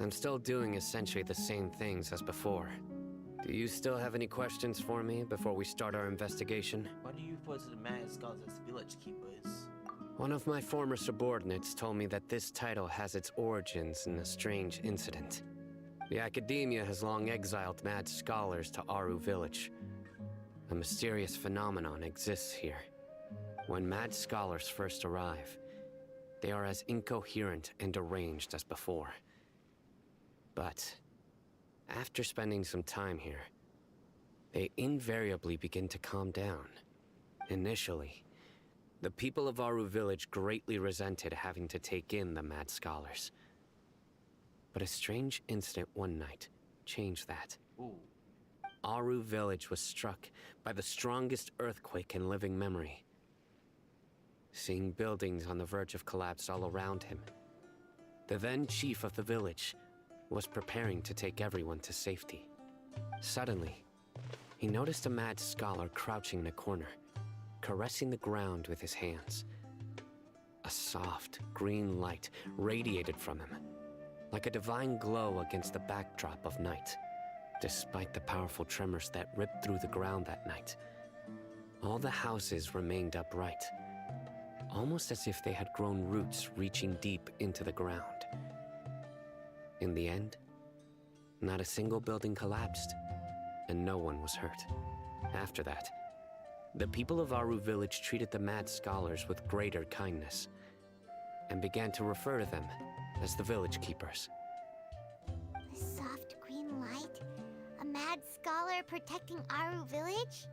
S16: I'm still doing essentially the same things as before. Do you still have any questions for me before we start our investigation?
S1: Why do you refer to the mad scholars as village keepers?
S16: One of my former subordinates told me that this title has its origins in a strange incident. The Academia has long exiled mad scholars to Aru Village. A mysterious phenomenon exists here. When mad scholars first arrive, they are as incoherent and deranged as before. But after spending some time here, they invariably begin to calm down. Initially, the people of Aru Village greatly resented having to take in the mad scholars. But a strange incident one night changed that.
S1: Ooh.
S16: Aru Village was struck by the strongest earthquake in living memory. Seeing buildings on the verge of collapse all around him, the then chief of the village was preparing to take everyone to safety. Suddenly, he noticed a mad scholar crouching in a corner, caressing the ground with his hands. A soft, green light radiated from him, like a divine glow against the backdrop of night. Despite the powerful tremors that ripped through the ground that night, all the houses remained upright, almost as if they had grown roots reaching deep into the ground. In the end, not a single building collapsed, and no one was hurt. After that, the people of Aru village treated the mad scholars with greater kindness, and began to refer to them as the village keepers.
S8: A soft green light? A mad scholar protecting Aru village?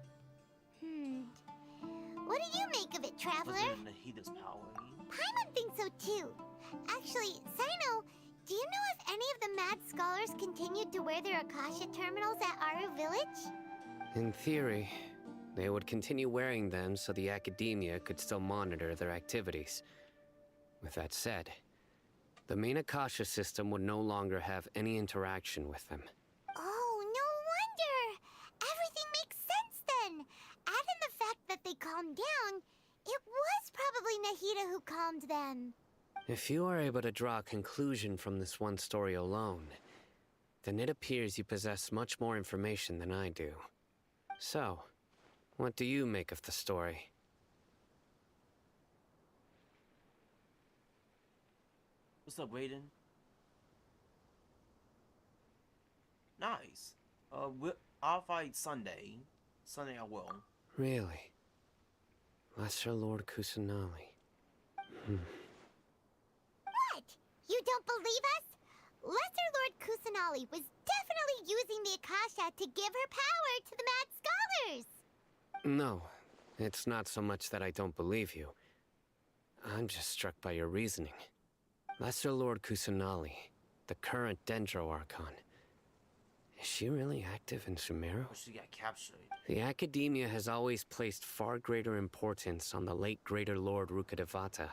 S8: What do you make of it, Traveler?
S1: Nahida's power.
S8: Paimon thinks so too. Actually, Sino, do you know if any of the mad scholars continued to wear their Akasha terminals at Aru village?
S16: In theory, they would continue wearing them so the academia could still monitor their activities. With that said, the main Akasha system would no longer have any interaction with them.
S8: Oh, no wonder! Everything makes sense then! Add in the fact that they calmed down, it was probably Nahida who calmed them.
S16: If you are able to draw a conclusion from this one story alone, then it appears you possess much more information than I do. So, what do you make of the story?
S1: What's up, Raiden? Nice. I'll fight Sunday. Sunday I will.
S16: Really? Lesser Lord Kusanali.
S8: What? You don't believe us? Lesser Lord Kusanali was definitely using the Akasha to give her power to the mad scholars!
S16: No, it's not so much that I don't believe you. I'm just struck by your reasoning. Lesser Lord Kusanali, the current Dendro Archon. Is she really active in Sumeru?
S1: Or she got captured.
S16: The Academia has always placed far greater importance on the late Greater Lord Rukkhadevata.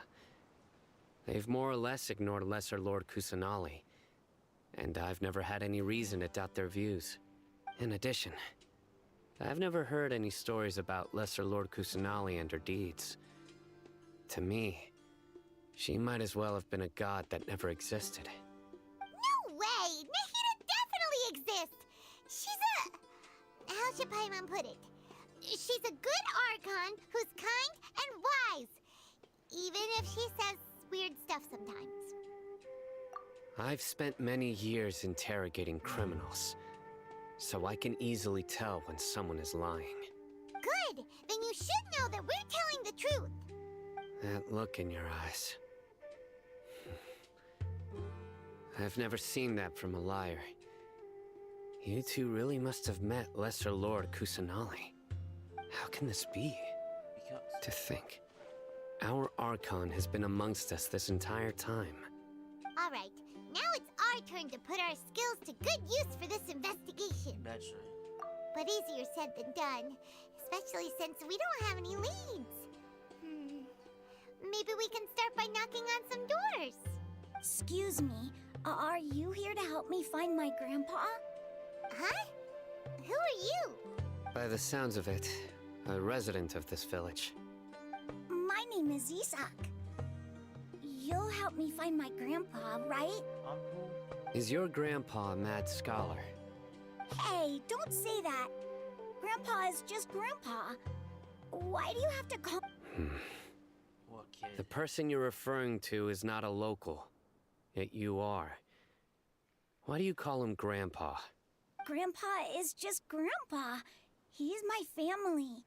S16: They've more or less ignored Lesser Lord Kusanali, and I've never had any reason to doubt their views. In addition, I've never heard any stories about Lesser Lord Kusanali and her deeds. To me, she might as well have been a god that never existed.
S8: No way! Nahida definitely exists! She's a... how should Paimon put it? She's a good Archon who's kind and wise. Even if she says weird stuff sometimes.
S16: I've spent many years interrogating criminals, so I can easily tell when someone is lying.
S8: Good! Then you should know that we're telling the truth!
S16: That look in your eyes. I've never seen that from a liar. You two really must have met Lesser Lord Kusanali. How can this be?
S1: Because...
S16: To think, our Archon has been amongst us this entire time.
S8: Alright, now it's our turn to put our skills to good use for this investigation.
S1: That's right.
S8: But easier said than done, especially since we don't have any leads. Maybe we can start by knocking on some doors.
S19: Excuse me, are you here to help me find my grandpa?
S8: Huh? Who are you?
S16: By the sounds of it, a resident of this village.
S19: My name is Isak. You'll help me find my grandpa, right?
S16: Is your grandpa a mad scholar?
S19: Hey, don't say that. Grandpa is just Grandpa. Why do you have to call...
S1: Poor kid.
S16: The person you're referring to is not a local, yet you are. Why do you call him Grandpa?
S19: Grandpa is just Grandpa. He's my family.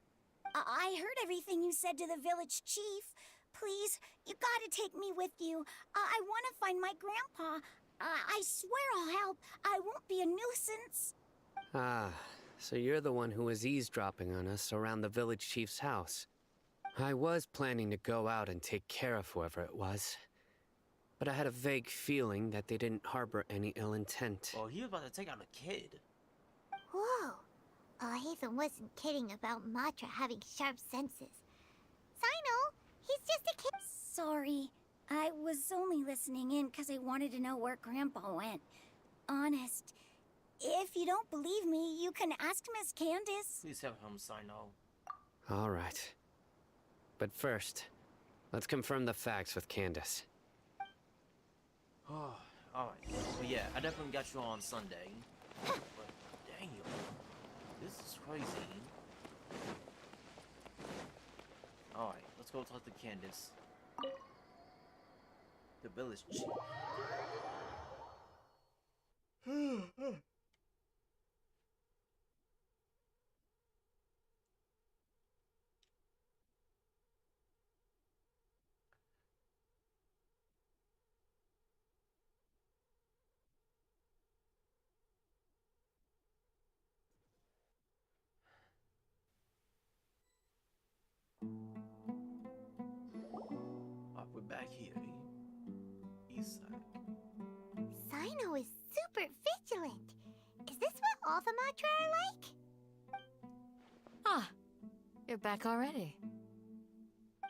S19: I heard everything you said to the village chief. Please, you gotta take me with you. I want to find my grandpa. I swear I'll help. I won't be a nuisance.
S16: Ah, so you're the one who was eavesdropping on us around the village chief's house. I was planning to go out and take care of whoever it was, but I had a vague feeling that they didn't harbor any ill intent.
S1: Oh, he was about to take out a kid.
S8: Whoa. Ethan wasn't kidding about Matra having sharp senses. Sino, he's just a kid.
S19: Sorry. I was only listening in because I wanted to know where Grandpa went. Honest. If you don't believe me, you can ask Miss Candace.
S1: Please have him sign off.
S16: All right. But first, let's confirm the facts with Candace.
S1: Oh, alright. But yeah, I definitely got you on Sunday. But damn, this is crazy. Alright, let's go talk to Candace. The village chief.
S8: super vigilant. Is this what all the Matra are like?
S18: Ah, you're back already.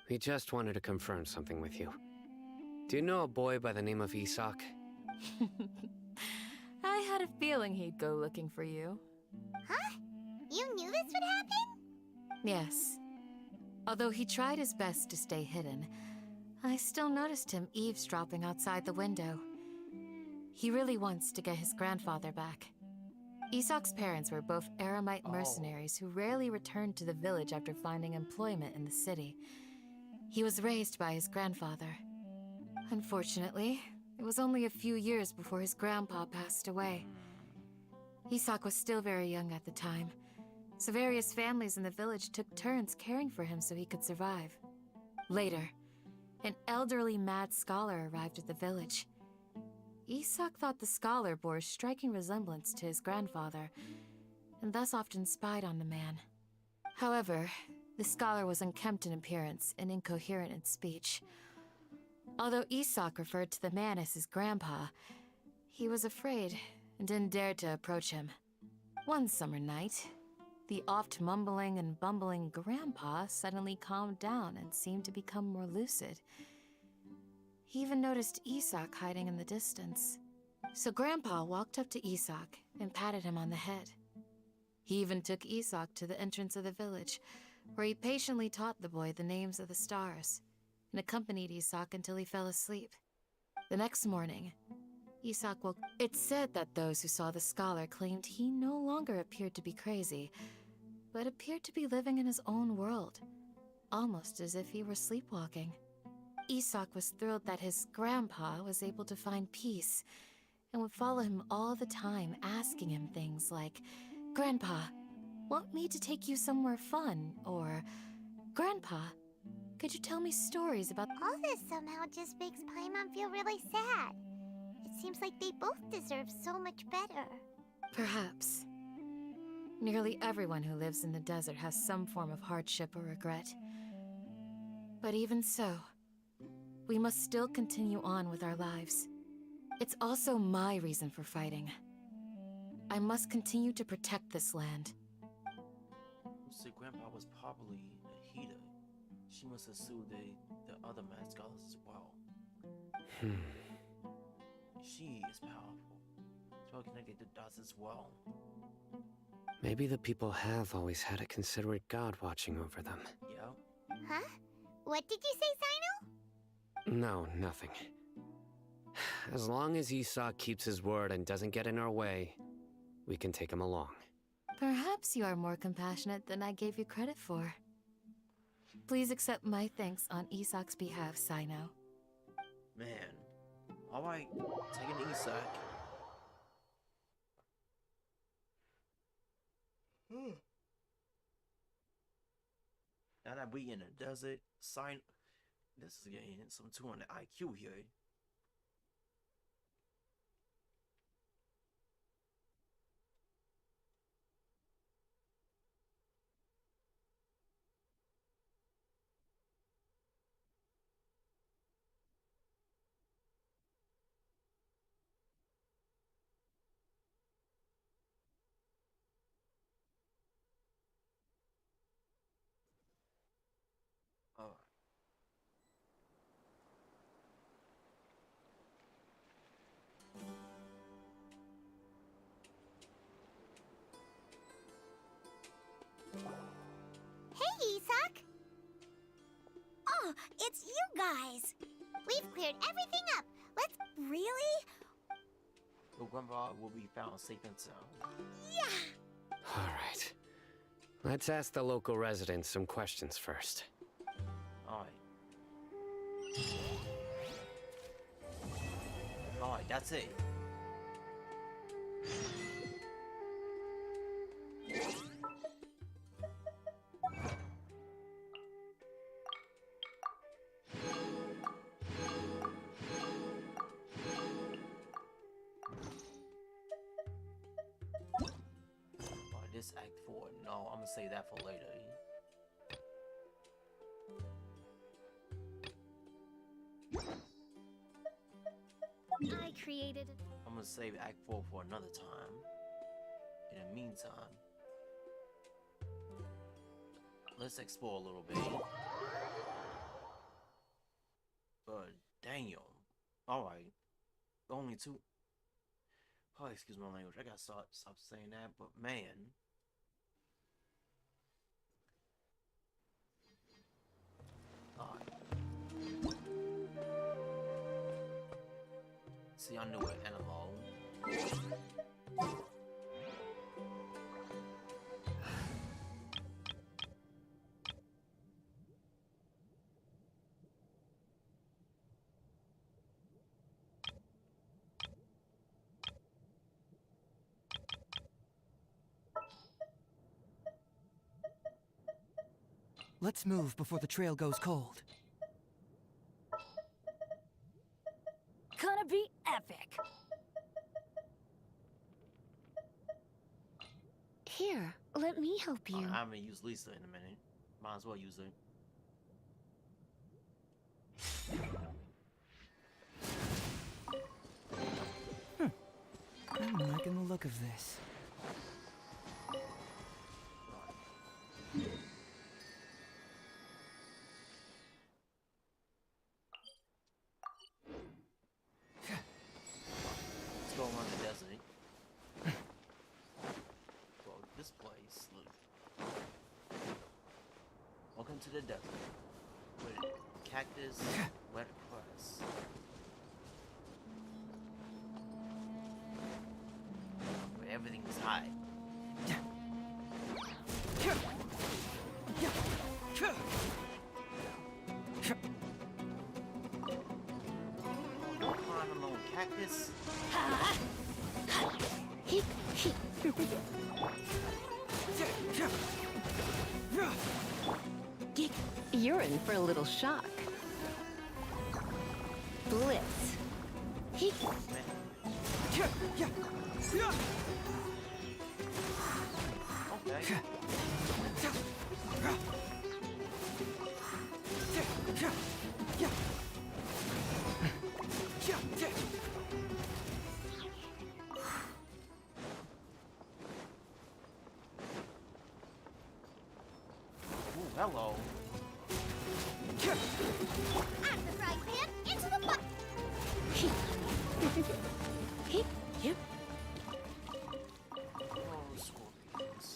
S16: We just wanted to confirm something with you. Do you know a boy by the name of Isak?
S18: I had a feeling he'd go looking for you.
S8: Huh? You knew this would happen?
S18: Yes. Although he tried his best to stay hidden, I still noticed him eavesdropping outside the window. He really wants to get his grandfather back. Isak's parents were both Aramite mercenaries who rarely returned to the village after finding employment in the city. He was raised by his grandfather. Unfortunately, it was only a few years before his grandpa passed away. Isak was still very young at the time, so various families in the village took turns caring for him so he could survive. Later, an elderly mad scholar arrived at the village. Isak thought the scholar bore a striking resemblance to his grandfather, and thus often spied on the man. However, the scholar was unkempt in appearance and incoherent in speech. Although Isak referred to the man as his grandpa, he was afraid and didn't dare to approach him. One summer night, the oft mumbling and bumbling grandpa suddenly calmed down and seemed to become more lucid. He even noticed Isak hiding in the distance. So Grandpa walked up to Isak and patted him on the head. He even took Isak to the entrance of the village, where he patiently taught the boy the names of the stars, and accompanied Isak until he fell asleep. The next morning, Isak woke. It's said that those who saw the scholar claimed he no longer appeared to be crazy, but appeared to be living in his own world, almost as if he were sleepwalking. Isak was thrilled that his grandpa was able to find peace, and would follow him all the time, asking him things like, "Grandpa, want me to take you somewhere fun?" Or, "Grandpa, could you tell me stories about..."
S8: All this somehow just makes Paimon feel really sad. It seems like they both deserve so much better.
S18: Perhaps. Nearly everyone who lives in the desert has some form of hardship or regret. But even so, we must still continue on with our lives. It's also my reason for fighting. I must continue to protect this land.
S1: So Grandpa was probably a Hida. She must have sued the other mad scholars as well. She is powerful. It's well connected to dots as well.
S16: Maybe the people have always had a considerate god watching over them.
S1: Yeah.
S8: Huh? What did you say, Sino?
S16: No, nothing. As long as Isak keeps his word and doesn't get in our way, we can take him along.
S18: Perhaps you are more compassionate than I gave you credit for. Please accept my thanks on Isak's behalf, Sino.
S1: Man. Alright, taking Isak. Now that we in the desert, this is getting some 200 IQ here. Alright.
S8: Hey, Isak!
S19: Oh, it's you guys!
S8: We've cleared everything up. Let's...
S19: Really?
S1: Your grandpa will be found safe and sound.
S19: Yeah!
S16: Alright. Let's ask the local residents some questions first.
S1: Alright. Alright, that's it. This Act 4. No, I'm gonna save that for later.
S14: I created it.
S1: I'm I'm gonna save Act 4 for another time. In the meantime, let's explore a little bit. But damn. Alright. Only 2. Oh, excuse my language. I gotta stop saying that, but man. See, I knew it, animal.
S2: Let's move before the trail goes cold.
S14: Gonna be epic. Here, let me help you.
S1: I haven't used Lisa in a minute. Might as well use it.
S2: I'm liking the look of this.
S1: Let's go around the desert. Well, this place, look. Welcome to the desert. With cactus, wet grass. Where everything is high. Don't climb along cactus.
S14: You're in for a little shock. Blitz.
S1: Okay. Ooh, hello.
S8: Out of the frying pan, into the pot!
S1: Oh, scorpions.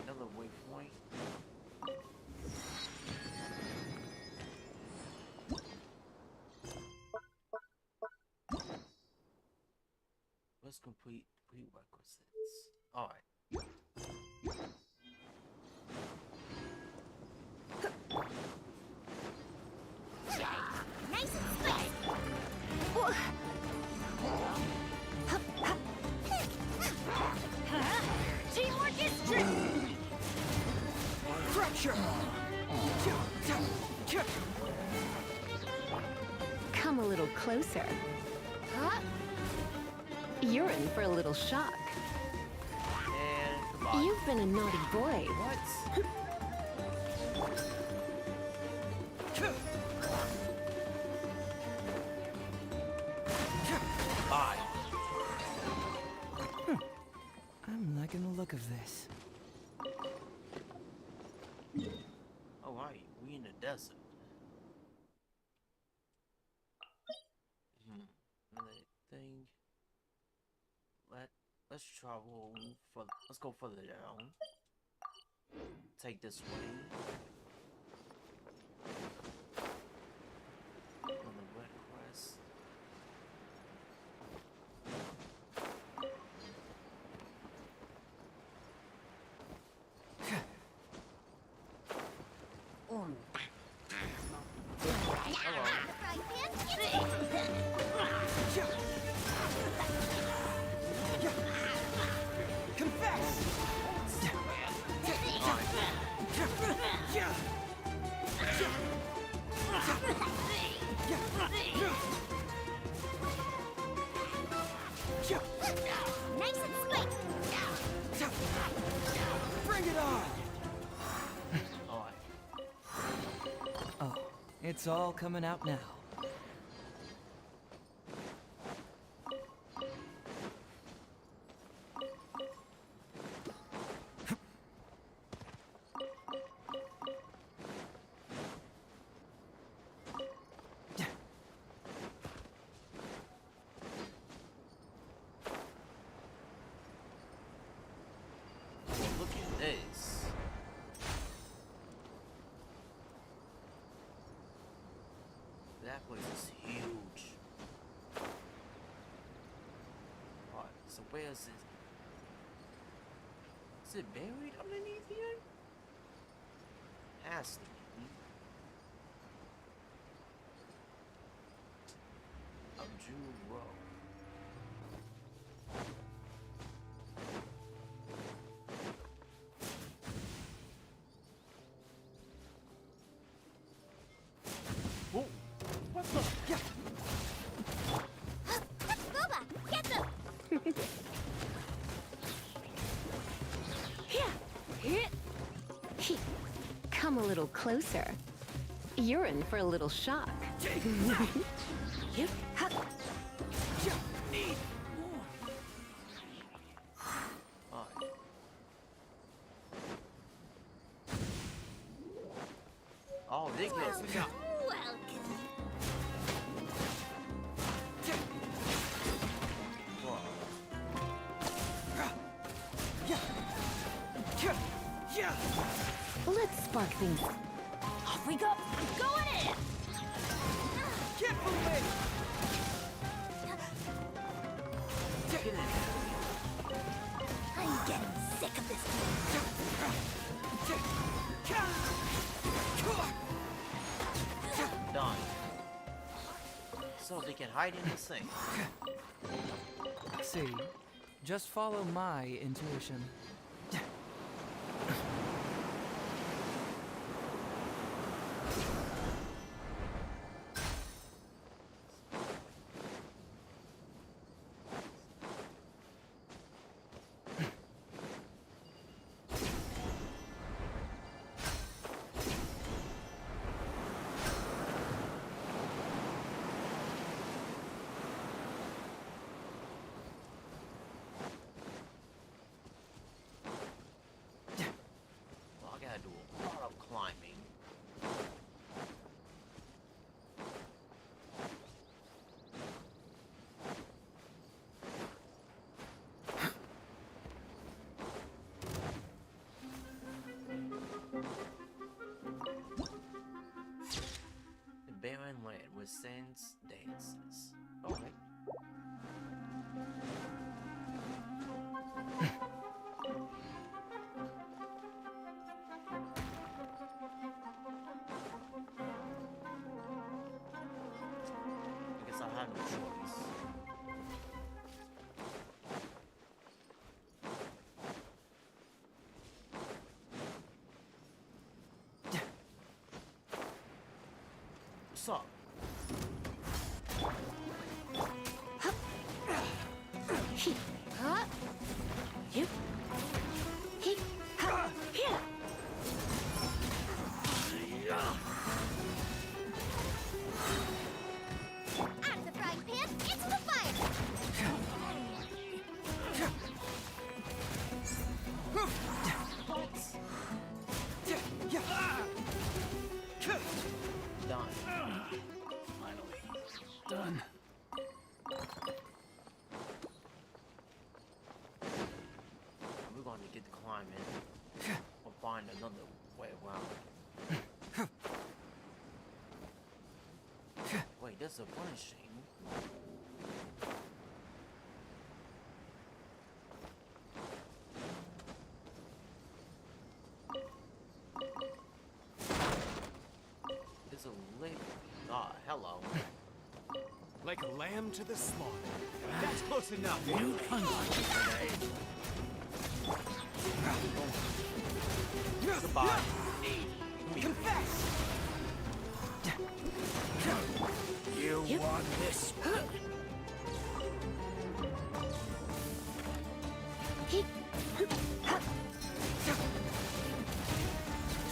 S1: Another waypoint. Let's complete prerequisites. Alright.
S8: Nice and spicy!
S14: Teamwork is strength.
S2: Fracture!
S14: Come a little closer.
S8: Huh?
S14: You're in for a little shock.
S1: And goodbye.
S14: You've been a naughty boy.
S1: What?
S2: I'm liking the look of this.
S1: Alright, we in the desert. Another thing. Let's travel for. Let's go further down. Take this way. On the red crest.
S2: Confess!
S20: It's all coming out now.
S1: Look at this. That place is huge. Alright, so where is it? Is it buried underneath here? Has to be. Of June Row. Whoa! What the? Yeah.
S8: Boba, get them!
S14: Come a little closer. You're in for a little shock.
S1: Oh, they get
S8: Welcome.
S14: Let's spark things.
S7: Off we go. I'm going in.
S20: Get moving!
S8: I'm getting sick of this.
S1: done. So they can hide in the sink.
S20: See, just follow my intuition.
S1: Barren land with sands dances. Alright. I guess I had no choice. What's up?
S8: Out of the frying pan, into the fire!
S1: Done.
S5: Finally. Done.
S1: We're going to get the climbing or find another way around. Wait, there's a punishing. There's a lake. Ah, hello.
S21: Like a lamb to the slaughter. That's close enough.
S5: You
S1: Goodbye.
S21: Confess!
S5: You want this?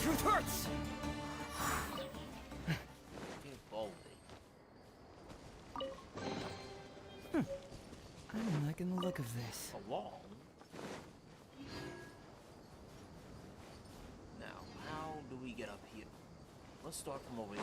S21: Truth hurts!
S20: liking the look of this.
S1: A wall? Now, how do we get up here? Let's start from over here.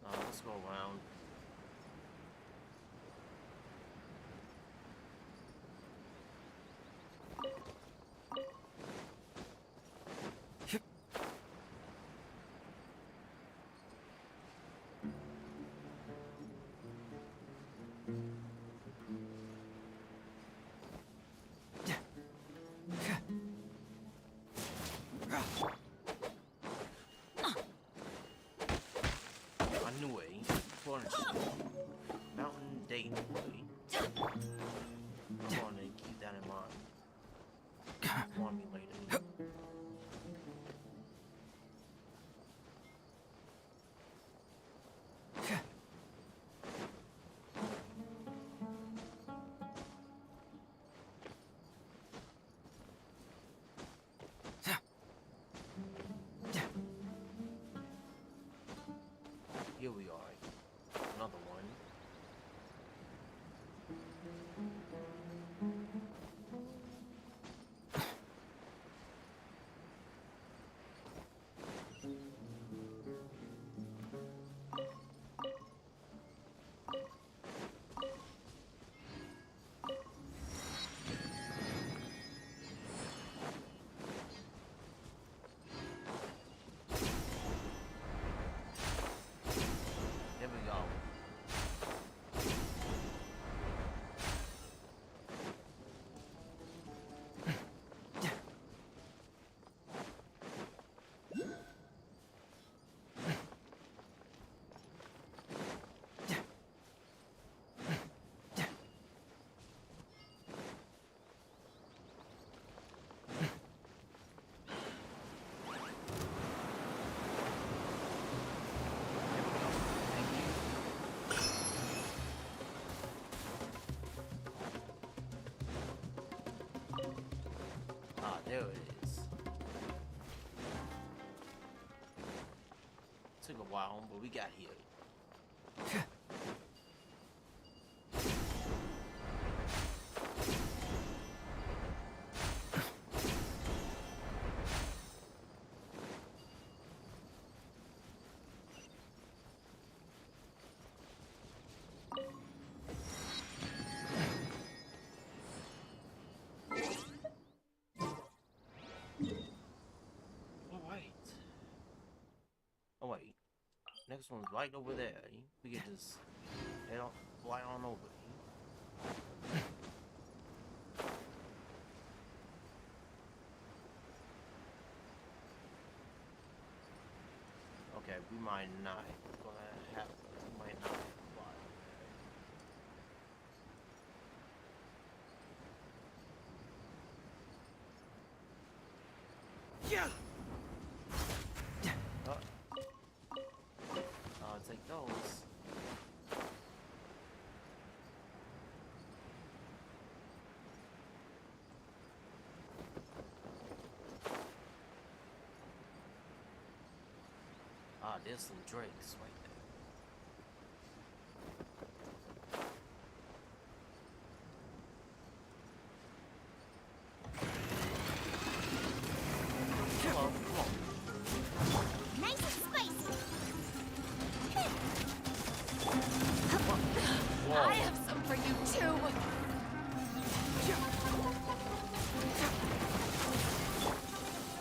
S1: Let's go around. Mountain Date Way. I want to keep that in mind. Want me later. Here we are. Another one. Here we go. There it is. Took a while, but we got here. Oh wait, next one's right over there. We can just head on, fly on over. Okay, we might not gonna have. We might not fly.
S20: Yeah.
S1: Take those. Ah, there's some drakes right there. Come on, come on.
S8: Nice and spicy.
S10: I have some for you too.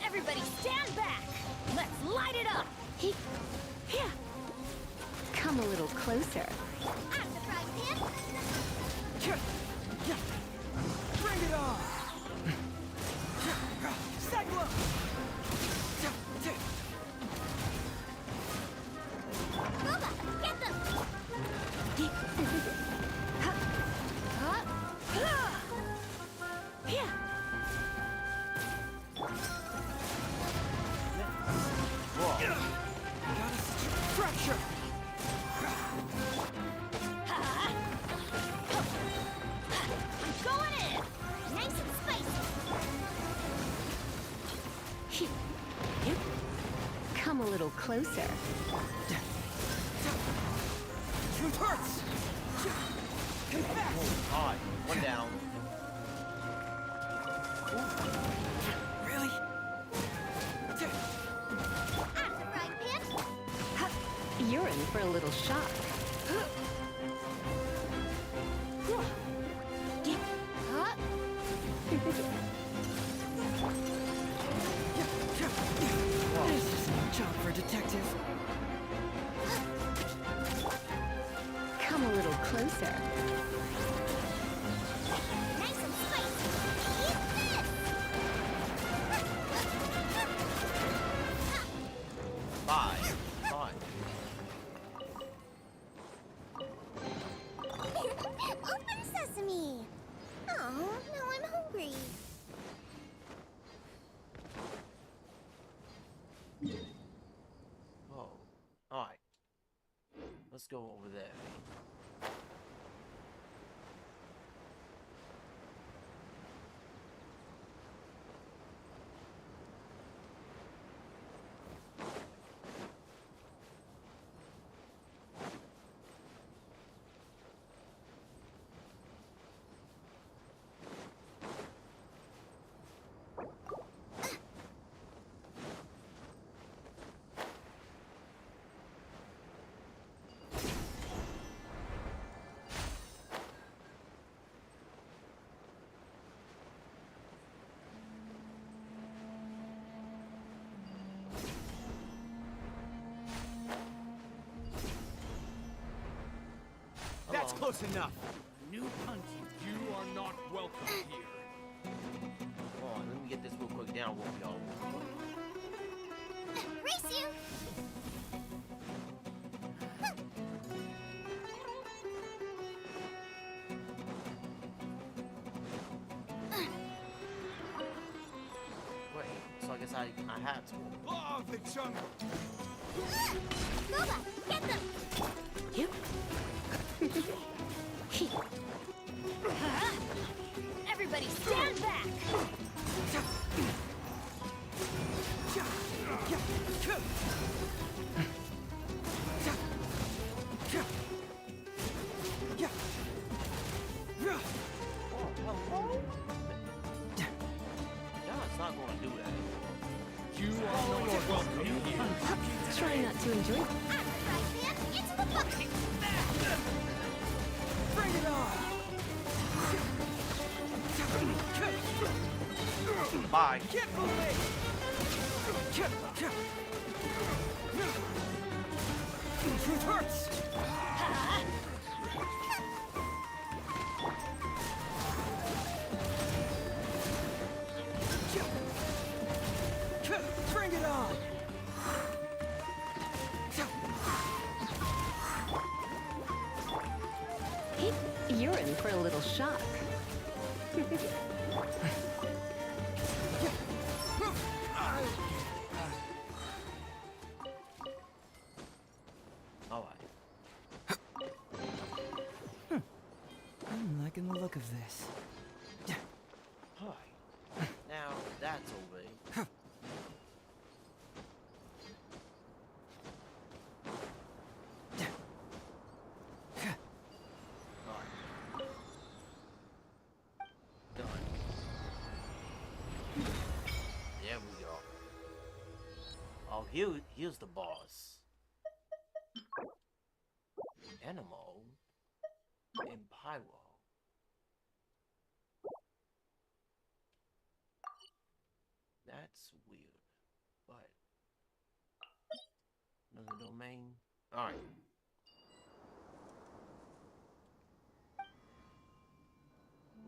S7: Everybody stand back. Let's light it up.
S14: Yeah. Come a little closer.
S8: I'm surprised him.
S20: Bring it on. Cyclone.
S8: Boba, get them.
S1: Whoa.
S14: Come a little closer.
S20: Truth hurts!
S1: Oh, alright, one down.
S20: Really?
S14: You're in for a little shock.
S20: This is no job for a detective.
S14: Come a little closer.
S8: Nice and spicy. Eat this!
S1: Five. Fine.
S8: Open sesame! Oh, now I'm hungry.
S1: Oh, alright. Let's go over there.
S21: That's close enough.
S13: New punch. You are not welcome here.
S1: Hold on, let me get this real quick down, y'all.
S8: Race you!
S1: Wait, so I guess I had to.
S21: Law of the jungle.
S8: Boba, get them!
S6: Everybody stand back!
S1: God's not gonna do that.
S13: You are not welcome here.
S14: Try not to enjoy it.
S8: Into the bucket!
S20: Bring it on!
S1: Bye.
S20: Get moving! Truth hurts! Bring it on!
S14: You're in for a little shock.
S1: Alright.
S20: I'm liking the look of this.
S1: Alright. Now that's over. Done. There we go. Oh, here's the boss. Animal and Pyro. That's weird, but another domain. All right.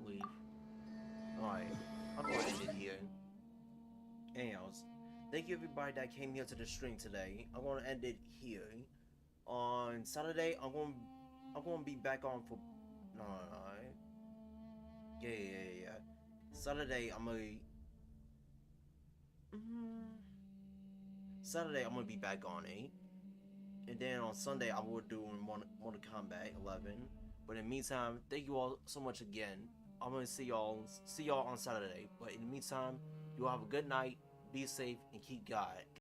S1: Leave. All right. I'm going to end it here. Anyways, thank you everybody that came here to the stream today. I'm going to end it here. On Saturday, I'm going to be back on for no. Yeah. Saturday, I'm going to Saturday, I'm gonna be back on 8, and then on Sunday I will do Mortal Kombat 11. But in the meantime, thank you all so much again. I'm gonna see y'all on Saturday. But in the meantime, you all have a good night. be safe, and keep God.